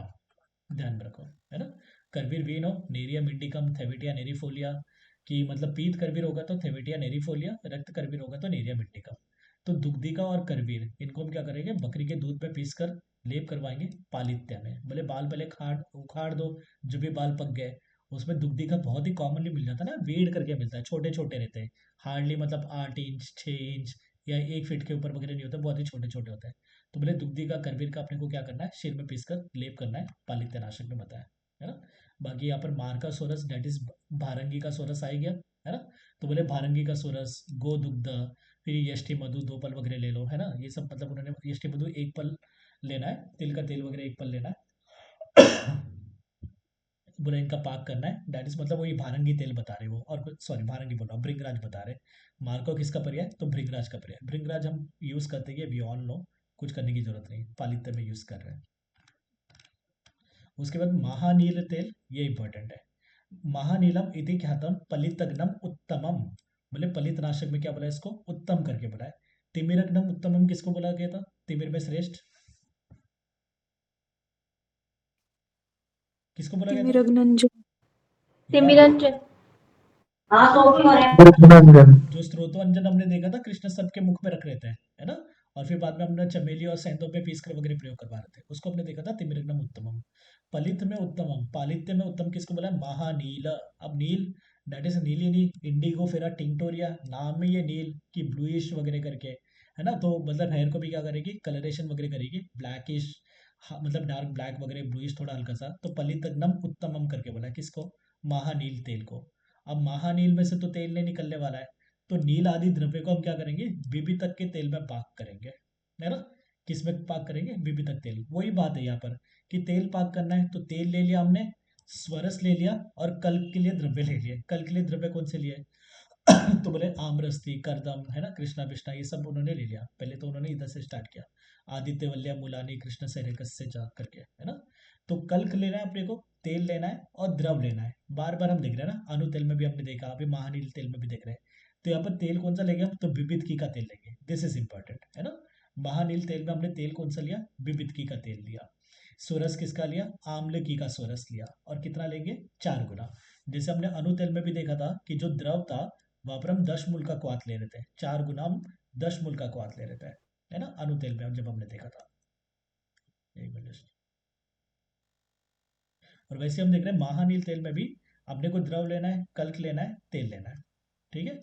ध्यान में रखो, है ना। करवीर वीनो नेरियम इंडिकम थेविटिया नेरीफोलिया, कि मतलब पीत करवीर होगा तो थेविटिया नेरीफोलिया, रक्त करवीर होगा तो नेरियम इंडिकम। तो दुग्धिका और करवीर इनको हम क्या करेंगे, बकरी के दूध में पीस कर लेप करवाएंगे पालित्य में। बोले बाल पहले खाड़ उखाड़ दो, जो भी बाल पक गए, उसमें दुग्धी का बहुत ही कॉमनली मिल जाता है ना, वेड करके मिलता है, छोटे छोटे रहते हैं, हार्डली मतलब 8 इंच 6 इंच या 1 फीट के ऊपर वगैरह नहीं होता, बहुत ही छोटे छोटे होते हैं। तो बोले दुग्धी का करवीर का अपने को क्या करना है, सिर में पीसकर लेप करना है, पालित्य नाशक में बताया, है ना। बाकी यहाँ पर मार्का सोरस डेट इज भारंगी का सोरस आ गया, है ना। तो बोले भारंगी का सोरस, गोदुग्ध, फिर यष्टि मधु 2 पल वगैरह ले लो, है ना। ये सब मतलब उन्होंने यष्टि मधु 1 पल लेना है, तिल का तेल वगैरह 1 पल लेना है। बोले इनका पाक करना है, दैट इज मतलब वही भारंगी तेल बता रहे वो, और सॉरी भारंगी बोल रहा हूँ, भृंगराज बता रहे। मार्को किसका पर्याय, तो भृंगराज का पर्याय, भृंगराज हम यूज करते हैं, वी ऑल नो, कुछ करने की जरूरत नहीं, पालित्य में यूज कर रहे हैं। उसके बाद महानील तेल, ये इंपॉर्टेंट है। महानीलम इति ख्यातम पलितग्नम उत्तमम, बोले पलित नाशक में क्या बोला, इसको उत्तम करके बोला है। तिमिरग्नम उत्तमम किसको बोला गया था, तिमिर में श्रेष्ठ किसको बोला गया था, तिमिरग्नंज याद तिमिरंजन। रघुनंदन जो स्त्रोतवंजन हमने देखा था, कृष्ण सबके मुख में रख रहे थे, है ना। और फिर बाद में हमने चमेली और सेंधों पे पीस कर वगैरह प्रयोग करवा रहे थे, उसको हमने देखा था तिमिरग्नम उत्तमम। पलित में उत्तमम, पालित्य में उत्तम किसको बोला, महानील। अब नील दैट इज नीली नी इंडिगो फेरा टिंक्टोरिया, नाम में ये नील की ब्लूइश वगैरह करके, है ना। तो मतलब हेयर को भी क्या करेगी, कलरेशन वगैरह करेगी, ब्लैकिश, मतलब डार्क ब्लैक वगैरह, ब्लूइश थोड़ा हल्का सा। तो पलितग्नम उत्तमम करके बोला है किसको, महानील तेल को। अब महानील में से तो तेल नहीं निकलने वाला है, तो नील आदि द्रव्य को हम क्या करेंगे, विभितक के तेल में पाक करेंगे, है ना। किस में पाक करेंगे, विभितक तेल। वही बात है यहाँ पर कि तेल पाक करना है, तो तेल ले लिया हमने, स्वरस ले लिया, और कल्क के लिए द्रव्य ले लिए। कल्क के लिए द्रव्य कौन से लिए, तो बोले आम्रस्ती करदम, है ना, कृष्णा विष्णा, ये सब उन्होंने ले लिया। पहले तो उन्होंने इधर से स्टार्ट किया, आदित्य वल्ल्या मूलानी कृष्ण सेरेकस से जा करके, है ना। तो कल्क लेना है अपने को, तेल लेना है और द्रव लेना है। बार बार हम देख रहे हैं ना, अनु तेल में भी हमने देखा, अभी महानील तेल में भी देख रहे हैं। तो यहाँ पर तेल कौन सा लेंगे हम, तो विविधकी का तेल लेंगे, दिस इज इंपॉर्टेंट, है ना। महानील तेल में हमने तेल कौन सा लिया, विविधकी का तेल लिया। सोरस किसका लिया, आम्लकी का सोरस लिया, और कितना लेंगे, 4 गुना। जैसे हमने अनु तेल में भी देखा था कि जो द्रव था वहां पर हम 10 मूल का क्वाथ ले रहे थे, 4 गुना हम 10 मूल का क्वाथ ले रहे थे, है ना, अनु तेल में जब हमने देखा था। एक मिनट। और वैसे हम देख रहे हैं महानील तेल में भी अपने को द्रव लेना है, कल्क लेना है, तेल लेना है, ठीक है।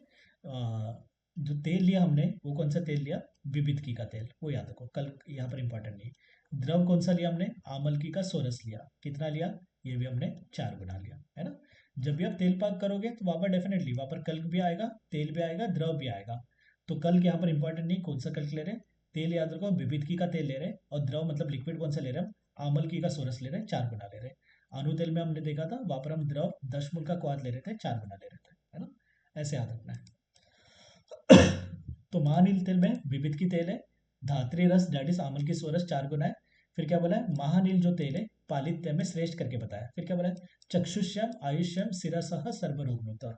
जो तेल लिया हमने वो कौन सा तेल लिया, विबितकी का तेल, वो याद रखो, कल यहाँ पर इंपॉर्टेंट नहीं। द्रव कौन सा लिया हमने, आमलकी का सोरस लिया, कितना लिया, ये भी हमने 4 गुना लिया, है ना। जब भी आप तेल पाक करोगे तो वहाँ पर डेफिनेटली वहाँ पर कल्क भी आएगा, तेल भी आएगा, द्रव भी आएगा। तो कल्क यहाँ पर इंपॉर्टेंट नहीं, कौन सा कल्क ले रहे हैं, तेल याद रखो विबितकी का तेल ले रहे हैं, और द्रव मतलब लिक्विड कौन सा ले रहे हैं हम, आमलकी का सोरस ले रहे हैं, 4 गुना ले रहे हैं। अणु तेल में हमने देखा था वहाँ पर हम द्रव 10 मोल का क्वाथ ले रहे थे, 4 गुना ले रहे थे, है ना, ऐसे याद रखना है। तो महानील तेल में विविध की तेल है, धात्री रस दैट इज आमल की सोरस 4 गुना है। फिर क्या बोला है, महानील जो तेल है पालित्य में श्रेष्ठ करके बताया। फिर क्या बोला है, चक्षुष्यम आयुष्यम शिरसह सर्वरोगनुता,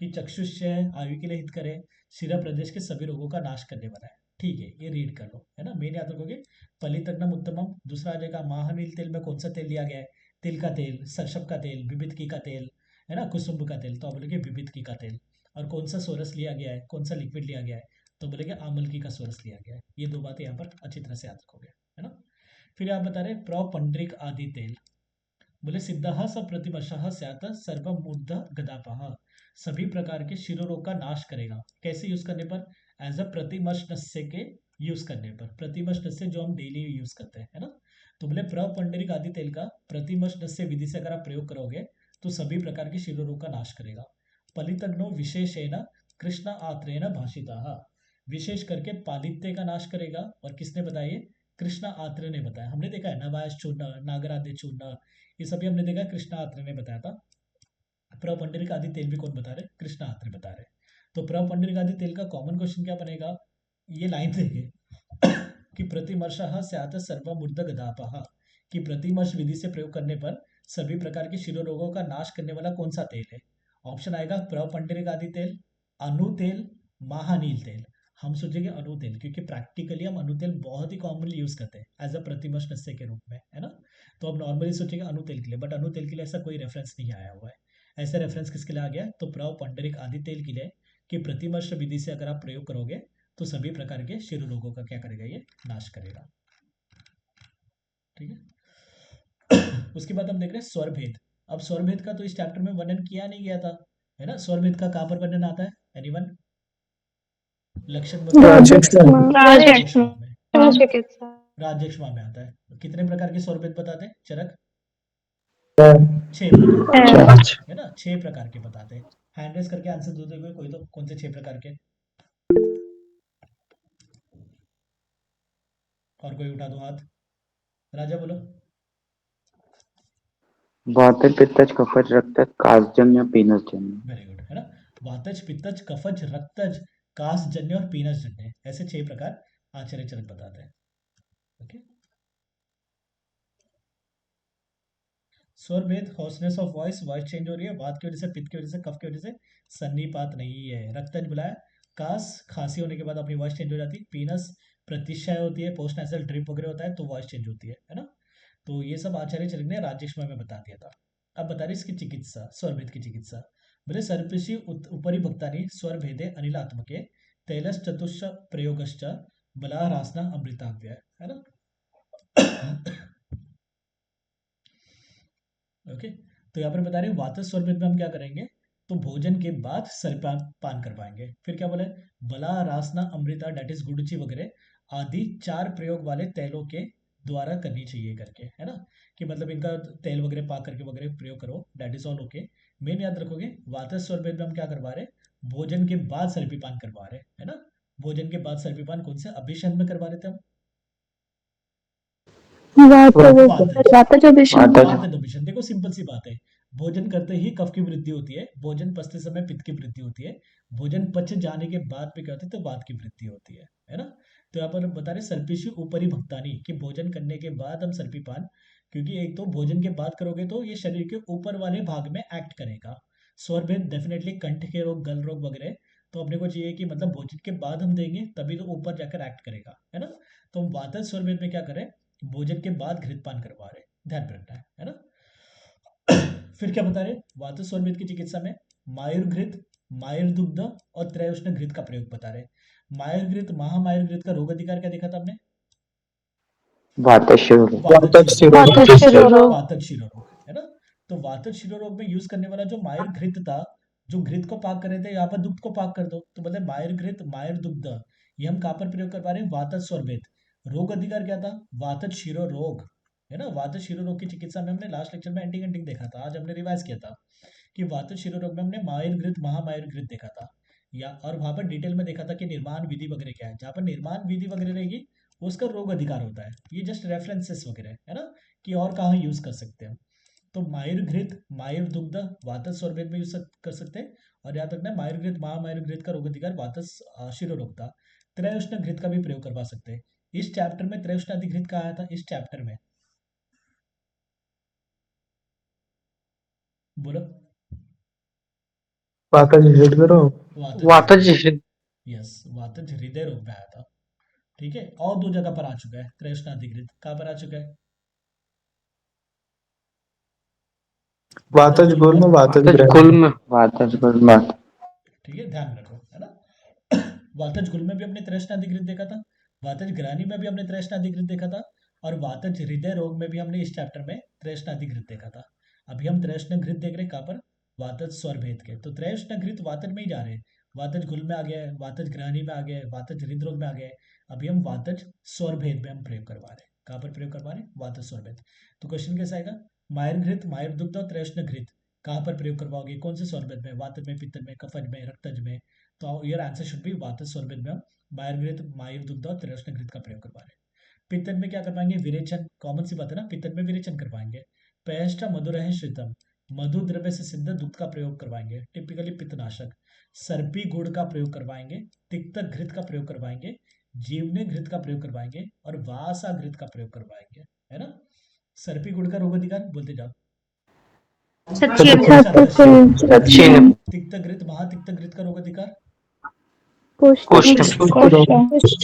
कि चक्षुष्य आयु के लिए हित करे, शिरा प्रदेश के सभी रोगों का नाश करने वाला है। ठीक है, ये रीड कर लो, है ना, मेन याद रखोगे। पलितग्नम उत्तमम, दूसरा आ जाएगा महानील तेल में कौन सा तेल लिया गया है, तिल का तेल, सरसव का तेल, विबितकी का तेल, है ना, कुसुम्ब का तेल, तो आप बोलोगे विबितकी का तेल। और कौन सा सोरस लिया गया है, कौन सा लिक्विड लिया गया है, तो बोलेंगे आमलकी का सोरस लिया गया है। ये 2 बातें यहाँ पर अच्छी तरह से याद रखोगे, है ना। फिर आप बता रहे प्रपंडरिक आदि तेल, बोले सिद्धः स प्रतिमशः स्यात् सर्वमूर्ध गदापः, सभी प्रकार के शिरोरोग का नाश करेगा। कैसे यूज करने पर, एज अ प्रतिमश नस्य के यूज करने पर, प्रतिमश नस्य जो हम डेली यूज करते हैं, है ना। तो बोले प्रपंडरिक आदि तेल का प्रतिमश नस्य विधि से अगर आप प्रयोग करोगे तो सभी प्रकार के शिरोरोग का नाश करेगा। पलितग्नो विशेषेण कृष्ण आत्रेण भाषिता, विशेष करके पालित्य का नाश करेगा। और किसने बताया, कृष्ण आत्रे ने बताया। हमने देखा है नवायश चूर्ण, नागराध्य चूर्ण, ये सभी हमने देखा कृष्ण आत्रे ने बताया था। प्रपंडरिक आदि तेल भी कौन बता रहे, कृष्ण आत्रे बता रहे। तो प्रपंडरिक आदि तेल का कॉमन क्वेश्चन क्या बनेगा, ये लाइन देंगे कि प्रतिमर्शः स्यात् सर्वमूर्ध गदापः, कि प्रतिमर्श विधि से प्रयोग करने पर सभी प्रकार के शिरोरोगों का नाश करने वाला कौन सा तेल है। ऑप्शन आएगा प्रपंडरिक आदि तेल, अनु तेल, महानील तेल। हम सोचेंगे अनु तेल, क्योंकि प्रैक्टिकली हम अनु तेल बहुत ही कॉमनली यूज करते हैं एज अ प्रतिमर्श नस्य के रूप में, है ना। तो हम नॉर्मली सोचेंगे अनु तेल के लिए, बट अनु तेल के लिए ऐसा कोई रेफरेंस नहीं आया हुआ है। ऐसा रेफरेंस किसके लिए आ गया, तो प्रपंडरिक आदि तेल के लिए, कि प्रतिमर्श विधि से अगर आप प्रयोग करोगे तो सभी प्रकार के शिरो रोगों का क्या करेगा, ये नाश करेगा। ठीक है। उसके बाद हम देख रहे हैं स्वर भेद। अब स्वर भेद का तो इस चैप्टर में वर्णन किया नहीं गया था, है ना। स्वर भेद का कहाँ पर वर्णन आता है, एनीवन, लक्षण राजयक्ष्मा। राजयक्ष्मा में, चिकित्सा। राजयक्ष्मा में आता है। कितने प्रकार के स्वर भेद बताते हैं चरक, 6 है। प्रकार, है ना, 6 प्रकार के बताते हैं। हैंड रेस करके आंसर दो दोगे कोई, तो कौन से 6 प्रकार के, और कोई उठा दो हाथ, राजा बोलो। वातज पित्तज कफज रक्तज काशजन्य पीनसजन्य। वेरी गुड, है ना। वातज पित्तज कफज रक्तज कासजन्य और पीनसजन्य, ऐसे 6 प्रकार आचार्य चरक बताते हैं। ओके। स्वर भेद, hoarseness of voice, voice change हो रही है, वात की वजह से, पित्त की वजह से, कफ की वजह से, सन्निपात नहीं है। रक्तज बुलाया, कास खांसी होने के बाद अपनी वॉइस चेंज हो जाती है, पीनस प्रतिशय होती है, पोस्ट नेशनल ड्रिप वगैरह होता है तो वॉइस चेंज होती है ना। तो ये सब आचार्य चरक ने राजयक्ष्मा में बता दिया था। अब बता रही इसकी चिकित्सा, स्वर भेद की चिकित्सा। बोले सर्पिषि उपरि भक्तानि स्वर भेदे अनिलात्मके तैलस चतुष्ष प्रयोगश्च बलारासना अमृताव्यय, है ना। ओके। तो यहाँ पर बता रहे हैं वातज स्वर भेद में हम क्या करेंगे, तो भोजन के बाद सरपान पान करवाएंगे। फिर क्या बोले, बला रासना अमृता डेट इज गुड़ची वगैरह आदि 4 प्रयोग वाले तेलों के द्वारा करनी चाहिए करके, है ना, कि मतलब इनका तेल वगैरह पा करके वगैरह प्रयोग करो, that is all okay. Main याद रखोगे वातज स्वर भेद में हम क्या करवा रहे, भोजन के बाद सर्पीपान करवा रहे, है ना। भोजन के बाद सर्पीपान कौन से अभिषेक में करवा रहे थे हम, वातज अभिषेक। वातज अभिषेक। देखो सिंपल सी बात है, भोजन करते ही कफ की वृद्धि होती है, भोजन पचते समय पित्त की वृद्धि होती है, भोजन पच जाने के बाद भी क्या होती है, तो वात की वृद्धि होती है ना। तो यहाँ पर बता रहे सर्पिषु ऊपरी भक्तानी, कि भोजन करने के बाद हम सर्पीपान, क्योंकि एक तो भोजन के बाद करोगे तो ये शरीर के ऊपर वाले भाग में एक्ट करेगा। स्वर भेद डेफिनेटली कंठ के रोग, गल रोग वगैरह, तो अपने को चाहिए कि मतलब भोजन के बाद हम देंगे तभी तो ऊपर जाकर एक्ट करेगा, है ना। तो हम वातज स्वर भेद में क्या करें, भोजन के बाद घृतपान करवा रहे, ध्यान में रखना है ना। फिर क्या बता रहे, वातज स्वर भेद की चिकित्सा में मायुर्घृत, मायुर्दुग्ध और त्रयोष्ण घृत का प्रयोग बता रहे। मायुर्घृत, महामायुर्घृत का रोग अधिकार क्या देखा था हमने, वातज शिरोरोग। वातज शिरोरोग। वातज शिरोरोग, है ना। तो वातज शिरोरोग में यूज करने वाला जो मायुर्घृत था जो घृत को पाक कर रहे थे यहाँ पर दुग्ध को पाक कर दो, तो मतलब मायर घृत मायर दुग्ध, ये हम कहाँ पर प्रयोग कर पा रहे हैं, वातज स्वरभेद। रोग अधिकार क्या था, वातज शिरो रोग, है ना। वातज शिरो रोग की चिकित्सा में हमने लास्ट लेक्चर में एंटिंग एंटिंग देखा था, आज हमने रिवाइज किया था कि वातज शिरो रोग में हमने मायर घृत महामायर घृत देखा था, या और वहां पर डिटेल में देखा था कि निर्माण विधि वगैरह क्या है। जहाँ पर निर्माण विधि वगैरह रहेगी उसका रोग अधिकार होता है। ये जस्ट रेफरेंसेस वगैरह है ना, कि और कहाँ यूज कर सकते हैं। तो मायर घृत मायर दुग्ध वातस स्वरभेद में यूज कर सकते हैं। और याद रखना मायर घृत महामायर घृत का रोग अधिकार वातस शिरो रोग था। त्रयोष्ण घृत का भी प्रयोग करवा सकते हैं। इस चैप्टर में त्रयोष्ण अधिघृत का आया था, इस चैप्टर में बोलो। वातज हृदय रोग। वातज यस, वातज हृदय रोग में आया था। ठीक है, और दो जगह पर आ चुका है त्रयोष्ण अधिघृत, कहाँ पर आ चुका है, वातज गुल्म वातज ग्रहण। गुल्म। वातज गुल्म। ठीक है, ध्यान रखो, है ना। वातज गुल में भी हमने त्रैष्ण अधिकृत देखा था, वातज ग्रानी में भी हमने त्रैष्ण अधिकृत देखा था, और वातज हृदय रोग में भी हमने इस चैप्टर में त्रैष्ण अधिकृत देखा था। अभी हम त्रैष्ण घृत देख रहे हैं कहाँ पर, वातज स्वर भेद के। तो त्रैष्ण घृत वातज में ही जा रहे हैं, वातज गुल में आ गया है, वातज ग्रानी में आ गया है, वातज हृदय रोग में आ गया है। अभी हम वातज स्वर भेद में हम प्रयोग करवा रहे हैं, कहाँ पर प्रयोग करवा रहे हैं, वातज स्वर भेद। तो क्वेश्चन कैसा आएगा, मायर घृत मायर दुग्ध और त्रैष्ण घृत कहाँ पर प्रयोग करवाओगे, कौन से स्वरभेद में, वातज में, पित्तज में, कफज में, रक्तज में। तो योर आंसर शुड बी वातज स्वरभेद में हम मायर घृत मायर दुग्ध और त्रैष्ण घृत का प्रयोग करवा रहे हैं। पित्तज में क्या करवाएंगे, विरेचन, कॉमन सी बात है ना, पित्तज में विरेचन करवाएंगे। पेस्ट मधुर है श्रितम, मधु द्रव्य से सिद्ध दुग्ध का प्रयोग करवाएंगे, टिपिकली पित्तनाशक। सर्पी गुड़ का प्रयोग करवाएंगे, तिक्त घृत का प्रयोग करवाएंगे, जीवने घृत का प्रयोग करवाएंगे, और वासा घृत का प्रयोग करवाएंगे, है ना। सर्पी गुड़ का रोग अधिकार बोलते जाओ, सचिन तिक्त घृत महातिक्त घृत का रोग अधिकार, कुष्ठ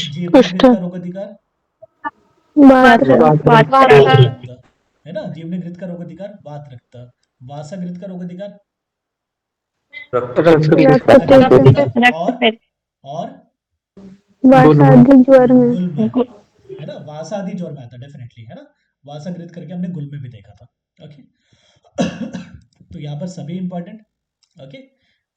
जीवने घृत का रोग अधिकार, वात रक्त, है ना। जीवने घृत का रोग अधिकार वात रक्त, वासा घृत का रोग अधिकार रक्तपित्त। और ज्वर में गुल में, है ना। वासा आदि जोर में आता डेफिनेटली, है ना। वासा घृत करके हमने गुल में भी देखा था। ओके। तो यहाँ पर सभी इंपॉर्टेंट। ओके,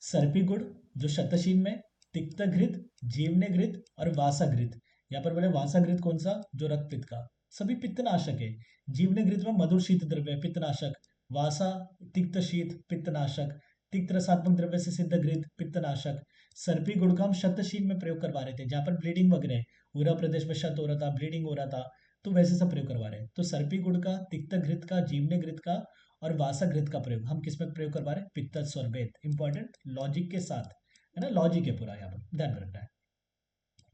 सर्पी गुड़ जो शतशीन में, तिक्त घृत, जीवने घृत और वासा घृत। यहाँ पर बोले वासा घृत कौन सा, जो रक्त पित्त का, सभी पित्तनाशक है। जीवने घृत में मधुर शीत द्रव्य पित्तनाशक, वासा तिक्त शीत पित्तनाशक, तिक्त रसात्मक द्रव्य से सिद्ध घृत पित्तनाशक। सर्पी गुड़ का हम शतशीन में प्रयोग करवा रहे थे, जहाँ पर ब्लीडिंग वगैरह पूरा प्रदेश में शत हो रहा था, ब्लीडिंग हो रहा था, तो वैसे सब प्रयोग करवा रहे हैं। तो सर्पी गुड़ का, तिक्त घृत का, जीवने घृत का और वासा घृत का प्रयोग हम किस में प्रयोग करवा रहे हैं, पित्त स्वरभेद। इंपॉर्टेंट, लॉजिक के साथ, है ना, लॉजिक है पूरा, यहाँ पर ध्यान में रखना है।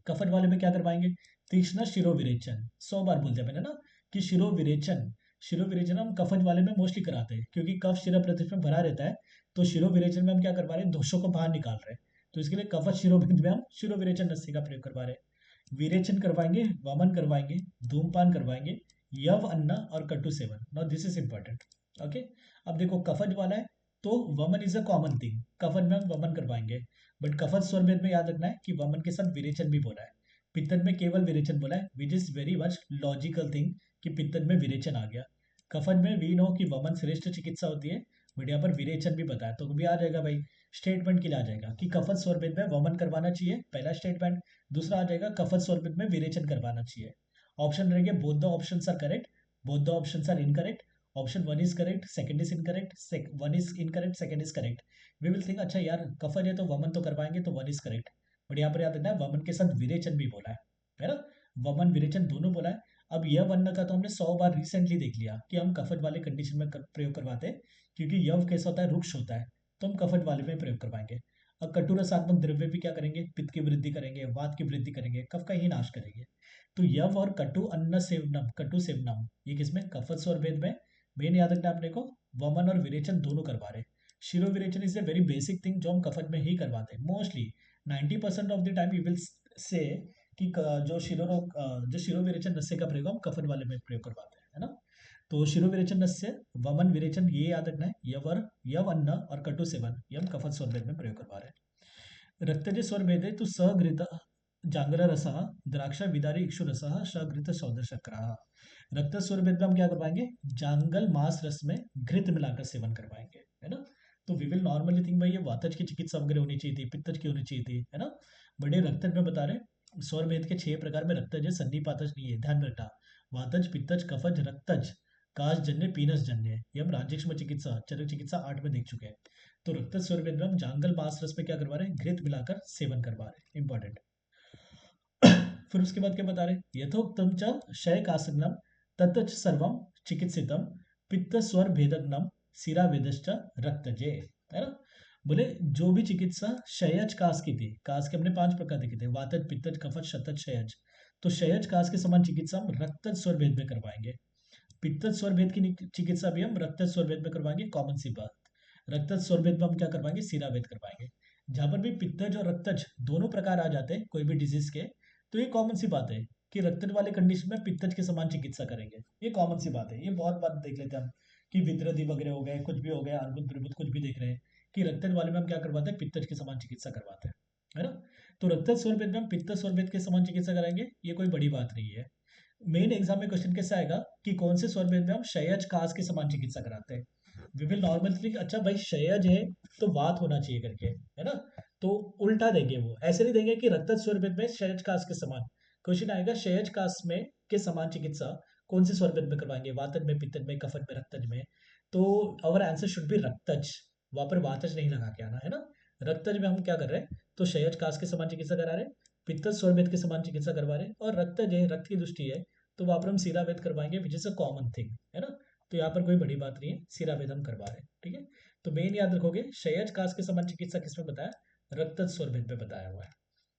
कफन वाले में क्या करवाएंगे, तीक्ष्ण शिरो विरेचन। 100 बार बोलते हैं मैंने ना कि शिरो विरेचन, शिरो विरेचन हम कफन वाले में मोस्टली कराते हैं, क्योंकि कफ शिरा प्रदेश में भरा रहता है। तो शिरो विरेचन में हम क्या करवा रहे हैं, दोषों को बाहर निकाल रहे हैं। तो इसके लिए कफत शिरोबिंद में हम शिरो विरेचन रस्सी का प्रयोग करवा रहे हैं। विरेचन करवाएंगे, वमन करवाएंगे, धूमपान करवाएंगे, यव अन्न और कटु seven. Now this is important. Okay, अब देखो कफज वाला है तो वमन इज अ कॉमन थिंग, कफज में हम वमन करवाएंगे। बट कफज स्वरभेद में याद रखना है कि वमन के साथ विरेचन भी बोला है, पित्तन में केवल विरेचन बोला है, which is very much logical thing कि पित्तन में विरेचन आ गया। कफन में वी नो कि वमन श्रेष्ठ चिकित्सा होती है, बट यहाँ पर विरेचन भी बताया, तो भी आ जाएगा भाई, स्टेटमेंट के लिए आ जाएगा कि कफत स्वरभेद में वमन करवाना चाहिए, पहला स्टेटमेंट। दूसरा आ जाएगा कफत स्वरभेद में विरेचन करवाना चाहिए। ऑप्शन रहेंगे, both the options are correct, both the options are incorrect, option 1 is correct, second is incorrect, 1 is incorrect, second is correct. We will think अच्छा यार कफन है तो वमन तो करवाएंगे, तो 1 इज करेक्ट। बट यहाँ पर याद रखना है वमन के साथ विरेचन भी बोला है ना, वमन विरेचन दोनों बोला है। अब यह वर्ण का तो हमने 100 बार रिसेंटली देख लिया कि हम कफट वाले कंडीशन में प्रयोग करवाते हैं, क्योंकि यव कैसा होता है, रुक्ष होता है, तो हम कफट वाले में प्रयोग करवाएंगे। अब कटुरसात्मक द्रव्य भी क्या करेंगे, पित्त की वृद्धि करेंगे, वात की वृद्धि करेंगे, कफ का ही नाश करेंगे। तो यव और कटु अन्न सेवनम, कटु सेवनम, ये किसमें, कफत स्वर भेद में। मेन याद रखना अपने को, वमन और विरेचन दोनों करवा रहे। शिरो विरेचन is a very basic thing जो हम कफट में ही करवाते हैं mostly. 90% of the time you will say कि जो शिरो विरेचन नस्य का प्रयोग हम कफन वाले में प्रयोग करवाते हैं, है ना। तो शिरो विरेचन नस्य, वमन विरेचन, ये याद रखना है। यव अन्न और कटु सेवन, ये हम कफत स्वरभेद में प्रयोग करवा रहे हैं। रक्तजे स्वरभेदे तो सघृत जांगर रसः द्राक्षा विदारी इक्षु रसः सघृत सौदर शक्राः। रक्त स्वरभेद में हम क्या करवाएंगे, जांगल मांस रस में घृत मिलाकर सेवन करवाएंगे, है ना। तो तो वी विल नॉर्मली थिंक भाई ये वातज की चिकित्सा वगैरह होनी चाहिए थी, पित्तज की होनी चाहिए थी, है ना। बड़े रक्तज में बता रहे स्वर भेद के 6 प्रकार में रक्तज है, सन्निपातज नहीं है, ध्यान में रखना। वातज, पित्तज, कफज, रक्तज, काशजन्य, पीनसजन्य है। ये हम राजयक्ष्म चिकित्सा, चरक चिकित्सा 8 में देख चुके हैं। तो रक्तज स्वर भेद में हम जांगल मांस रस पे क्या करवा रहे हैं, घृत मिलाकर सेवन करवा रहे हैं, इंपॉर्टेंट। फिर उसके बाद क्या बता रहे, यथोक्तम च क्षय कासग्नम तत्च सर्वम चिकित्सितम पित्त स्वर भेदग्नम सिरा वेदश्च रक्तजे, है ना। बोले जो भी चिकित्सा क्षयज कास की थी, कास के हमने 5 प्रकार देखे थे, वातज, पित्तज, कफज, शतज, क्षयज। तो क्षयज कास के समान चिकित्सा हम रक्तज स्वर भेद में करवाएंगे। पित्तज स्वर भेद की चिकित्सा भी हम रक्तज स्वर भेद में करवाएंगे, कॉमन सी बात। रक्तज स्वर भेद में हम क्या करवाएंगे, सिरा भेद करवाएंगे। जहां पर भी पित्तज और रक्तज दोनों प्रकार आ जाते हैं कोई भी डिजीज के, तो ये कॉमन सी बात है कि रक्तज वाले कंडीशन में पित्तज के समान चिकित्सा करेंगे, ये कॉमन सी बात है। ये बहुत बात देख लेते हैं हम कि विद्रदी वगैरह हो गए, कुछ भी हो गया, अर्बुद द्रिबुद कुछ भी देख रहे हैं कि रक्तज वाले में हम क्या करवाते हैं, पित्तज के समान चिकित्सा करवाते हैं, है ना। तो रक्तज स्वर भेद में हम पित्त स्वर भेद के समान चिकित्सा कराएंगे, ये कोई बड़ी बात नहीं है। मेन एग्जाम में क्वेश्चन कैसे आएगा कि कौन से स्वर भेद में हम क्षयज कास के समान चिकित्सा कराते हैं। वी विल नॉर्मल थिंक अच्छा भाई क्षयज है तो वात होना चाहिए करके, है ना। तो उल्टा देंगे, वो ऐसे नहीं देंगे कि रक्तज स्वर भेद में क्षयज कास के समान। क्वेश्चन आएगा क्षयज कास में के समान चिकित्सा कौन से स्वर भेद में करवाएंगे, वातज में, पित्तज में, कफज में, रक्तज में। तो आवर आंसर शुड बी रक्तज, वहां पर वातज नहीं लगा के आना, है ना। रक्तज में हम क्या कर रहे हैं, तो क्षयज कास के समान चिकित्सा करा रहे हैं, पित्तज स्वर भेद के समान चिकित्सा करवा रहे हैं, और रक्तज है, रक्त की दृष्टि है, तो वहां पर हम सिरावेद करवाएंगे, which is a common thing, है ना। तो यहाँ पर कोई बड़ी बात नहीं है, सिरावेद हम करवा रहे हैं, ठीक है। तो मेन याद रखोगे क्षयज कास के समान चिकित्सा किसमें बताया, रक्तज स्वरभेद में बताया हुआ है।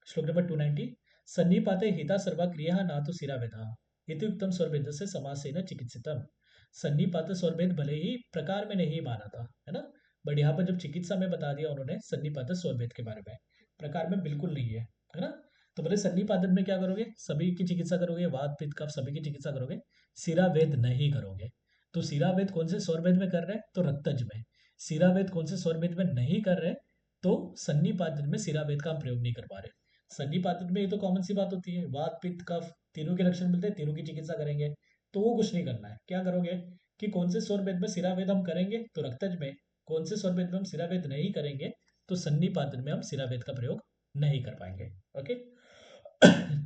श्लोक नंबर 290, सन्निपाते हिता सर्वा क्रिया ना तो सिरावेदा इति उत्तम स्वरभेद से समासेन चिकित्सितम। सन्निपात स्वरभेद भले ही प्रकार में नहीं माना था, है ना, बट यहाँ पर जब चिकित्सा में बता दिया उन्होंने सन्निपात स्वरभेद के बारे में, प्रकार में बिल्कुल नहीं है ना। तो बोले सन्निपातन में क्या करोगे, सभी की चिकित्सा करोगे, वात पित्त कफ सभी की चिकित्सा करोगे, सिरावेद नहीं करोगे। तो सिरावेद कौन से स्वरभेद में कर रहे हैं, तो रक्तज में। सिरावेद कौन से स्वरभेद में नहीं कर रहे, तो सन्निपातन में सिरावेद का हम प्रयोग नहीं कर पा रहे। सन्निपातन में ये तो कॉमन सी बात होती है, वात पित्त कफ तीनों के लक्षण मिलते हैं, तीनों की चिकित्सा करेंगे। तो वो कुछ नहीं करना है, क्या करोगे कि कौन से स्वरभेद में सिरावेद हम करेंगे, तो रक्तज में। कौन से स्वरभेद में हम सिरावेद नहीं करेंगे, तो सन्निपातन में हम सिरावेद का प्रयोग नहीं कर पाएंगे। ओके,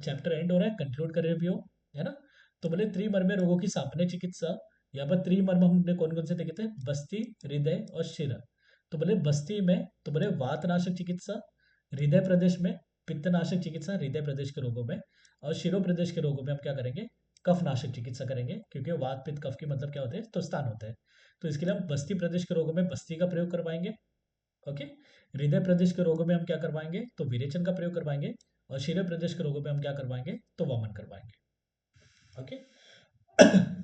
चैप्टर एंड हो रहा है, कंक्लूड कर रहे भी हो, है ना। तो बोले त्रिमर्म रोगों की सामान्य चिकित्सा, यहाँ पर त्रिमर्म हमने कौन कौन से देखे थे, बस्ती, हृदय और शिर। तो बोले बस्ती में तो बोले वातनाशक चिकित्सा, हृदय प्रदेश में पित्तनाशक चिकित्सा हृदय प्रदेश के रोगों में, और शिरो प्रदेश के रोगों में हम क्या करेंगे, कफनाशक चिकित्सा करेंगे, क्योंकि वात पित्त कफ के मतलब क्या होते हैं, तो स्थान होते हैं। तो इसके लिए हम बस्ती प्रदेश के रोगों में बस्ती का प्रयोग करवाएंगे, ओके। हृदय प्रदेश के रोगों में हम क्या करवाएंगे, तो विरेचन का प्रयोग करवाएंगे, और शिर प्रदेश के रोगों में हम क्या करवाएंगे, तो वमन करवाएंगे, ओके।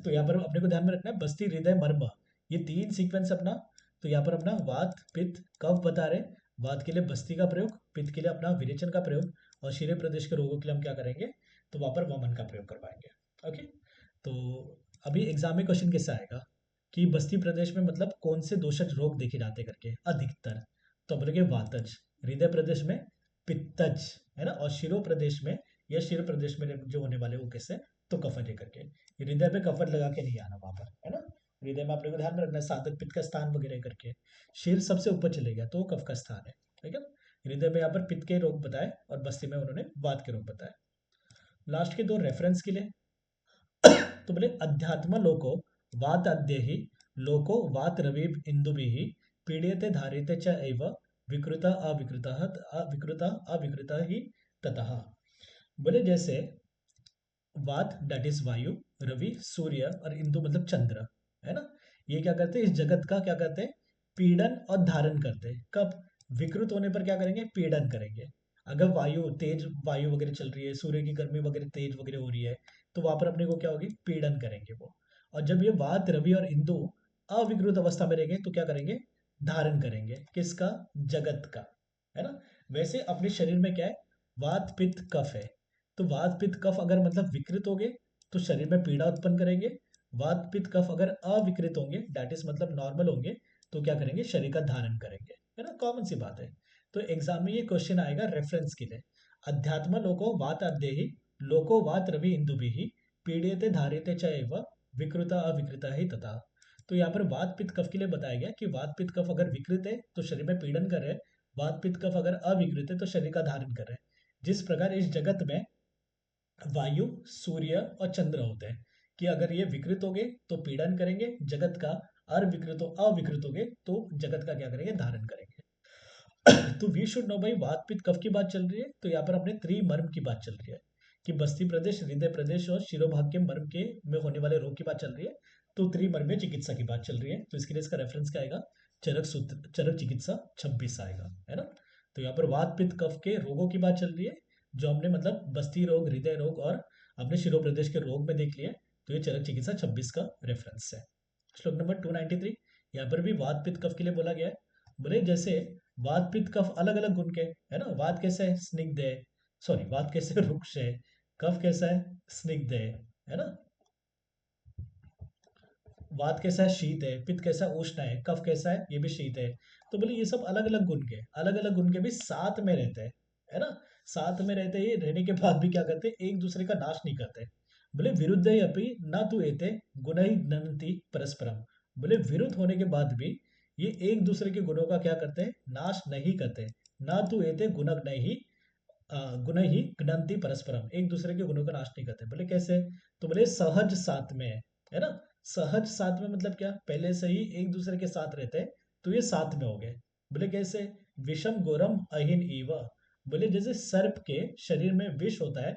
तो यहाँ पर अपने को ध्यान में रखना है बस्ती, हृदय, मर्म, ये 3 सीक्वेंस अपना। तो यहाँ पर अपना वात पित्त कफ बता रहे, वात के लिए बस्ती का प्रयोग, पित्त के लिए अपना विरेचन का प्रयोग, और शिर प्रदेश के रोगों के लिए हम क्या करेंगे, तो वहां पर वमन का प्रयोग करवाएंगे, ओके। तो अभी एग्जाम में क्वेश्चन कैसे आएगा कि बस्ती प्रदेश में मतलब कौन से दोषज रोग देखे जाते करके अधिकतर, तो बोलेंगे वातज, हृदय प्रदेश में पित्तज, है ना, और शिरो प्रदेश में या शिर प्रदेश में जो होने वाले वो कैसे, तो कफज है करके। हृदय पे कफज लगा के नहीं आना वहां पर, है ना। हृदय में अपने को ध्यान में रखना है साधक पित्त का स्थान वगैरह करके। शिर सबसे ऊपर चले गया तो वो कफ का स्थान है, ठीक है। हृदय में यहाँ पर पित्त के रोग बताए, और बस्ती में उन्होंने वात के रोग बताए। लास्ट के 2 रेफरेंस के लिए, तो बोले अध्यात्म लोको वात अद्यहि लोको वात रविब इंदुभिः पीड्यते धार्यते च एव विकृता अविकृता ही ततः। बोले जैसे वात दैट इज वायु, रवि सूर्य, और इंदु मतलब चंद्र, है ना, ये क्या करते हैं, इस जगत का क्या करते हैं, पीड़न और धारण करते हैं। कब, विकृत होने पर क्या करेंगे, पीड़न करेंगे। अगर वायु तेज वायु वगैरह चल रही है, सूर्य की गर्मी वगैरह तेज वगैरह हो रही है, तो वहां पर अपने को क्या होगी, पीड़न करेंगे वो। और जब ये वात रवि और इंदु अविकृत अवस्था में रहेंगे तो क्या करेंगे, धारण करेंगे, किसका, जगत का, है ना। वैसे अपने शरीर में क्या है, वात पित्त कफ है। तो वात पित्त कफ अगर मतलब विकृत होंगे तो शरीर में पीड़ा उत्पन्न करेंगे। वात पित्त कफ अगर अविकृत होंगे दैट इज मतलब नॉर्मल होंगे, तो क्या करेंगे, शरीर का धारण करेंगे, है ना, कॉमन सी बात है। तो एग्जाम में ये क्वेश्चन आएगा रेफरेंस के लिए, अध्यात्म लोको वात अद्यहि लोको वात रवि इंदुभिः पीड्यते धार्यते च एव विकृता अविकृता ही तथा। तो यहाँ पर वात पित्त कफ के लिए बताया गया कि वात पित्त कफ अगर विकृत है तो शरीर में पीड़न कर रहे हैं, वात पित्त कफ अगर अविकृत है तो शरीर का धारण कर रहे हैं। जिस प्रकार इस जगत में वायु, सूर्य और चंद्र होते हैं कि अगर ये विकृत हो गए तो पीड़न करेंगे जगत का, अविकृत हो गए तो जगत का क्या करेंगे, धारण करेंगे। तो वी शुड नो भाई, वात पित्त कफ की बात चल रही है तो यहाँ पर अपने त्रिमर्म की बात चल रही है कि बस्ती प्रदेश, हृदय प्रदेश और शिरोभाग के मर्म के में होने वाले रोग की बात चल रही है। तो त्रिमर्म्य चिकित्सा की बात चल रही है, तो इसके लिए इसका रेफरेंस क्या आएगा, चरक सूत्र, चरक चिकित्सा 26 आएगा, है ना। तो यहाँ पर वात पित्त कफ के रोगों की बात चल रही है, जो हमने मतलब बस्ती रोग, हृदय रोग और अपने शिरो प्रदेश के रोग में देख लिए। तो ये चरक चिकित्सा 26 का रेफरेंस है। श्लोक नंबर 293, यहाँ पर भी वात पित्त कफ के लिए बोला गया है। बोले जैसे वात पित्त कफ अलग अलग गुण के, है ना। वात कैसा है, स्निग्ध है, सॉरी वात कैसे रुक्ष है, कफ कैसा है, स्निग्ध है ना। वात कैसा है, शीत है, पित्त कैसा है, उष्ण है, कफ कैसा है, ये भी शीत है। तो बोले ये सब अलग अलग गुण के भी साथ में रहते हैं, है ना। साथ में रहते ही रहने के बाद भी क्या करते हैं, एक दूसरे का नाश नहीं करते। बोले विरुद्ध अपि न तु एते गुणैः gnanति परस्परम। बोले विरुद्ध होने के बाद भी ये एक दूसरे के गुणों का क्या करते हैं, नाश नहीं करते। न तु एते गुण ही gnanति परस्परम, एक दूसरे के गुणों का नाश नहीं करते। बोले कैसे, तो बोले सहज साथ में, है ना। सहज साथ में मतलब क्या, पहले से ही एक दूसरे के साथ रहते हैं तो ये साथ में हो गए। बोले कैसे, विषम गोरम अहिन इव। बोले जैसे सर्प के शरीर में विष होता है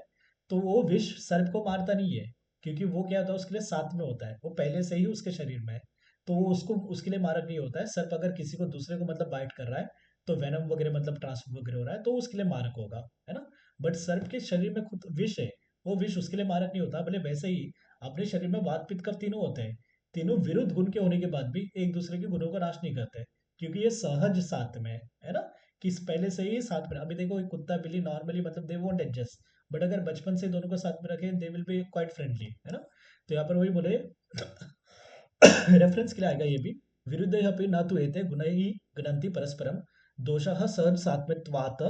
तो वो विष सर्प को मारता नहीं है, क्योंकि वो क्या होता है, उसके लिए साथ में होता है, वो पहले से ही उसके शरीर में है, तो वो उसको उसके लिए मारक नहीं होता है। सर्प अगर किसी को दूसरे को मतलब बाइट कर रहा है तो वेनम वगैरह मतलब ट्रांसफर वगैरह हो रहा है तो उसके लिए मारक होगा, है ना। बट सर्प के शरीर में खुद विष है, वो विष उसके लिए मारक नहीं होता। भले वैसे ही अपने शरीर में वात पित्त कफ तीनों होते हैं, तीनों विरुद्ध गुण के होने के बाद भी एक दूसरे के गुणों का नाश नहीं करते, क्योंकि ये सहज साथ में है ना, कि पहले से ही साथ में। अभी देखो एक कुत्ता बिल्ली नॉर्मली मतलब दे वोंट एडजस्ट, बट अगर बचपन से दोनों को साथ में रखें they will be quite friendly, है ना। तो यहाँ पर वही बोले रेफरेंस के लिए आएगा ये भी, विरुद्ध अपि न तु एते गुणैः gnanति परस्परम दोषः सहज सात्मत्वात्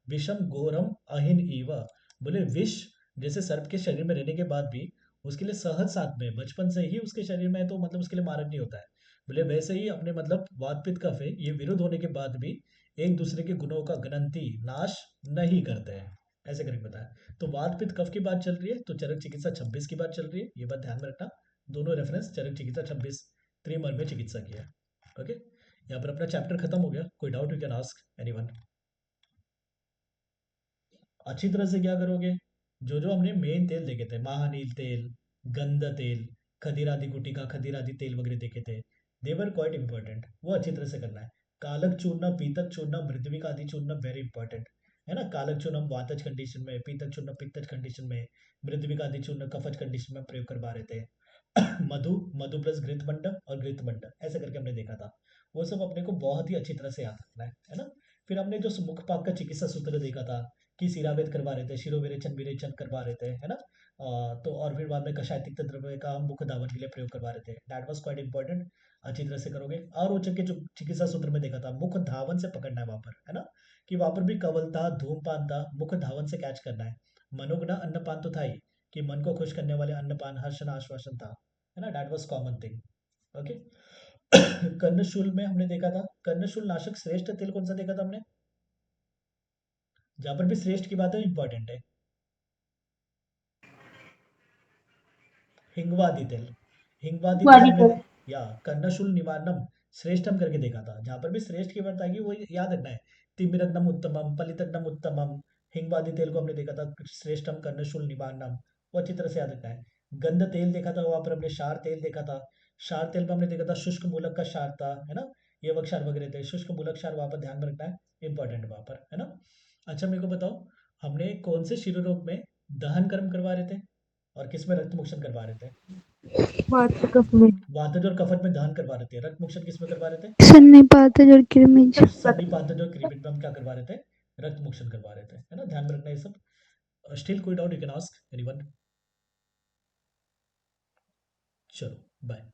विषम घोरम अहिन इव। बोले विष जैसे सर्प के शरीर में रहने के बाद भी उसके लिए सहज साथ में बचपन से ही उसके शरीर में है तो मतलब उसके लिए मारक नहीं होता है। बोले वैसे ही अपने मतलब वात पित्त कफ है, ये विरुद्ध होने के बाद भी एक दूसरे के गुणों का gnanति नाश नहीं करते हैं, ऐसे करके बताया। तो वात पित्त कफ की बात चल रही है तो चरक चिकित्सा 26 की बात चल रही है, ये बात ध्यान में रखना। दोनों रेफरेंस चरक चिकित्सा 26 त्रिमर्म्य चिकित्सा की है। ओके, यहाँ पर अपना चैप्टर खत्म हो गया। कोई doubt you can ask anyone. अच्छी तरह से क्या करोगे, जो जो हमने मेन तेल देखे थे, महानील तेल, गंध तेल, खदीरादि गुटिका, खदीरादि तेल वगैरह देखे थे, देवर क्वाइट इंपॉर्टेंट, वो अच्छी तरह से करना है। कालक चूर्ण, पीतक चूर्ण, मृद्विक आदि चूर्ण वेरी इंपॉर्टेंट, है ना। कालक चूर्ण हम वातज कंडीशन में, पीतक चूर्ण पित्तज कंडीशन में, मृद्विक आदि चूर्ण कफज कंडीशन में प्रयोग करवा रहे थे। मधु, मधु प्लस घृतमंड और घृतमंड ऐसे करके हमने देखा था। वो सब अपने को बहुत ही अच्छी तरह से याद रखना है ना। फिर हमने जो मुख पाक का चिकित्सा सूत्र देखा था कि शिरावेद करवा रहे थे, शिरोविरेचन विरेचन करवा रहे थे, है ना। तो और फिर बाद में कषाय तिक्त द्रव्य का हम मुख धावन के लिए प्रयोग करवा रहे थे, दैट वाज क्वाइट इंपॉर्टेंट। अच्छी तरह से करोगे। और रोचक के जो चिकित्सा सूत्र में देखा था, मुख धावन से पकड़ना है वहां पर, है ना, कि वहां पर भी कवलता, धूमपान था, मुख धावन से कैच करना है। मनोगुणा अन्नपान तो था ही, कि मन को खुश करने वाले अन्नपान हर्षण आश्वासन था, है ना, that was common thing. Okay. कर्णशूल में हमने देखा था, कर्णशूल नाशक श्रेष्ठ तेल कौन सा देखा था हमने, जहां पर भी श्रेष्ठ की बात है इंपॉर्टेंट है, हिंगवादी तेल। हिंगवादी तेल हमने या कर्णशूल निवारणम श्रेष्ठम करके देखा था, जहां पर भी श्रेष्ठ की बात आएगी वो याद रखना है। तिमिरग्नम उत्तमम, पलितग्नम उत्तमम, हिंगवादी तेल को हमने देखा था श्रेष्ठम कर्णशूल निवारणम, वो अच्छी तरह से याद रखना है। गंध तेल देखा था, वहां पर हमने शार तेल देखा था। शार तेल में हमने देखा था शुष्क मूलक का शार था, है ना, ये वक्षार वगैरह थे, शुष्क मूलक शार वहां पर ध्यान में रखना है, इंपॉर्टेंट वहां पर, है ना। अच्छा मेरे को बताओ, हमने कौन से शिरोरोग में दहन कर्म करवा रहे थे और किस में रक्त मोक्षण करवा रहे थे, वात कफ में। वातज और कफत में दहन करवा रहे थे, रक्त मोक्षण किस में करवा रहे थे, सन्निपात और कृमिज। सन्निपातज और क्रीमिज में हम क्या करवा रहे थे, रक्त मोक्षण करवा रहे थे, है ना, ध्यान में रखना ये सब। स्टिल कोई doubt you can ask anyone. चलो बाय।